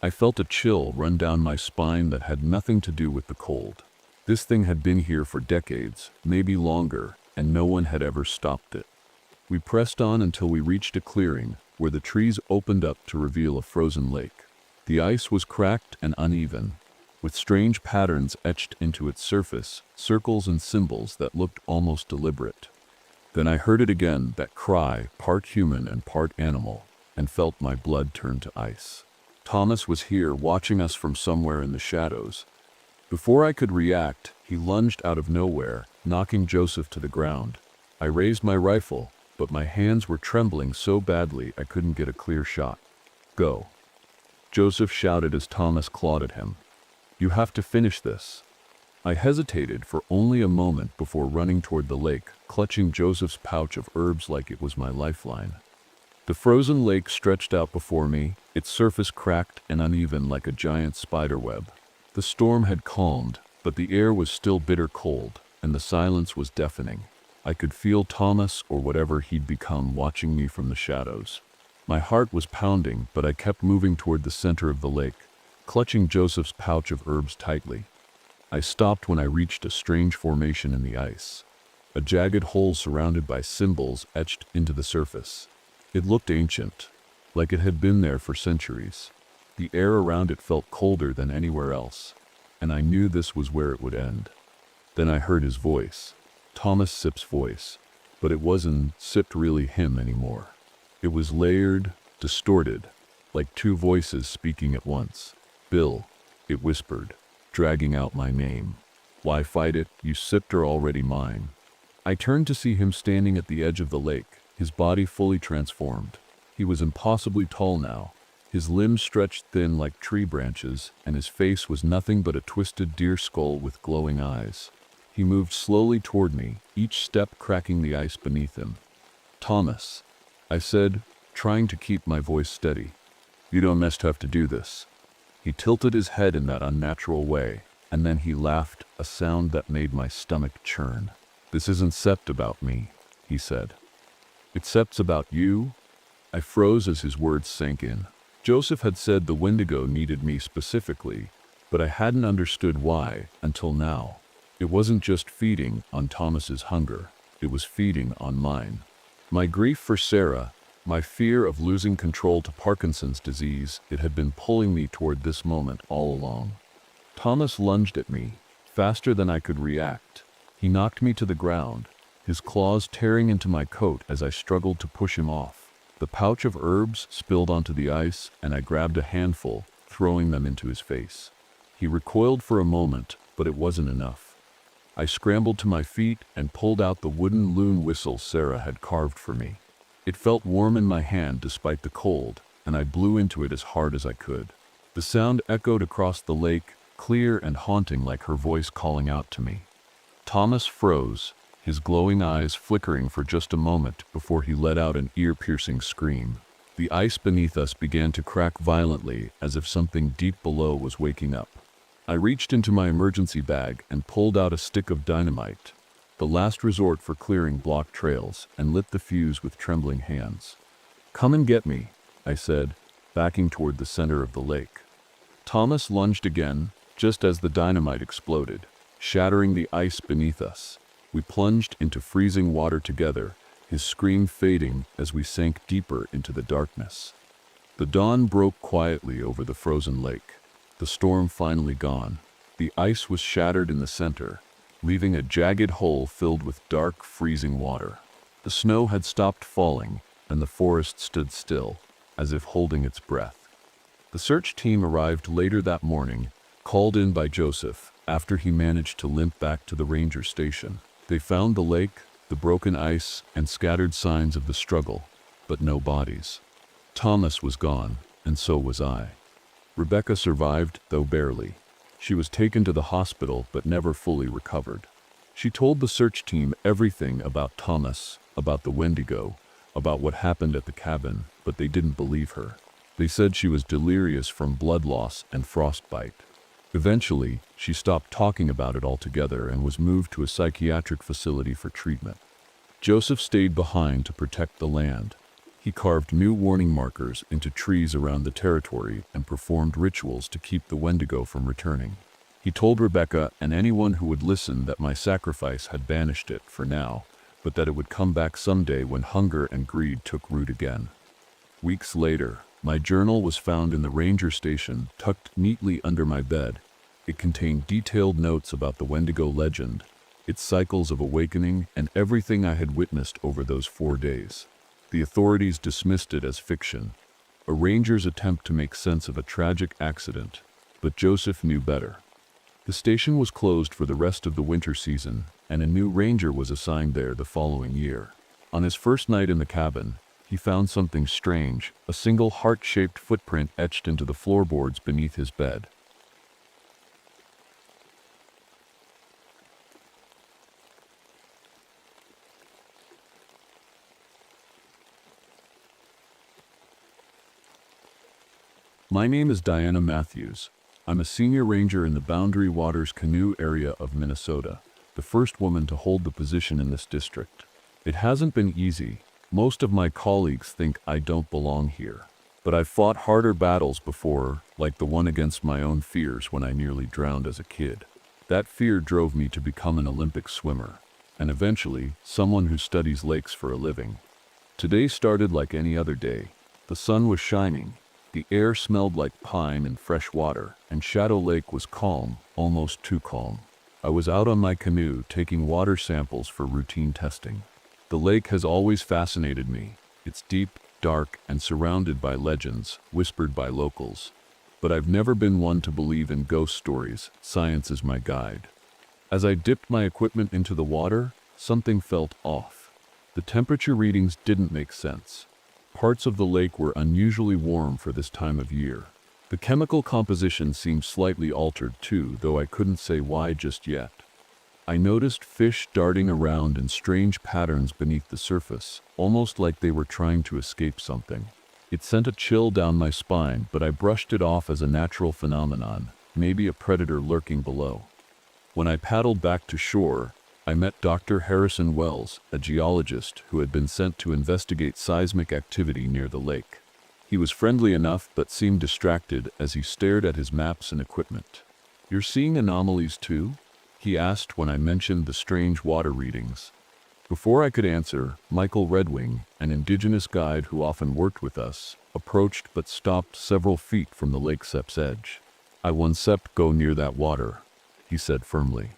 I felt a chill run down my spine that had nothing to do with the cold. This thing had been here for decades, maybe longer, and no one had ever stopped it. We pressed on until we reached a clearing where the trees opened up to reveal a frozen lake. The ice was cracked and uneven, with strange patterns etched into its surface, circles and symbols that looked almost deliberate. Then I heard it again, that cry, part human and part animal, and felt my blood turn to ice. Thomas was here, watching us from somewhere in the shadows. Before I could react, he lunged out of nowhere, knocking Joseph to the ground. I raised my rifle, but my hands were trembling so badly I couldn't get a clear shot. "Go," Joseph shouted as Thomas clawed at him. "You have to finish this." I hesitated for only a moment before running toward the lake, clutching Joseph's pouch of herbs like it was my lifeline. The frozen lake stretched out before me, its surface cracked and uneven like a giant spiderweb. The storm had calmed, but the air was still bitter cold, and the silence was deafening. I could feel Thomas, or whatever he'd become, watching me from the shadows. My heart was pounding, but I kept moving toward the center of the lake, clutching Joseph's pouch of herbs tightly. I stopped when I reached a strange formation in the ice, a jagged hole surrounded by symbols etched into the surface. It looked ancient, like it had been there for centuries. The air around it felt colder than anywhere else, and I knew this was where it would end. Then I heard his voice, Thomas Sip's voice, but it wasn't Sip really him anymore. It was layered, distorted, like two voices speaking at once. "Bill," it whispered, dragging out my name. "Why fight it? You Sipped are already mine." I turned to see him standing at the edge of the lake, his body fully transformed. He was impossibly tall now, his limbs stretched thin like tree branches, and his face was nothing but a twisted deer skull with glowing eyes. He moved slowly toward me, each step cracking the ice beneath him. "Thomas," I said, trying to keep my voice steady. "You don't have to do this." He tilted his head in that unnatural way, and then he laughed, a sound that made my stomach churn. "This isn't Sept about me," he said. "It's Sept's about you." I froze as his words sank in. Joseph had said the Wendigo needed me specifically, but I hadn't understood why until now. It wasn't just feeding on Thomas's hunger, it was feeding on mine. My grief for Sarah, my fear of losing control to Parkinson's disease, it had been pulling me toward this moment all along. Thomas lunged at me, faster than I could react. He knocked me to the ground, his claws tearing into my coat as I struggled to push him off. The pouch of herbs spilled onto the ice, and I grabbed a handful, throwing them into his face. He recoiled for a moment, but it wasn't enough. I scrambled to my feet and pulled out the wooden loon whistle Sarah had carved for me. It felt warm in my hand despite the cold, and I blew into it as hard as I could. The sound echoed across the lake, clear and haunting like her voice calling out to me. Thomas froze, his glowing eyes flickering for just a moment before he let out an ear-piercing scream. The ice beneath us began to crack violently as if something deep below was waking up. I reached into my emergency bag and pulled out a stick of dynamite, the last resort for clearing blocked trails, and lit the fuse with trembling hands. "Come and get me," I said, backing toward the center of the lake. Thomas lunged again, just as the dynamite exploded, shattering the ice beneath us. We plunged into freezing water together, his scream fading as we sank deeper into the darkness. The dawn broke quietly over the frozen lake, the storm finally gone. The ice was shattered in the center, leaving a jagged hole filled with dark, freezing water. The snow had stopped falling, and the forest stood still, as if holding its breath. The search team arrived later that morning, called in by Joseph, after he managed to limp back to the ranger station. They found the lake, the broken ice, and scattered signs of the struggle, but no bodies. Thomas was gone, and so was I. Rebecca survived, though barely. She was taken to the hospital but never fully recovered. She told the search team everything about Thomas, about the Wendigo, about what happened at the cabin, but they didn't believe her. They said she was delirious from blood loss and frostbite. Eventually, she stopped talking about it altogether and was moved to a psychiatric facility for treatment. Joseph stayed behind to protect the land. He carved new warning markers into trees around the territory and performed rituals to keep the Wendigo from returning. He told Rebecca and anyone who would listen that my sacrifice had banished it for now, but that it would come back someday when hunger and greed took root again. Weeks later, my journal was found in the ranger station, tucked neatly under my bed. It contained detailed notes about the Wendigo legend, its cycles of awakening, and everything I had witnessed over those 4 days. The authorities dismissed it as fiction, a ranger's attempt to make sense of a tragic accident, but Joseph knew better. The station was closed for the rest of the winter season, and a new ranger was assigned there the following year. On his first night in the cabin, he found something strange, a single heart-shaped footprint etched into the floorboards beneath his bed. My name is Diana Matthews. I'm a senior ranger in the Boundary Waters Canoe area of Minnesota, the first woman to hold the position in this district. It hasn't been easy. Most of my colleagues think I don't belong here. But I've fought harder battles before, like the one against my own fears when I nearly drowned as a kid. That fear drove me to become an Olympic swimmer, and eventually, someone who studies lakes for a living. Today started like any other day. The sun was shining. The air smelled like pine and fresh water, and Shadow Lake was calm, almost too calm. I was out on my canoe taking water samples for routine testing. The lake has always fascinated me. It's deep, dark, and surrounded by legends, whispered by locals. But I've never been one to believe in ghost stories. Science is my guide. As I dipped my equipment into the water, something felt off. The temperature readings didn't make sense. Parts of the lake were unusually warm for this time of year. The chemical composition seemed slightly altered too, though I couldn't say why just yet. I noticed fish darting around in strange patterns beneath the surface, almost like they were trying to escape something. It sent a chill down my spine, but I brushed it off as a natural phenomenon, maybe a predator lurking below. When I paddled back to shore, I met Dr. Harrison Wells, a geologist who had been sent to investigate seismic activity near the lake. He was friendly enough but seemed distracted as he stared at his maps and equipment. "You're seeing anomalies too?" he asked when I mentioned the strange water readings. Before I could answer, Michael Redwing, an indigenous guide who often worked with us, approached but stopped several feet from the Lake Sepp's edge. "I won't Sepp go near that water," he said firmly.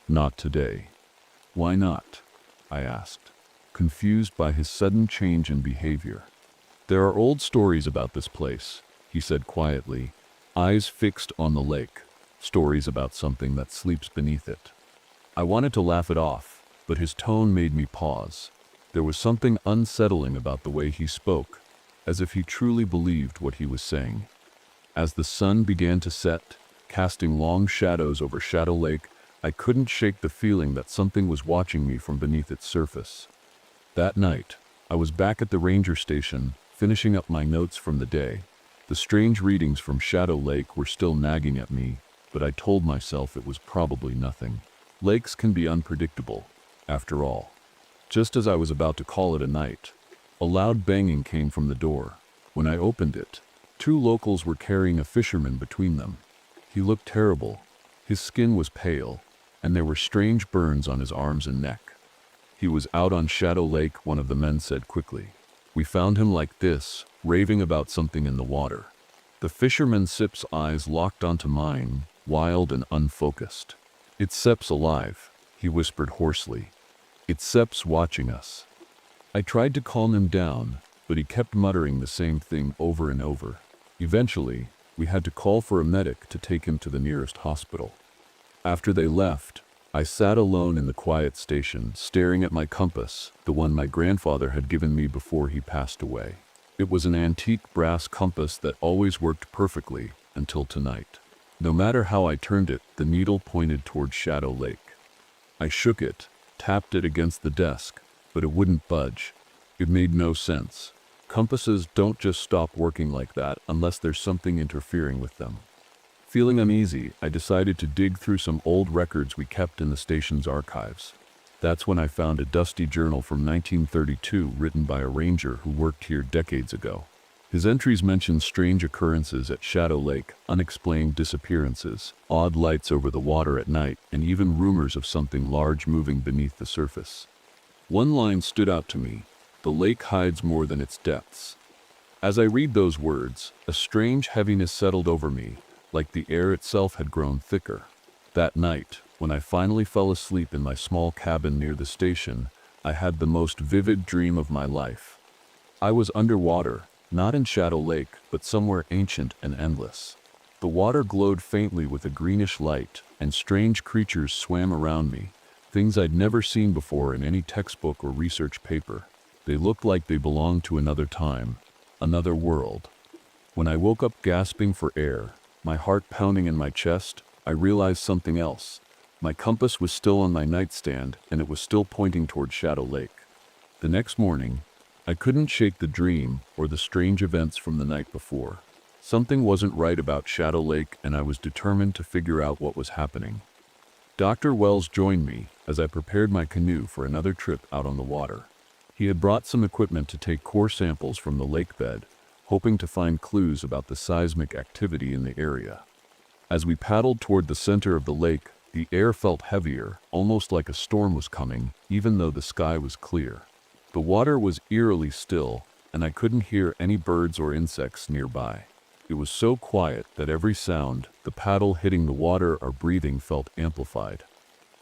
"Not today." "Why not?" I asked, confused by his sudden change in behavior. "There are old stories about this place," he said quietly, eyes fixed on the lake. "Stories about something that sleeps beneath it." I wanted to laugh it off, but his tone made me pause. There was something unsettling about the way he spoke, as if he truly believed what he was saying. As the sun began to set, casting long shadows over Shadow Lake, I couldn't shake the feeling that something was watching me from beneath its surface. That night, I was back at the ranger station, finishing up my notes from the day. The strange readings from Shadow Lake were still nagging at me, but I told myself it was probably nothing. Lakes can be unpredictable, after all. Just as I was about to call it a night, a loud banging came from the door. When I opened it, 2 locals were carrying a fisherman between them. He looked terrible. His skin was pale, and there were strange burns on his arms and neck. "He was out on Shadow Lake," one of the men said quickly. "We found him like this, raving about something in the water." The fisherman Sepp's eyes locked onto mine, wild and unfocused. "It's Sepp's alive," he whispered hoarsely. "It's Sepp's watching us." I tried to calm him down, but he kept muttering the same thing over and over. Eventually, we had to call for a medic to take him to the nearest hospital. After they left, I sat alone in the quiet station, staring at my compass, the one my grandfather had given me before he passed away. It was an antique brass compass that always worked perfectly until tonight. No matter how I turned it, the needle pointed toward Shadow Lake. I shook it, tapped it against the desk, but it wouldn't budge. It made no sense. Compasses don't just stop working like that unless there's something interfering with them. Feeling uneasy, I decided to dig through some old records we kept in the station's archives. That's when I found a dusty journal from 1932 written by a ranger who worked here decades ago. His entries mentioned strange occurrences at Shadow Lake, unexplained disappearances, odd lights over the water at night, and even rumors of something large moving beneath the surface. One line stood out to me: "The lake hides more than its depths." As I read those words, a strange heaviness settled over me, like the air itself had grown thicker. That night, when I finally fell asleep in my small cabin near the station, I had the most vivid dream of my life. I was underwater, not in Shadow Lake, but somewhere ancient and endless. The water glowed faintly with a greenish light, and strange creatures swam around me, things I'd never seen before in any textbook or research paper. They looked like they belonged to another time, another world. When I woke up gasping for air, my heart pounding in my chest, I realized something else. My compass was still on my nightstand, and it was still pointing toward Shadow Lake. The next morning, I couldn't shake the dream or the strange events from the night before. Something wasn't right about Shadow Lake, and I was determined to figure out what was happening. Dr. Wells joined me as I prepared my canoe for another trip out on the water. He had brought some equipment to take core samples from the lake bed, hoping to find clues about the seismic activity in the area. As we paddled toward the center of the lake, the air felt heavier, almost like a storm was coming, even though the sky was clear. The water was eerily still, and I couldn't hear any birds or insects nearby. It was so quiet that every sound, the paddle hitting the water or breathing, felt amplified.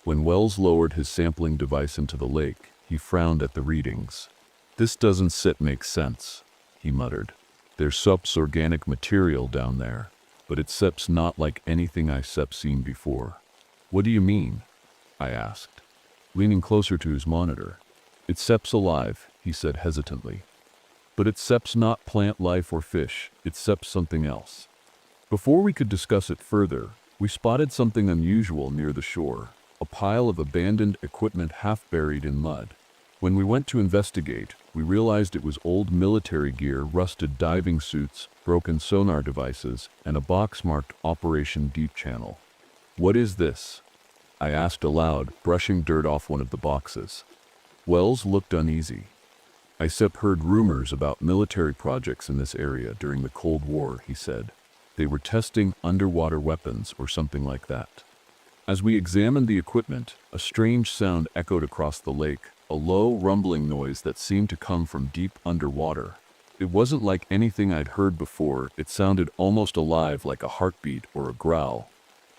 When Wells lowered his sampling device into the lake, he frowned at the readings. "This doesn't make sense," he muttered. "There's Sepp's organic material down there, but it's Sepp's not like anything I've seen before." "What do you mean?" I asked, leaning closer to his monitor. "It's Sepp's alive," he said hesitantly. "But it's Sepp's not plant life or fish, it's Sepp's something else." Before we could discuss it further, we spotted something unusual near the shore, a pile of abandoned equipment half buried in mud. When we went to investigate, we realized it was old military gear, rusted diving suits, broken sonar devices, and a box marked Operation Deep Channel. "What is this?" I asked aloud, brushing dirt off one of the boxes. Wells looked uneasy. I heard rumors about military projects in this area during the Cold War, he said. They were testing underwater weapons or something like that. As we examined the equipment, a strange sound echoed across the lake, a low, rumbling noise that seemed to come from deep underwater. It wasn't like anything I'd heard before. It sounded almost alive, like a heartbeat or a growl.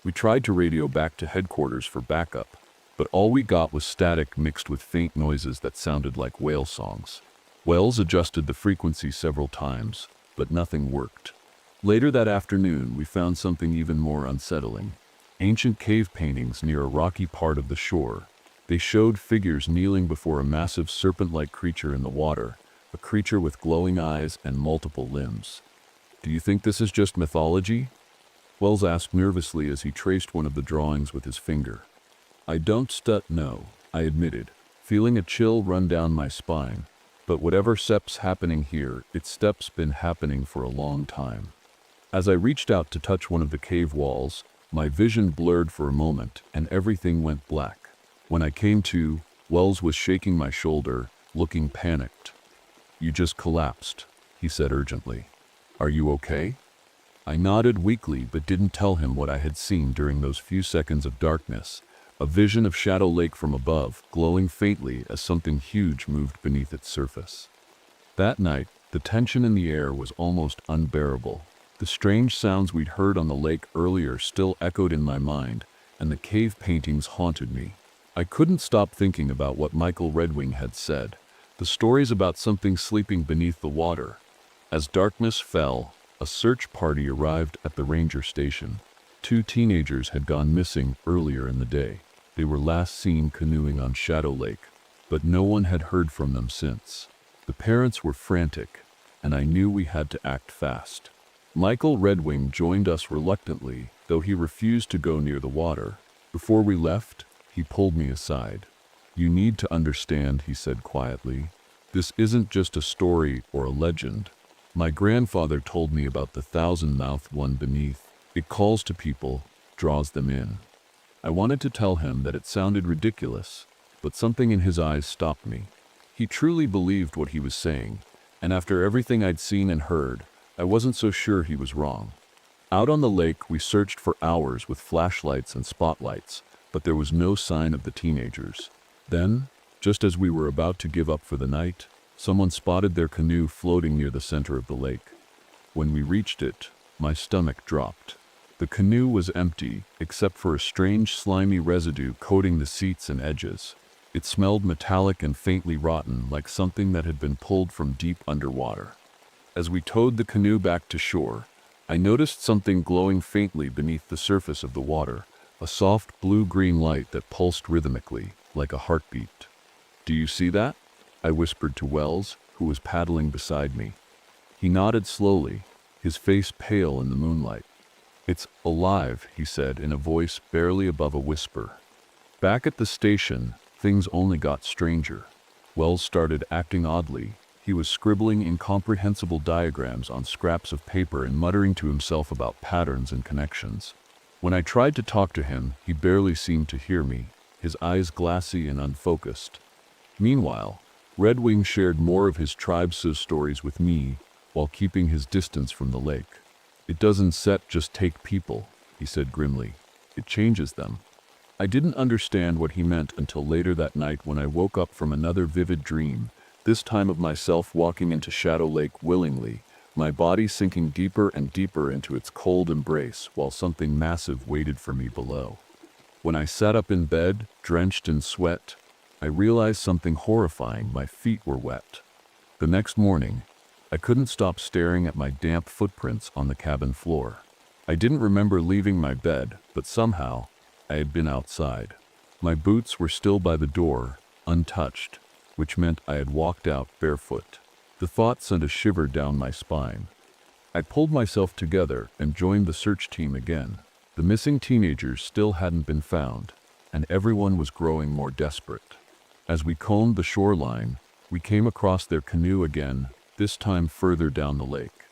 We tried to radio back to headquarters for backup, but all we got was static mixed with faint noises that sounded like whale songs. Wells adjusted the frequency several times, but nothing worked. Later that afternoon, we found something even more unsettling. Ancient cave paintings near a rocky part of the shore. They showed figures kneeling before a massive serpent-like creature in the water, a creature with glowing eyes and multiple limbs. "Do you think this is just mythology?" Wells asked nervously as he traced one of the drawings with his finger. "I don't know," I admitted, feeling a chill run down my spine. "But whatever step's happening here, it's been happening for a long time." As I reached out to touch one of the cave walls, my vision blurred for a moment and everything went black. When I came to, Wells was shaking my shoulder, looking panicked. "You just collapsed," he said urgently. "Are you okay?" I nodded weakly but didn't tell him what I had seen during those few seconds of darkness. A vision of Shadow Lake from above, glowing faintly as something huge moved beneath its surface. That night, the tension in the air was almost unbearable. The strange sounds we'd heard on the lake earlier still echoed in my mind, and the cave paintings haunted me. I couldn't stop thinking about what Michael Redwing had said, the stories about something sleeping beneath the water. As darkness fell, a search party arrived at the ranger station. 2 teenagers had gone missing earlier in the day. They were last seen canoeing on Shadow Lake, but no one had heard from them since. The parents were frantic, and I knew we had to act fast. Michael Redwing joined us reluctantly, though he refused to go near the water. Before we left, he pulled me aside. "You need to understand," he said quietly. "This isn't just a story or a legend. My grandfather told me about the thousand-mouthed one beneath. It calls to people, draws them in." I wanted to tell him that it sounded ridiculous, but something in his eyes stopped me. He truly believed what he was saying, and after everything I'd seen and heard, I wasn't so sure he was wrong. Out on the lake, we searched for hours with flashlights and spotlights, but there was no sign of the teenagers. Then, just as we were about to give up for the night, someone spotted their canoe floating near the center of the lake. When we reached it, my stomach dropped. The canoe was empty, except for a strange slimy residue coating the seats and edges. It smelled metallic and faintly rotten, like something that had been pulled from deep underwater. As we towed the canoe back to shore, I noticed something glowing faintly beneath the surface of the water, a soft blue-green light that pulsed rhythmically, like a heartbeat. "Do you see that?" I whispered to Wells, who was paddling beside me. He nodded slowly, his face pale in the moonlight. "It's alive," he said in a voice barely above a whisper. Back at the station, things only got stranger. Wells started acting oddly. He was scribbling incomprehensible diagrams on scraps of paper and muttering to himself about patterns and connections. When I tried to talk to him, he barely seemed to hear me, his eyes glassy and unfocused. Meanwhile, Redwing shared more of his tribe's stories with me while keeping his distance from the lake. "It doesn't just take people," he said grimly. "It changes them." I didn't understand what he meant until later that night when I woke up from another vivid dream, this time of myself walking into Shadow Lake willingly, my body sinking deeper and deeper into its cold embrace while something massive waited for me below. When I sat up in bed, drenched in sweat, I realized something horrifying. My feet were wet. The next morning, I couldn't stop staring at my damp footprints on the cabin floor. I didn't remember leaving my bed, but somehow, I had been outside. My boots were still by the door, untouched, which meant I had walked out barefoot. The thought sent a shiver down my spine. I pulled myself together and joined the search team again. The missing teenagers still hadn't been found, and everyone was growing more desperate. As we combed the shoreline, we came across their canoe again, this time further down the lake.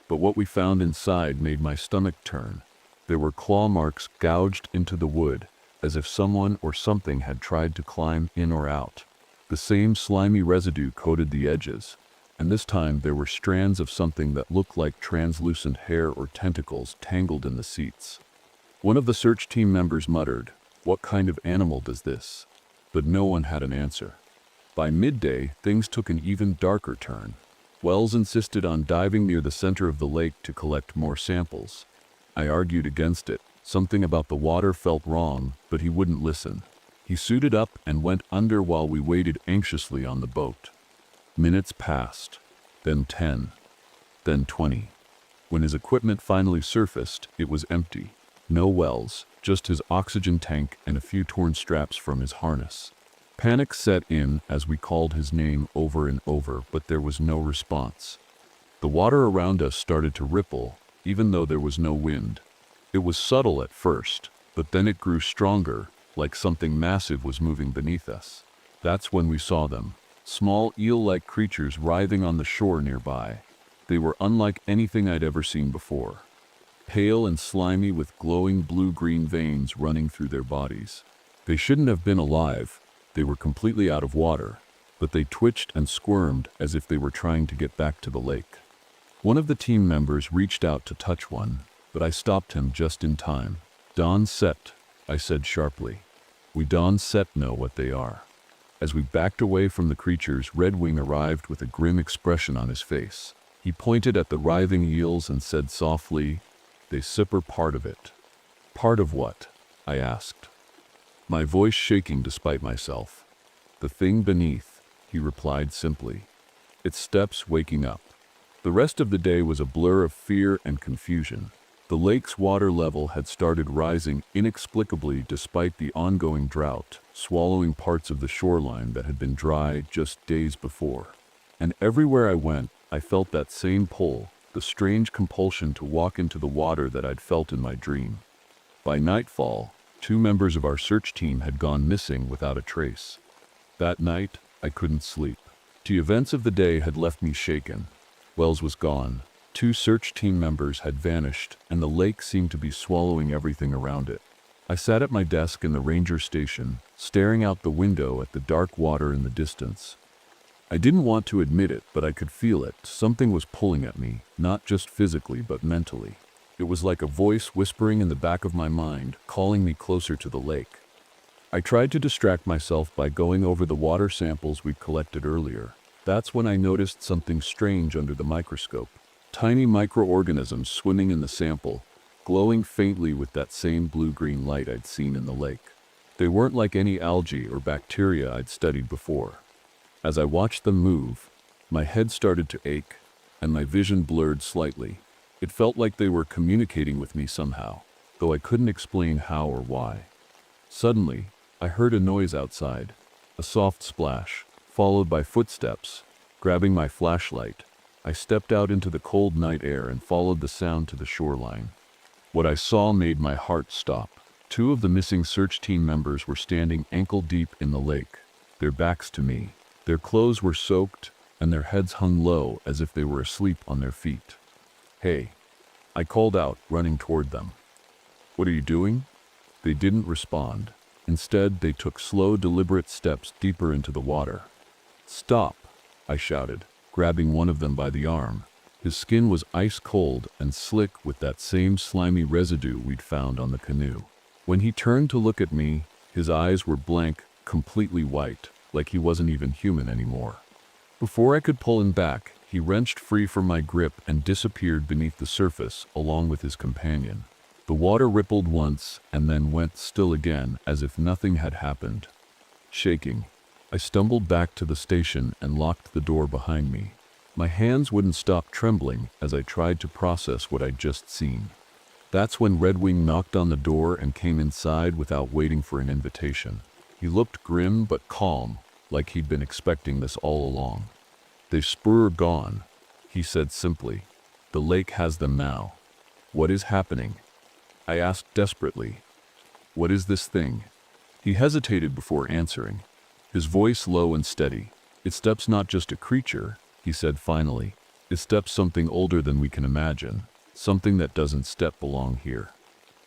But what we found inside made my stomach turn. There were claw marks gouged into the wood, as if someone or something had tried to climb in or out. The same slimy residue coated the edges, and this time there were strands of something that looked like translucent hair or tentacles tangled in the seats. One of the search team members muttered, "What kind of animal does this?" But no one had an answer. By midday, things took an even darker turn. Wells insisted on diving near the center of the lake to collect more samples. I argued against it. Something about the water felt wrong, but he wouldn't listen. He suited up and went under while we waited anxiously on the boat. Minutes passed, then 10, then 20. When his equipment finally surfaced, it was empty. No Wells, just his oxygen tank and a few torn straps from his harness. Panic set in as we called his name over and over, but there was no response. The water around us started to ripple, even though there was no wind. It was subtle at first, but then it grew stronger, like something massive was moving beneath us. That's when we saw them, small eel-like creatures writhing on the shore nearby. They were unlike anything I'd ever seen before. Pale and slimy with glowing blue-green veins running through their bodies. They shouldn't have been alive. They were completely out of water, but they twitched and squirmed as if they were trying to get back to the lake. One of the team members reached out to touch one, but I stopped him just in time. "Don Set," I said sharply. "We Don Set know what they are." As we backed away from the creatures, Redwing arrived with a grim expression on his face. He pointed at the writhing eels and said softly, "They sipper part of it." "Part of what?" I asked, my voice shaking despite myself. "The thing beneath," he replied simply. "Its steps waking up." The rest of the day was a blur of fear and confusion. The lake's water level had started rising inexplicably despite the ongoing drought, swallowing parts of the shoreline that had been dry just days before. And everywhere I went, I felt that same pull, the strange compulsion to walk into the water that I'd felt in my dream. By nightfall, 2 members of our search team had gone missing without a trace. That night, I couldn't sleep. The events of the day had left me shaken. Wells was gone. 2 search team members had vanished, and the lake seemed to be swallowing everything around it. I sat at my desk in the ranger station, staring out the window at the dark water in the distance. I didn't want to admit it, but I could feel it. Something was pulling at me, not just physically, but mentally. It was like a voice whispering in the back of my mind, calling me closer to the lake. I tried to distract myself by going over the water samples we'd collected earlier. That's when I noticed something strange under the microscope. Tiny microorganisms swimming in the sample, glowing faintly with that same blue-green light I'd seen in the lake. They weren't like any algae or bacteria I'd studied before. As I watched them move, my head started to ache, and my vision blurred slightly. It felt like they were communicating with me somehow, though I couldn't explain how or why. Suddenly, I heard a noise outside, a soft splash, followed by footsteps. Grabbing my flashlight, I stepped out into the cold night air and followed the sound to the shoreline. What I saw made my heart stop. 2 of the missing search team members were standing ankle-deep in the lake, their backs to me. Their clothes were soaked, and their heads hung low as if they were asleep on their feet. "Hey," I called out, running toward them. "What are you doing?" They didn't respond. Instead, they took slow, deliberate steps deeper into the water. "Stop," I shouted, grabbing one of them by the arm. His skin was ice cold and slick with that same slimy residue we'd found on the canoe. When he turned to look at me, his eyes were blank, completely white, like he wasn't even human anymore. Before I could pull him back, he wrenched free from my grip and disappeared beneath the surface along with his companion. The water rippled once and then went still again as if nothing had happened. Shaking, I stumbled back to the station and locked the door behind me. My hands wouldn't stop trembling as I tried to process what I'd just seen. That's when Redwing knocked on the door and came inside without waiting for an invitation. He looked grim but calm, like he'd been expecting this all along. "They spur gone," he said simply. "The lake has them now." "What is happening?" I asked desperately. "What is this thing?" He hesitated before answering, his voice low and steady. "It steps not just a creature," he said finally. "It steps something older than we can imagine, something that doesn't step belong here."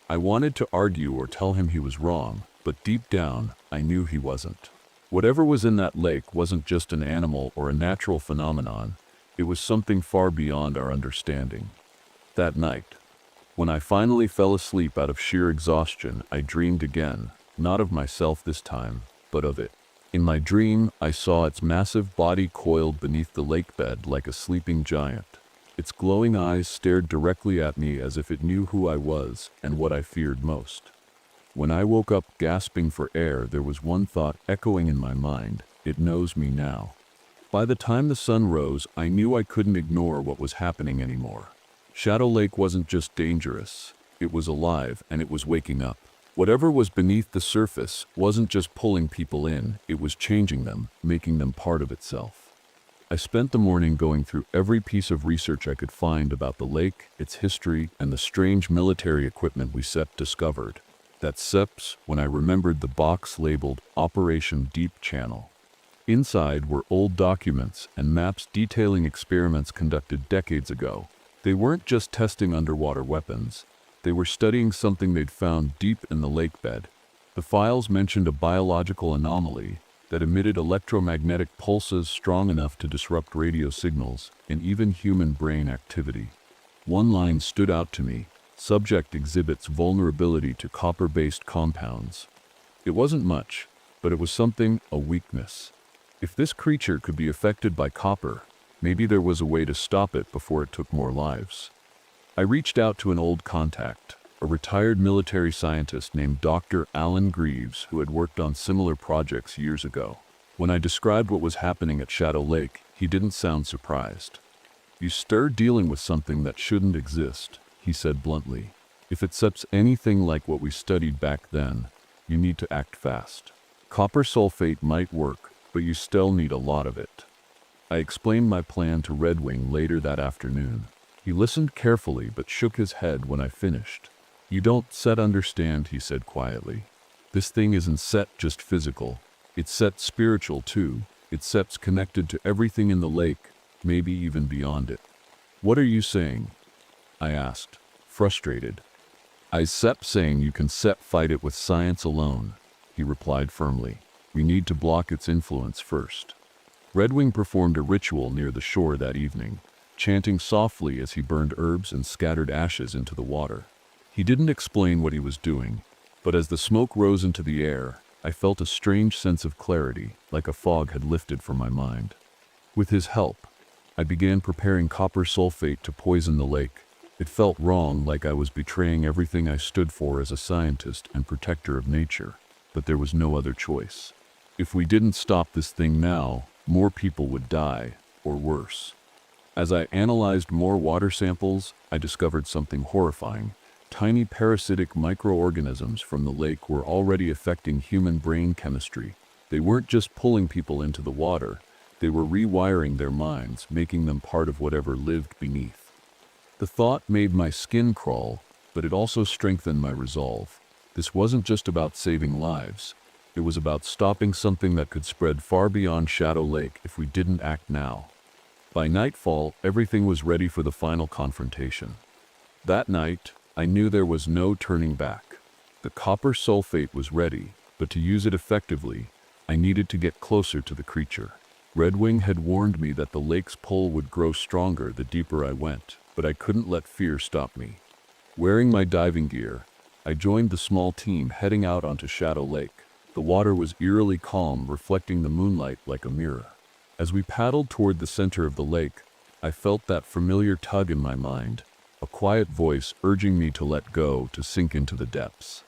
I wanted to argue or tell him he was wrong, but deep down, I knew he wasn't. Whatever was in that lake wasn't just an animal or a natural phenomenon, it was something far beyond our understanding. That night, when I finally fell asleep out of sheer exhaustion, I dreamed again, not of myself this time, but of it. In my dream, I saw its massive body coiled beneath the lake bed like a sleeping giant. Its glowing eyes stared directly at me as if it knew who I was and what I feared most. When I woke up gasping for air, there was one thought echoing in my mind: it knows me now. By the time the sun rose, I knew I couldn't ignore what was happening anymore. Shadow Lake wasn't just dangerous, it was alive and it was waking up. Whatever was beneath the surface wasn't just pulling people in, it was changing them, making them part of itself. I spent the morning going through every piece of research I could find about the lake, its history, and the strange military equipment we discovered. That SEPS when I remembered the box labeled Operation Deep Channel. Inside were old documents and maps detailing experiments conducted decades ago. They weren't just testing underwater weapons. They were studying something they'd found deep in the lake bed. The files mentioned a biological anomaly that emitted electromagnetic pulses strong enough to disrupt radio signals and even human brain activity. One line stood out to me: subject exhibits vulnerability to copper-based compounds. It wasn't much, but it was something, a weakness. If this creature could be affected by copper, maybe there was a way to stop it before it took more lives. I reached out to an old contact, a retired military scientist named Dr. Alan Greaves, who had worked on similar projects years ago. When I described what was happening at Shadow Lake, he didn't sound surprised. "You're dealing with something that shouldn't exist," he said bluntly. "If it sets anything like what we studied back then, you need to act fast. Copper sulfate might work, but you still need a lot of it." I explained my plan to Redwing later that afternoon. He listened carefully but shook his head when I finished. "You don't understand," he said quietly. "This thing isn't just physical. It's spiritual too. It's connected to everything in the lake, maybe even beyond it." "What are you saying?" I asked, frustrated. "I'm saying you can fight it with science alone," he replied firmly. "We need to block its influence first." Redwing performed a ritual near the shore that evening, chanting softly as he burned herbs and scattered ashes into the water. He didn't explain what he was doing, but as the smoke rose into the air, I felt a strange sense of clarity, like a fog had lifted from my mind. With his help, I began preparing copper sulfate to poison the lake. It felt wrong, like I was betraying everything I stood for as a scientist and protector of nature, but there was no other choice. If we didn't stop this thing now, more people would die, or worse. As I analyzed more water samples, I discovered something horrifying. Tiny parasitic microorganisms from the lake were already affecting human brain chemistry. They weren't just pulling people into the water, they were rewiring their minds, making them part of whatever lived beneath. The thought made my skin crawl, but it also strengthened my resolve. This wasn't just about saving lives. It was about stopping something that could spread far beyond Shadow Lake if we didn't act now. By nightfall, everything was ready for the final confrontation. That night, I knew there was no turning back. The copper sulfate was ready, but to use it effectively, I needed to get closer to the creature. Redwing had warned me that the lake's pull would grow stronger the deeper I went, but I couldn't let fear stop me. Wearing my diving gear, I joined the small team heading out onto Shadow Lake. The water was eerily calm, reflecting the moonlight like a mirror. As we paddled toward the center of the lake, I felt that familiar tug in my mind, a quiet voice urging me to let go, to sink into the depths.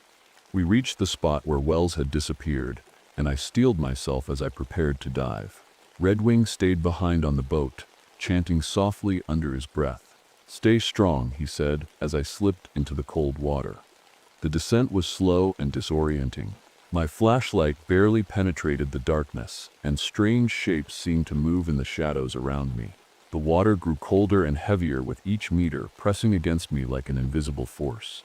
We reached the spot where Wells had disappeared, and I steeled myself as I prepared to dive. Redwing stayed behind on the boat, chanting softly under his breath. "Stay strong," he said, as I slipped into the cold water. The descent was slow and disorienting. My flashlight barely penetrated the darkness, and strange shapes seemed to move in the shadows around me. The water grew colder and heavier with each meter, pressing against me like an invisible force.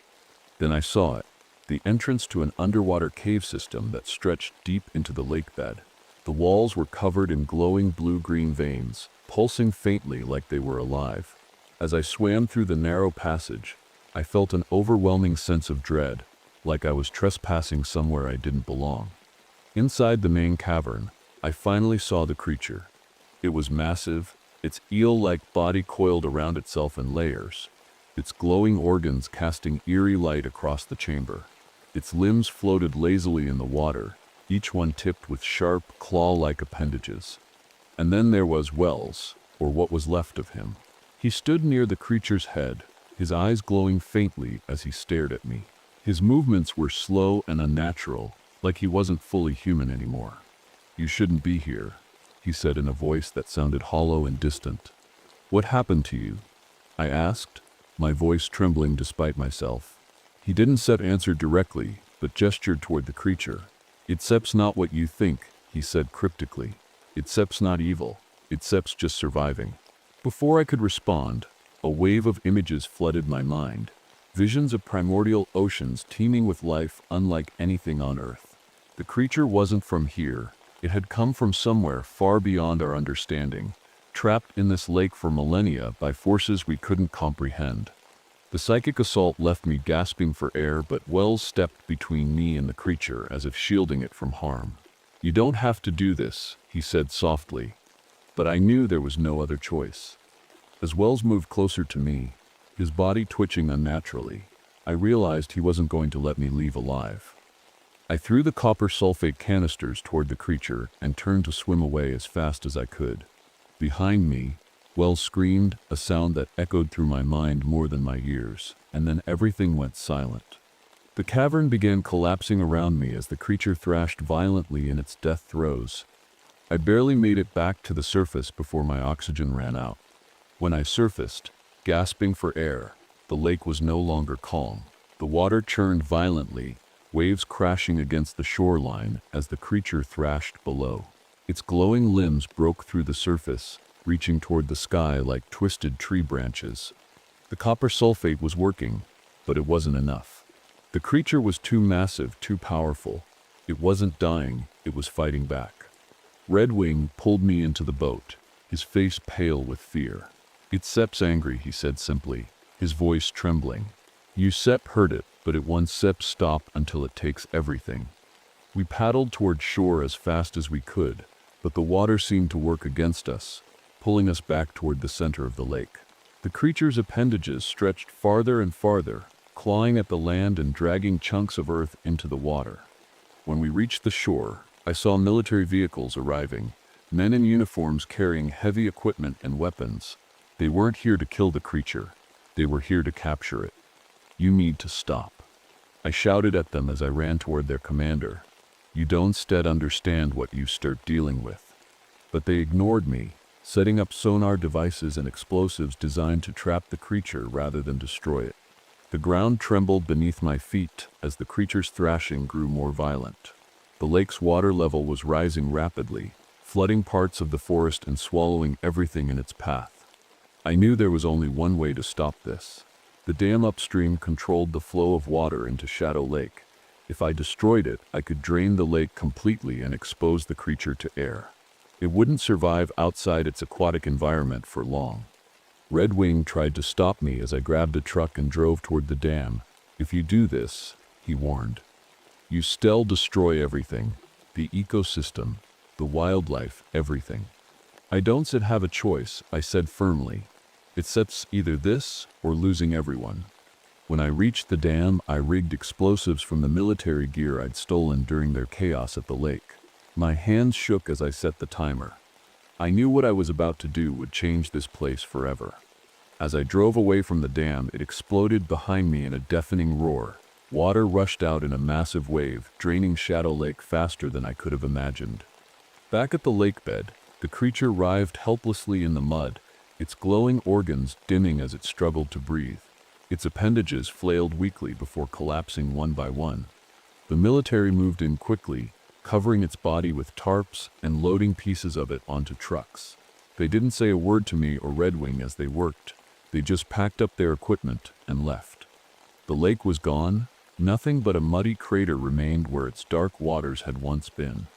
Then I saw it, the entrance to an underwater cave system that stretched deep into the lake bed. The walls were covered in glowing blue-green veins, pulsing faintly like they were alive. As I swam through the narrow passage, I felt an overwhelming sense of dread, like I was trespassing somewhere I didn't belong. Inside the main cavern, I finally saw the creature. It was massive, its eel-like body coiled around itself in layers, its glowing organs casting eerie light across the chamber. Its limbs floated lazily in the water, each one tipped with sharp, claw-like appendages. And then there was Wells, or what was left of him. He stood near the creature's head, his eyes glowing faintly as he stared at me. His movements were slow and unnatural, like he wasn't fully human anymore. "You shouldn't be here," he said in a voice that sounded hollow and distant. "What happened to you?" I asked, my voice trembling despite myself. He didn't answer directly, but gestured toward the creature. "Itcep's not what you think," he said cryptically. "Itcep's not evil. Itcep's just surviving." Before I could respond, a wave of images flooded my mind. Visions of primordial oceans teeming with life unlike anything on Earth. The creature wasn't from here. It had come from somewhere far beyond our understanding, trapped in this lake for millennia by forces we couldn't comprehend. The psychic assault left me gasping for air, but Wells stepped between me and the creature as if shielding it from harm. "You don't have to do this," he said softly, but I knew there was no other choice. As Wells moved closer to me, his body twitching unnaturally, I realized he wasn't going to let me leave alive. I threw the copper sulfate canisters toward the creature and turned to swim away as fast as I could. Behind me, Wells screamed, a sound that echoed through my mind more than my ears, and then everything went silent. The cavern began collapsing around me as the creature thrashed violently in its death throes. I barely made it back to the surface before my oxygen ran out. When I surfaced, gasping for air, the lake was no longer calm. The water churned violently, waves crashing against the shoreline as the creature thrashed below. Its glowing limbs broke through the surface, reaching toward the sky like twisted tree branches. The copper sulfate was working, but it wasn't enough. The creature was too massive, too powerful. It wasn't dying, it was fighting back. Redwing pulled me into the boat, his face pale with fear. "Itcep's angry," he said simply, his voice trembling. "Itcep heard it, but it won't stop until it takes everything." We paddled toward shore as fast as we could, but the water seemed to work against us, pulling us back toward the center of the lake. The creature's appendages stretched farther and farther, clawing at the land and dragging chunks of earth into the water. When we reached the shore, I saw military vehicles arriving, men in uniforms carrying heavy equipment and weapons. They weren't here to kill the creature. They were here to capture it. "You need to stop," I shouted at them as I ran toward their commander. "You don't understand what you start dealing with." But they ignored me, setting up sonar devices and explosives designed to trap the creature rather than destroy it. The ground trembled beneath my feet as the creature's thrashing grew more violent. The lake's water level was rising rapidly, flooding parts of the forest and swallowing everything in its path. I knew there was only one way to stop this. The dam upstream controlled the flow of water into Shadow Lake. If I destroyed it, I could drain the lake completely and expose the creature to air. It wouldn't survive outside its aquatic environment for long. Redwing tried to stop me as I grabbed a truck and drove toward the dam. "If you do this," he warned, "you still destroy everything. The ecosystem, the wildlife, everything." "I don't have a choice," I said firmly. "It's either this or losing everyone." When I reached the dam, I rigged explosives from the military gear I'd stolen during their chaos at the lake. My hands shook as I set the timer. I knew what I was about to do would change this place forever. As I drove away from the dam, it exploded behind me in a deafening roar. Water rushed out in a massive wave, draining Shadow Lake faster than I could have imagined. Back at the lake bed, the creature writhed helplessly in the mud, its glowing organs dimming as it struggled to breathe. Its appendages flailed weakly before collapsing one by one. The military moved in quickly, covering its body with tarps and loading pieces of it onto trucks. They didn't say a word to me or Redwing as they worked. They just packed up their equipment and left. The lake was gone. Nothing but a muddy crater remained where its dark waters had once been.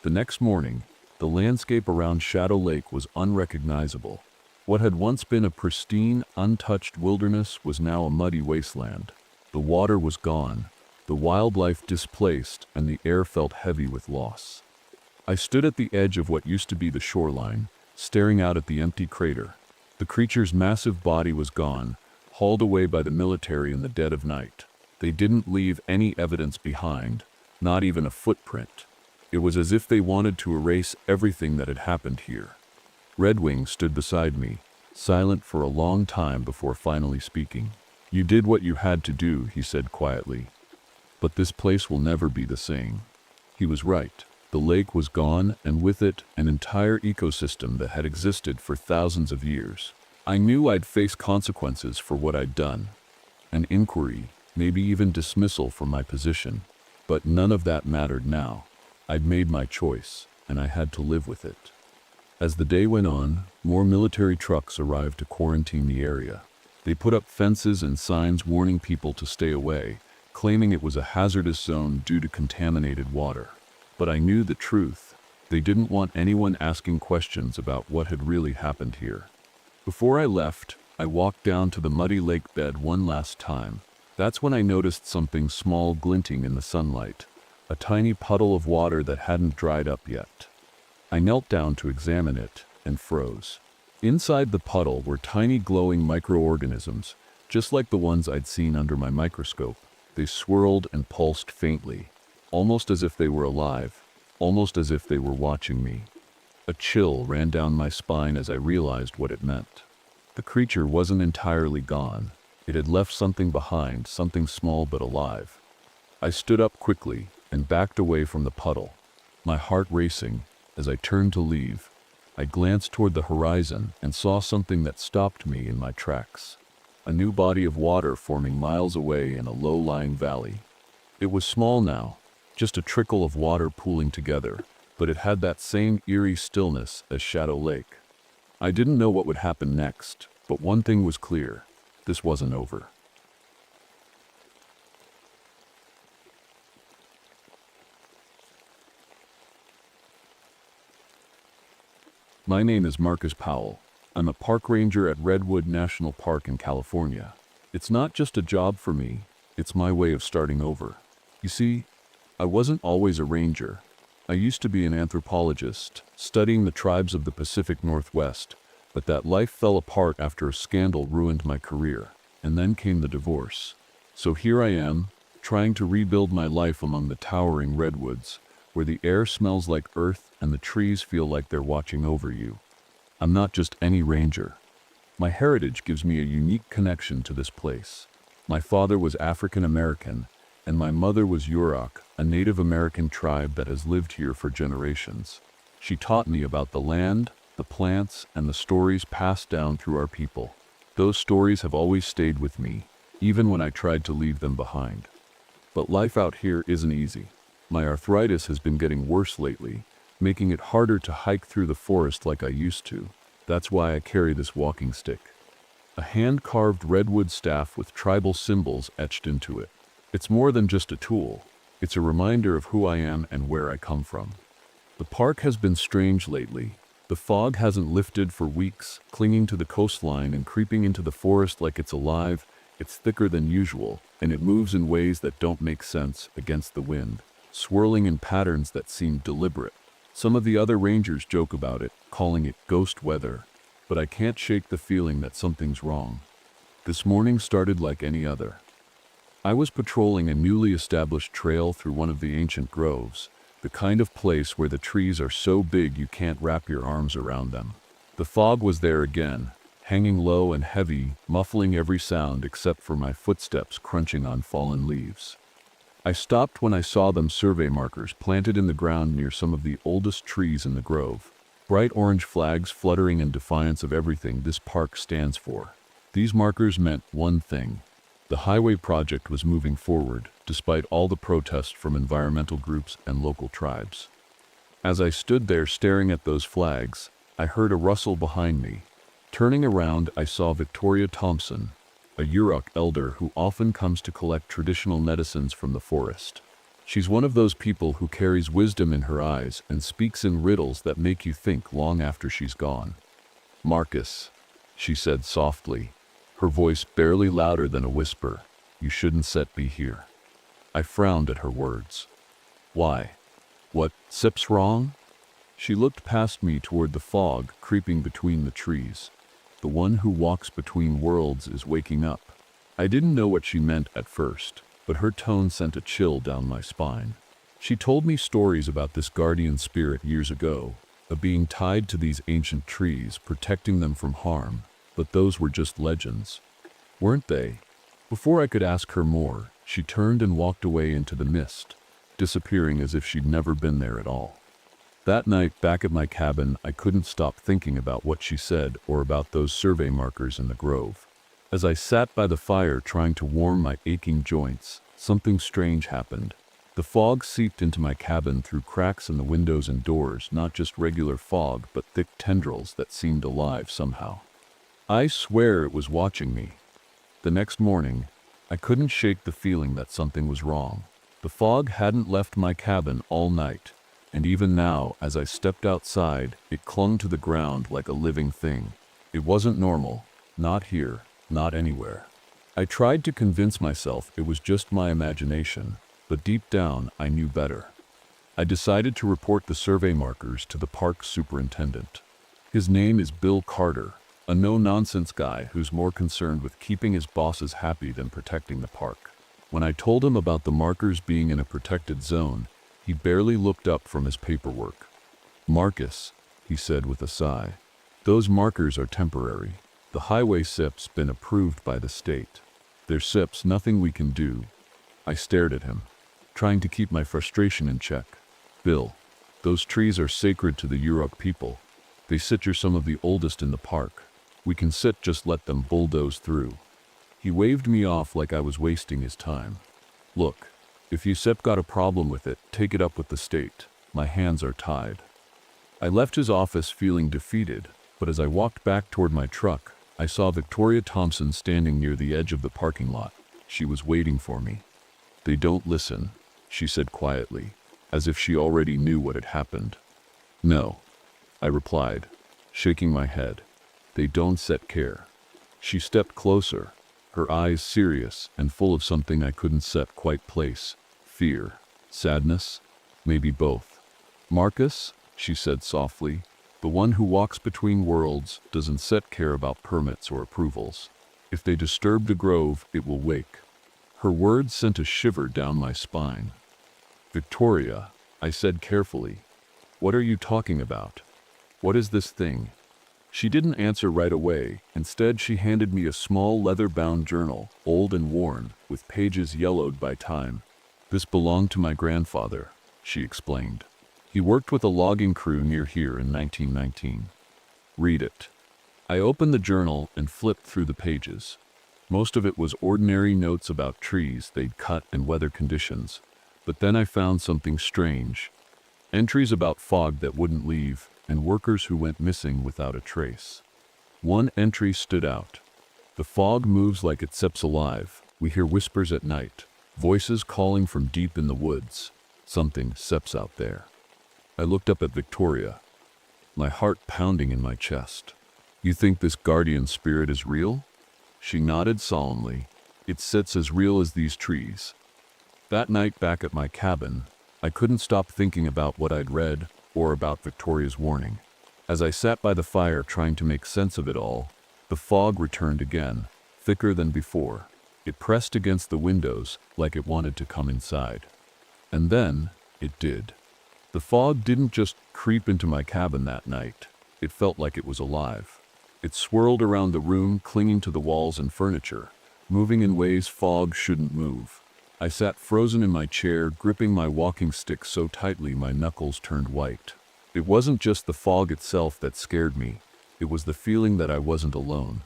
The next morning, the landscape around Shadow Lake was unrecognizable. What had once been a pristine, untouched wilderness was now a muddy wasteland. The water was gone, the wildlife displaced, and the air felt heavy with loss. I stood at the edge of what used to be the shoreline, staring out at the empty crater. The creature's massive body was gone, hauled away by the military in the dead of night. They didn't leave any evidence behind, not even a footprint. It was as if they wanted to erase everything that had happened here. Redwing stood beside me, silent for a long time before finally speaking. "You did what you had to do," he said quietly. "But this place will never be the same." He was right. The lake was gone, and with it, an entire ecosystem that had existed for thousands of years. I knew I'd face consequences for what I'd done. An inquiry, maybe even dismissal from my position. But none of that mattered now. I'd made my choice, and I had to live with it. As the day went on, more military trucks arrived to quarantine the area. They put up fences and signs warning people to stay away, claiming it was a hazardous zone due to contaminated water. But I knew the truth. They didn't want anyone asking questions about what had really happened here. Before I left, I walked down to the muddy lake bed one last time. That's when I noticed something small glinting in the sunlight, a tiny puddle of water that hadn't dried up yet. I knelt down to examine it and froze. Inside the puddle were tiny glowing microorganisms, just like the ones I'd seen under my microscope. They swirled and pulsed faintly, almost as if they were alive, almost as if they were watching me. A chill ran down my spine as I realized what it meant. The creature wasn't entirely gone. It had left something behind, something small but alive. I stood up quickly and backed away from the puddle, my heart racing. As I turned to leave, I glanced toward the horizon and saw something that stopped me in my tracks. A new body of water forming miles away in a low-lying valley. It was small now, just a trickle of water pooling together, but it had that same eerie stillness as Shadow Lake. I didn't know what would happen next, but one thing was clear: this wasn't over. My name is Marcus Powell. I'm a park ranger at Redwood National Park in California. It's not just a job for me, it's my way of starting over. You see, I wasn't always a ranger. I used to be an anthropologist, studying the tribes of the Pacific Northwest, but that life fell apart after a scandal ruined my career, and then came the divorce. So here I am, trying to rebuild my life among the towering redwoods, where the air smells like earth and the trees feel like they're watching over you. I'm not just any ranger. My heritage gives me a unique connection to this place. My father was African American, and my mother was Yurok, a Native American tribe that has lived here for generations. She taught me about the land, the plants, and the stories passed down through our people. Those stories have always stayed with me, even when I tried to leave them behind. But life out here isn't easy. My arthritis has been getting worse lately, making it harder to hike through the forest like I used to. That's why I carry this walking stick. A hand-carved redwood staff with tribal symbols etched into it. It's more than just a tool. It's a reminder of who I am and where I come from. The park has been strange lately. The fog hasn't lifted for weeks, clinging to the coastline and creeping into the forest like it's alive. It's thicker than usual, and it moves in ways that don't make sense against the wind, swirling in patterns that seem deliberate. Some of the other rangers joke about it, calling it ghost weather, but I can't shake the feeling that something's wrong. This morning started like any other. I was patrolling a newly established trail through one of the ancient groves, the kind of place where the trees are so big you can't wrap your arms around them. The fog was there again, hanging low and heavy, muffling every sound except for my footsteps crunching on fallen leaves. I stopped when I saw them survey markers planted in the ground near some of the oldest trees in the grove. Bright orange flags fluttering in defiance of everything this park stands for. These markers meant one thing. The highway project was moving forward, despite all the protests from environmental groups and local tribes. As I stood there staring at those flags, I heard a rustle behind me. Turning around, I saw Victoria Thompson, a Yurok elder who often comes to collect traditional medicines from the forest. She's one of those people who carries wisdom in her eyes and speaks in riddles that make you think long after she's gone. "Marcus," she said softly, her voice barely louder than a whisper, "you shouldn't set me here." I frowned at her words. Why? What's wrong? She looked past me toward the fog creeping between the trees. The one who walks between worlds is waking up. I didn't know what she meant at first, but her tone sent a chill down my spine. She told me stories about this guardian spirit years ago, a being tied to these ancient trees, protecting them from harm, but those were just legends, weren't they? Before I could ask her more, she turned and walked away into the mist, disappearing as if she'd never been there at all. That night, back at my cabin, I couldn't stop thinking about what she said or about those survey markers in the grove. As I sat by the fire trying to warm my aching joints, something strange happened. The fog seeped into my cabin through cracks in the windows and doors, not just regular fog, but thick tendrils that seemed alive somehow. I swear it was watching me. The next morning, I couldn't shake the feeling that something was wrong. The fog hadn't left my cabin all night, and even now, as I stepped outside, it clung to the ground like a living thing. It wasn't normal, not here, not anywhere. I tried to convince myself it was just my imagination, but deep down I knew better. I decided to report the survey markers to the park superintendent. His name is Bill Carter, a no-nonsense guy who's more concerned with keeping his bosses happy than protecting the park. When I told him about the markers being in a protected zone, he barely looked up from his paperwork. "Marcus," he said with a sigh, "those markers are temporary. The highway SIP's been approved by the state. They're SIPs, nothing we can do." I stared at him, trying to keep my frustration in check. "Bill, those trees are sacred to the Yurok people. They sit are some of the oldest in the park. We can just let them bulldoze through." He waved me off like I was wasting his time. "Look, if you SIP got a problem with it, take it up with the state. My hands are tied." I left his office feeling defeated, but as I walked back toward my truck, I saw Victoria Thompson standing near the edge of the parking lot. She was waiting for me. "They don't listen," she said quietly, as if she already knew what had happened. "No," I replied, shaking my head. "They don't set care." She stepped closer, her eyes serious and full of something I couldn't quite place. Fear, sadness, maybe both. "Marcus," she said softly, "the one who walks between worlds doesn't care about permits or approvals. If they disturb the grove, it will wake." Her words sent a shiver down my spine. "Victoria," I said carefully, "what are you talking about? What is this thing?" She didn't answer right away. Instead, she handed me a small leather-bound journal, old and worn, with pages yellowed by time. "This belonged to my grandfather," she explained. "He worked with a logging crew near here in 1919. Read it." I opened the journal and flipped through the pages. Most of it was ordinary notes about trees they'd cut and weather conditions. But then I found something strange. Entries about fog that wouldn't leave, and workers who went missing without a trace. One entry stood out. "The fog moves like it SIP's alive. We hear whispers at night, voices calling from deep in the woods. Something SIP's out there." I looked up at Victoria, my heart pounding in my chest. "You think this guardian spirit is real?" She nodded solemnly. "It sits as real as these trees." That night back at my cabin, I couldn't stop thinking about what I'd read or about Victoria's warning. As I sat by the fire trying to make sense of it all, the fog returned again, thicker than before. It pressed against the windows like it wanted to come inside. And then, it did. The fog didn't just creep into my cabin that night. It felt like it was alive. It swirled around the room, clinging to the walls and furniture, moving in ways fog shouldn't move. I sat frozen in my chair, gripping my walking stick so tightly my knuckles turned white. It wasn't just the fog itself that scared me. It was the feeling that I wasn't alone.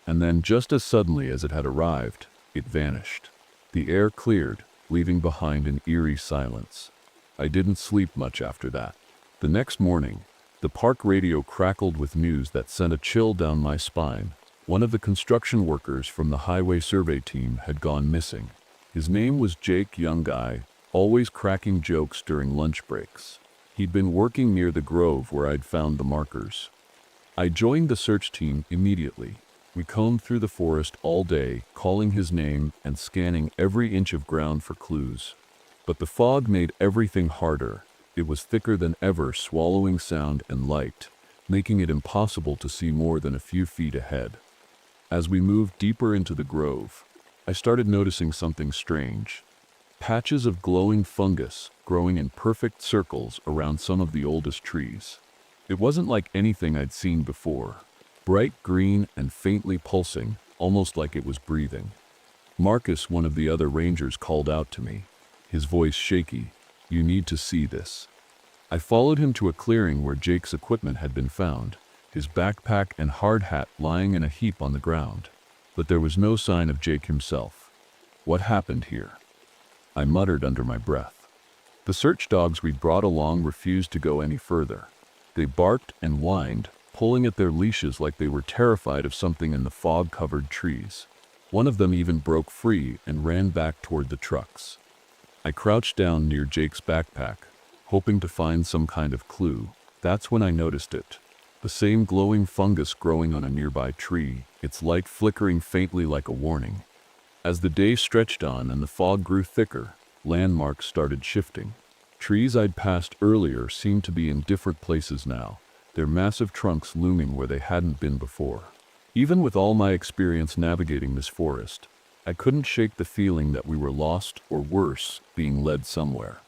And then, just as suddenly as it had arrived, it vanished. The air cleared, leaving behind an eerie silence. I didn't sleep much after that. The next morning, the park radio crackled with news that sent a chill down my spine. One of the construction workers from the highway survey team had gone missing. His name was Jake, young guy, always cracking jokes during lunch breaks. He'd been working near the grove where I'd found the markers. I joined the search team immediately. We combed through the forest all day, calling his name and scanning every inch of ground for clues. But the fog made everything harder. It was thicker than ever, swallowing sound and light, making it impossible to see more than a few feet ahead. As we moved deeper into the grove, I started noticing something strange. Patches of glowing fungus growing in perfect circles around some of the oldest trees. It wasn't like anything I'd seen before. Bright green and faintly pulsing, almost like it was breathing. Marcus, one of the other rangers, called out to me, his voice shaky, "You need to see this." I followed him to a clearing where Jake's equipment had been found, his backpack and hard hat lying in a heap on the ground. But there was no sign of Jake himself. What happened here? I muttered under my breath. The search dogs we'd brought along refused to go any further. They barked and whined, pulling at their leashes like they were terrified of something in the fog-covered trees. One of them even broke free and ran back toward the trucks. I crouched down near Jake's backpack, hoping to find some kind of clue. That's when I noticed it. The same glowing fungus growing on a nearby tree, its light flickering faintly like a warning. As the day stretched on and the fog grew thicker, landmarks started shifting. Trees I'd passed earlier seemed to be in different places now, their massive trunks looming where they hadn't been before. Even with all my experience navigating this forest, I couldn't shake the feeling that we were lost, or worse, being led somewhere.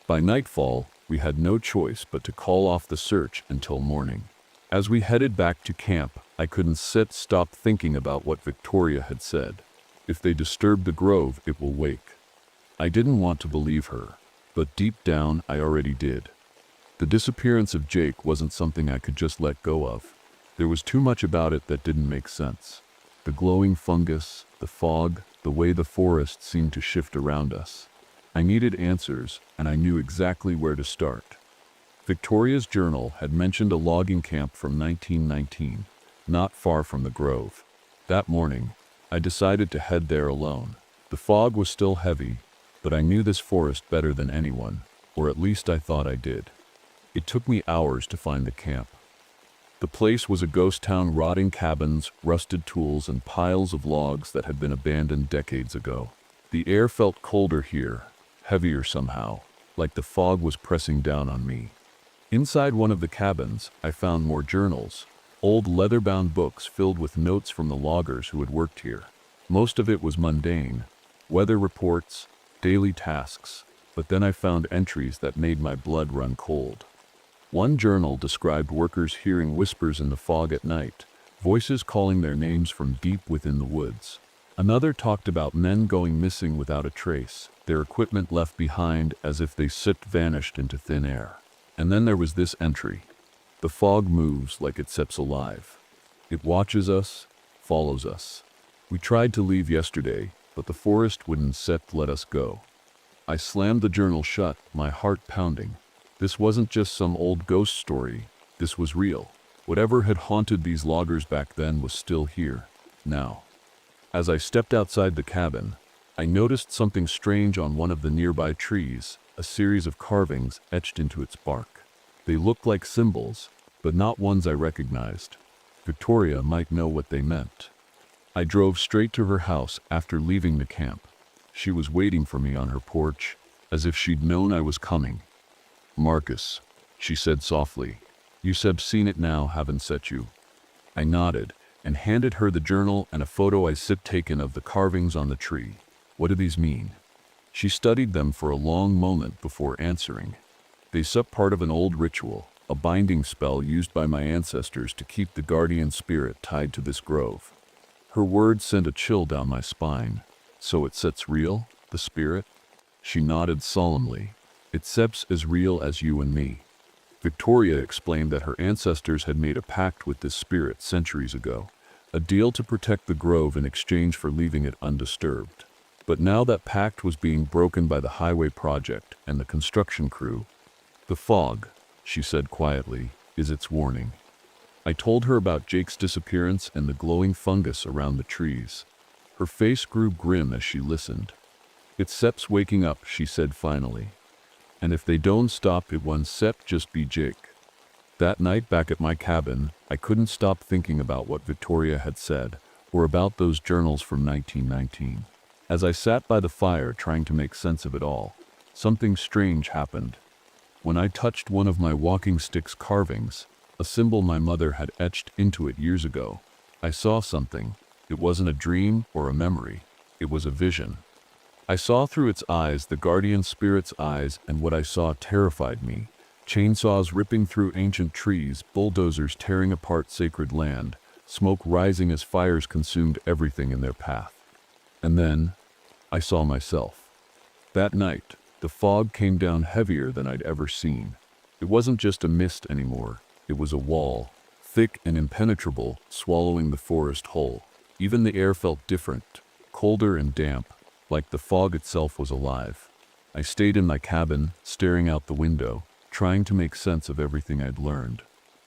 By nightfall, we had no choice but to call off the search until morning. As we headed back to camp, I couldn't stop thinking about what Victoria had said. If they disturb the grove, it will wake. I didn't want to believe her, but deep down I already did. The disappearance of Jake wasn't something I could just let go of. There was too much about it that didn't make sense. The glowing fungus, the fog, the way the forest seemed to shift around us. I needed answers, and I knew exactly where to start. Victoria's journal had mentioned a logging camp from 1919, not far from the grove. That morning, I decided to head there alone. The fog was still heavy, but I knew this forest better than anyone, or at least I thought I did. It took me hours to find the camp. The place was a ghost town, rotting cabins, rusted tools, and piles of logs that had been abandoned decades ago. The air felt colder here, heavier somehow, like the fog was pressing down on me. Inside one of the cabins, I found more journals, old leather-bound books filled with notes from the loggers who had worked here. Most of it was mundane, weather reports, daily tasks, but then I found entries that made my blood run cold. One journal described workers hearing whispers in the fog at night, voices calling their names from deep within the woods. Another talked about men going missing without a trace, their equipment left behind as if they vanished into thin air. And then there was this entry. The fog moves like it seeps alive. It watches us, follows us. We tried to leave yesterday, but the forest wouldn't let us go. I slammed the journal shut, my heart pounding. This wasn't just some old ghost story. This was real. Whatever had haunted these loggers back then was still here, now. As I stepped outside the cabin, I noticed something strange on one of the nearby trees, a series of carvings etched into its bark. They looked like symbols, but not ones I recognized. Victoria might know what they meant. I drove straight to her house after leaving the camp. She was waiting for me on her porch, as if she'd known I was coming. "Marcus," she said softly, "you've seen it now, haven't you?" I nodded and handed her the journal and a photo I taken of the carvings on the tree. "What do these mean?" She studied them for a long moment before answering. "They part of an old ritual, a binding spell used by my ancestors to keep the guardian spirit tied to this grove." Her words sent a chill down my spine. "So it's real, the spirit?" She nodded solemnly. "It's as real as you and me." Victoria explained that her ancestors had made a pact with this spirit centuries ago, a deal to protect the grove in exchange for leaving it undisturbed. But now that pact was being broken by the highway project and the construction crew. "The fog," she said quietly, "is its warning." I told her about Jake's disappearance and the glowing fungus around the trees. Her face grew grim as she listened. "It's waking up," she said finally. "And if they don't stop, it won't just be Jake." That night back at my cabin, I couldn't stop thinking about what Victoria had said, or about those journals from 1919. As I sat by the fire trying to make sense of it all, something strange happened. When I touched one of my walking stick's carvings, a symbol my mother had etched into it years ago, I saw something. It wasn't a dream or a memory. It was a vision. I saw through its eyes, the guardian spirit's eyes, and what I saw terrified me. Chainsaws ripping through ancient trees, bulldozers tearing apart sacred land, smoke rising as fires consumed everything in their path. And then, I saw myself. That night, the fog came down heavier than I'd ever seen. It wasn't just a mist anymore. It was a wall, thick and impenetrable, swallowing the forest whole. Even the air felt different, colder and damp, like the fog itself was alive. I stayed in my cabin, staring out the window, trying to make sense of everything I'd learned.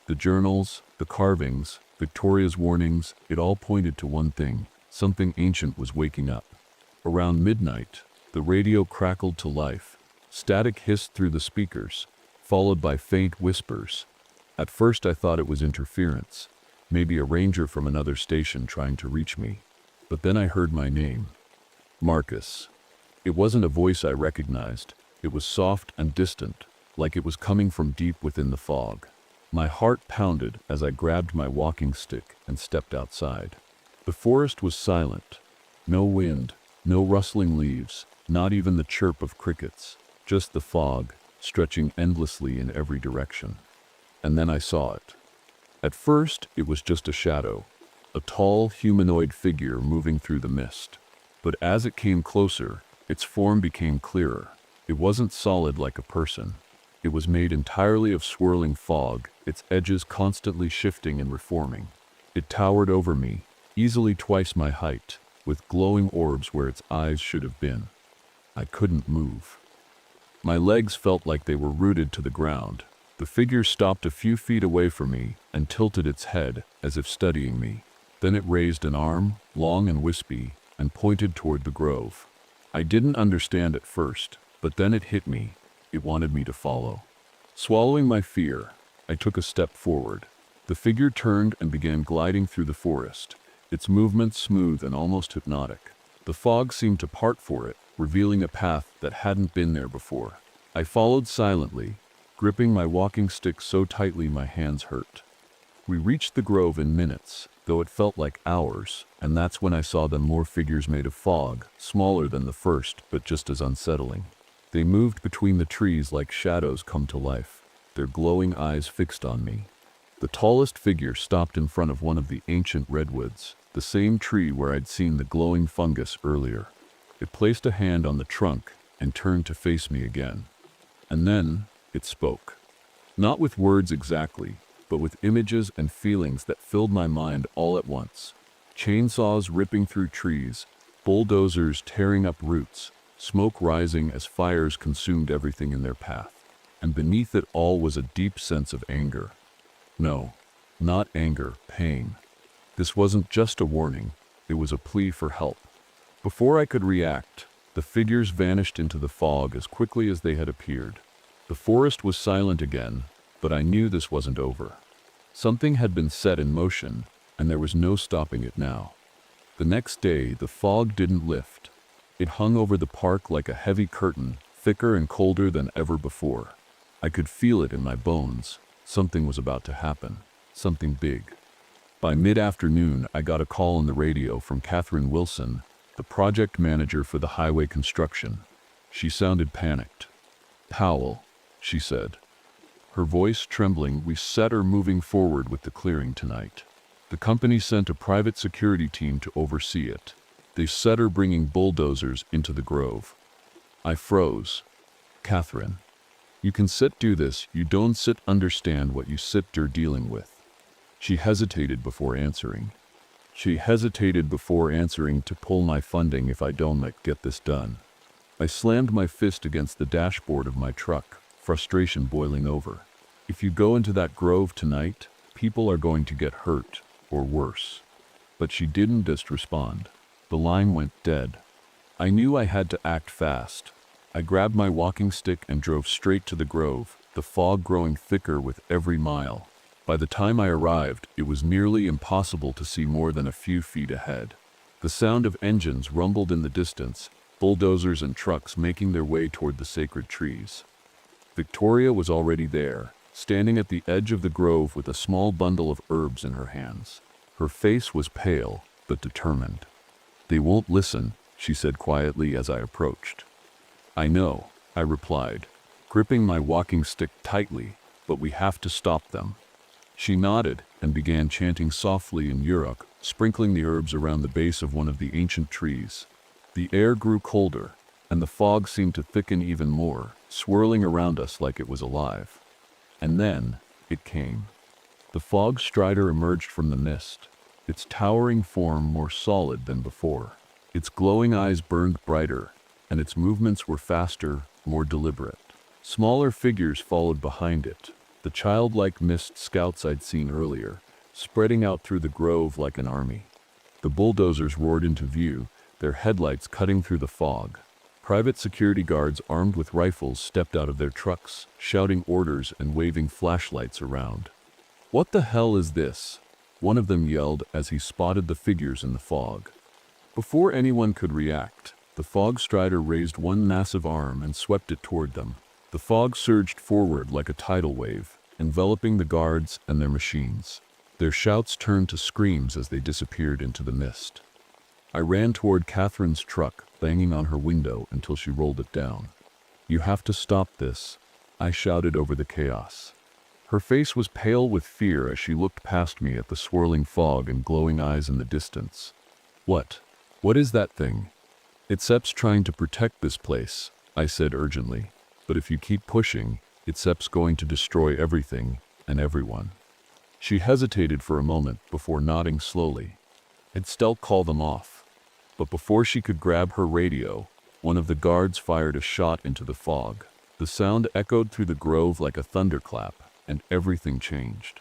The journals, the carvings, Victoria's warnings, it all pointed to one thing: something ancient was waking up. Around midnight, the radio crackled to life. Static hissed through the speakers, followed by faint whispers. At first I thought it was interference, maybe a ranger from another station trying to reach me. But then I heard my name. Marcus. It wasn't a voice I recognized. It was soft and distant, like it was coming from deep within the fog. My heart pounded as I grabbed my walking stick and stepped outside. The forest was silent. No wind, no rustling leaves, not even the chirp of crickets, just the fog, stretching endlessly in every direction. And then I saw it. At first, it was just a shadow, a tall, humanoid figure moving through the mist. But as it came closer, its form became clearer. It wasn't solid like a person. It was made entirely of swirling fog, its edges constantly shifting and reforming. It towered over me, easily twice my height, with glowing orbs where its eyes should have been. I couldn't move. My legs felt like they were rooted to the ground. The figure stopped a few feet away from me and tilted its head as if studying me. Then it raised an arm, long and wispy, and pointed toward the grove. I didn't understand at first, but then it hit me. It wanted me to follow. Swallowing my fear, I took a step forward. The figure turned and began gliding through the forest, its movements smooth and almost hypnotic. The fog seemed to part for it, revealing a path that hadn't been there before. I followed silently, gripping my walking stick so tightly my hands hurt. We reached the grove in minutes, though it felt like hours, and that's when I saw them, more figures made of fog, smaller than the first, but just as unsettling. They moved between the trees like shadows come to life, their glowing eyes fixed on me. The tallest figure stopped in front of one of the ancient redwoods, the same tree where I'd seen the glowing fungus earlier. It placed a hand on the trunk and turned to face me again. And then it spoke. Not with words exactly, but with images and feelings that filled my mind all at once. Chainsaws ripping through trees, bulldozers tearing up roots, smoke rising as fires consumed everything in their path. And beneath it all was a deep sense of anger. No, not anger, pain. This wasn't just a warning, it was a plea for help. Before I could react, the figures vanished into the fog as quickly as they had appeared. The forest was silent again, but I knew this wasn't over. Something had been set in motion, and there was no stopping it now. The next day, the fog didn't lift. It hung over the park like a heavy curtain, thicker and colder than ever before. I could feel it in my bones. Something was about to happen, something big. By mid-afternoon, I got a call on the radio from Catherine Wilson, the project manager for the highway construction. She sounded panicked. "Powell," she said, her voice trembling, "we said are moving forward with the clearing tonight. The company sent a private security team to oversee it. They said are bringing bulldozers into the grove." I froze. "Catherine, you can sit do this, you don't sit understand what you sit der dealing with." She hesitated before answering. To pull my funding if I don't get this done. I slammed my fist against the dashboard of my truck, frustration boiling over. "If you go into that grove tonight, people are going to get hurt, or worse." But she didn't just respond. The line went dead. I knew I had to act fast. I grabbed my walking stick and drove straight to the grove, the fog growing thicker with every mile. By the time I arrived, it was nearly impossible to see more than a few feet ahead. The sound of engines rumbled in the distance, bulldozers and trucks making their way toward the sacred trees. Victoria was already there, standing at the edge of the grove with a small bundle of herbs in her hands. Her face was pale, but determined. "They won't listen," she said quietly as I approached. "I know," I replied, gripping my walking stick tightly, "but we have to stop them." She nodded and began chanting softly in Yurok, sprinkling the herbs around the base of one of the ancient trees. The air grew colder, and the fog seemed to thicken even more, swirling around us like it was alive. And then, it came. The fog strider emerged from the mist, its towering form more solid than before. Its glowing eyes burned brighter, and its movements were faster, more deliberate. Smaller figures followed behind it, the childlike mist scouts I'd seen earlier, spreading out through the grove like an army. The bulldozers roared into view, their headlights cutting through the fog. Private security guards armed with rifles stepped out of their trucks, shouting orders and waving flashlights around. "What the hell is this?" one of them yelled as he spotted the figures in the fog. Before anyone could react, the fog strider raised one massive arm and swept it toward them. The fog surged forward like a tidal wave, enveloping the guards and their machines. Their shouts turned to screams as they disappeared into the mist. I ran toward Catherine's truck, banging on her window until she rolled it down. "You have to stop this," I shouted over the chaos. Her face was pale with fear as she looked past me at the swirling fog and glowing eyes in the distance. What is that thing?" "Itzep's trying to protect this place," I said urgently. "But if you keep pushing, Itzep's going to destroy everything and everyone." She hesitated for a moment before nodding slowly. "I'd still call them off." But before she could grab her radio, one of the guards fired a shot into the fog. The sound echoed through the grove like a thunderclap, and everything changed.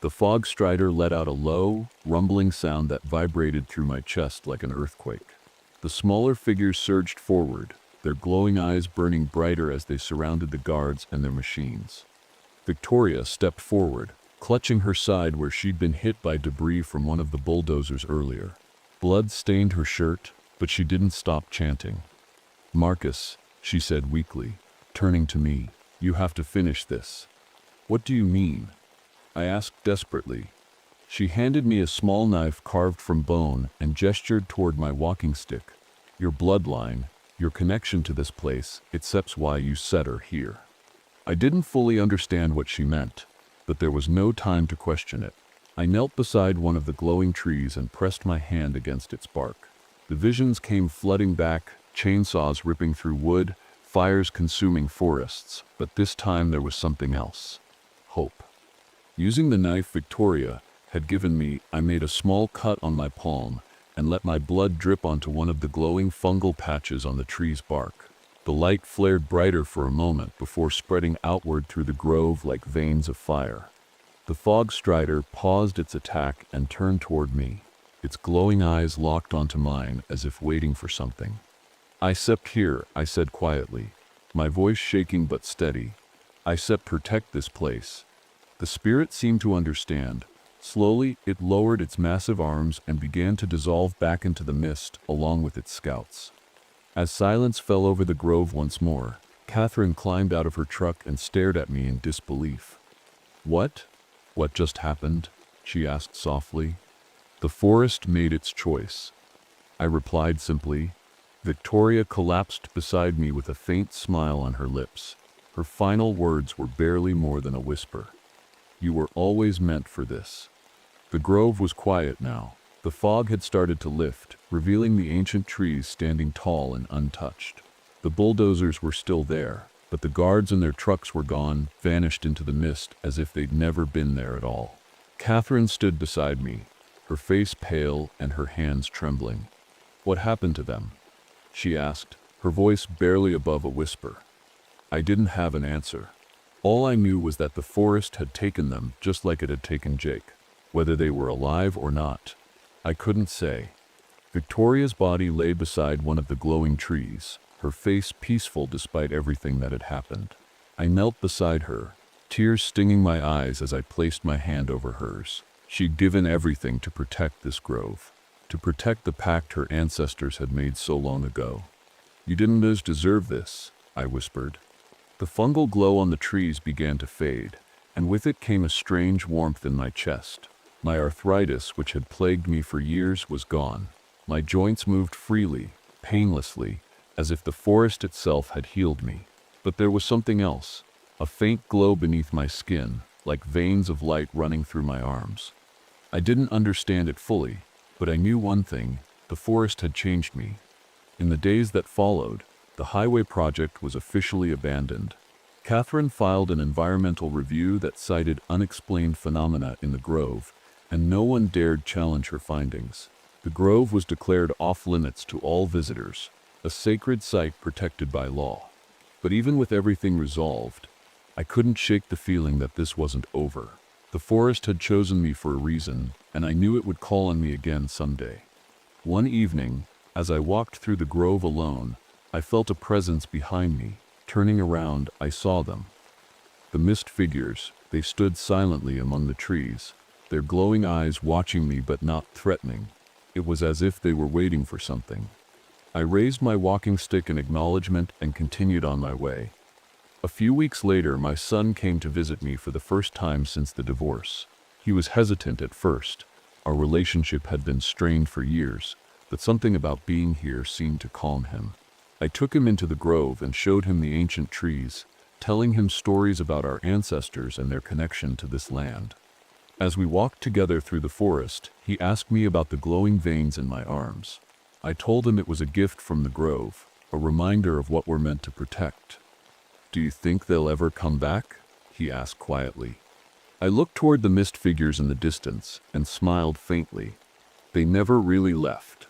The fog strider let out a low, rumbling sound that vibrated through my chest like an earthquake. The smaller figures surged forward, their glowing eyes burning brighter as they surrounded the guards and their machines. Victoria stepped forward, clutching her side where she'd been hit by debris from one of the bulldozers earlier. Blood stained her shirt, but she didn't stop chanting. "Marcus," she said weakly, turning to me, "you have to finish this." "What do you mean?" I asked desperately. She handed me a small knife carved from bone and gestured toward my walking stick. "Your bloodline, your connection to this place, Itzep's why you set her here." I didn't fully understand what she meant, but there was no time to question it. I knelt beside one of the glowing trees and pressed my hand against its bark. The visions came flooding back, chainsaws ripping through wood, fires consuming forests, but this time there was something else. Hope. Using the knife Victoria had given me, I made a small cut on my palm and let my blood drip onto one of the glowing fungal patches on the tree's bark. The light flared brighter for a moment before spreading outward through the grove like veins of fire. The fog strider paused its attack and turned toward me, its glowing eyes locked onto mine as if waiting for something. "Icep here," I said quietly, my voice shaking but steady. "Icep protect this place." The spirit seemed to understand. Slowly, it lowered its massive arms and began to dissolve back into the mist along with its scouts. As silence fell over the grove once more, Catherine climbed out of her truck and stared at me in disbelief. What just happened?" she asked softly. "The forest made its choice," I replied simply. Victoria collapsed beside me with a faint smile on her lips. Her final words were barely more than a whisper. "You were always meant for this." The grove was quiet now. The fog had started to lift, revealing the ancient trees standing tall and untouched. The bulldozers were still there, but the guards and their trucks were gone, vanished into the mist as if they'd never been there at all. Catherine stood beside me, her face pale and her hands trembling. "What happened to them?" she asked, her voice barely above a whisper. I didn't have an answer. All I knew was that the forest had taken them just like it had taken Jake. Whether they were alive or not, I couldn't say. Victoria's body lay beside one of the glowing trees, her face peaceful despite everything that had happened. I knelt beside her, tears stinging my eyes as I placed my hand over hers. She'd given everything to protect this grove, to protect the pact her ancestors had made so long ago. "You didn't deserve this," I whispered. The fungal glow on the trees began to fade, and with it came a strange warmth in my chest. My arthritis, which had plagued me for years, was gone. My joints moved freely, painlessly, as if the forest itself had healed me. But there was something else, a faint glow beneath my skin, like veins of light running through my arms. I didn't understand it fully, but I knew one thing: the forest had changed me. In the days that followed, the highway project was officially abandoned. Catherine filed an environmental review that cited unexplained phenomena in the grove, and no one dared challenge her findings. The grove was declared off-limits to all visitors, a sacred site protected by law. But even with everything resolved, I couldn't shake the feeling that this wasn't over. The forest had chosen me for a reason, and I knew it would call on me again someday. One evening, as I walked through the grove alone, I felt a presence behind me. Turning around, I saw them. The mist figures. They stood silently among the trees, their glowing eyes watching me but not threatening. It was as if they were waiting for something. I raised my walking stick in acknowledgement and continued on my way. A few weeks later, my son came to visit me for the first time since the divorce. He was hesitant at first. Our relationship had been strained for years, but something about being here seemed to calm him. I took him into the grove and showed him the ancient trees, telling him stories about our ancestors and their connection to this land. As we walked together through the forest, he asked me about the glowing veins in my arms. I told him it was a gift from the grove, a reminder of what we're meant to protect. "Do you think they'll ever come back?" he asked quietly. I looked toward the mist figures in the distance and smiled faintly. They never really left.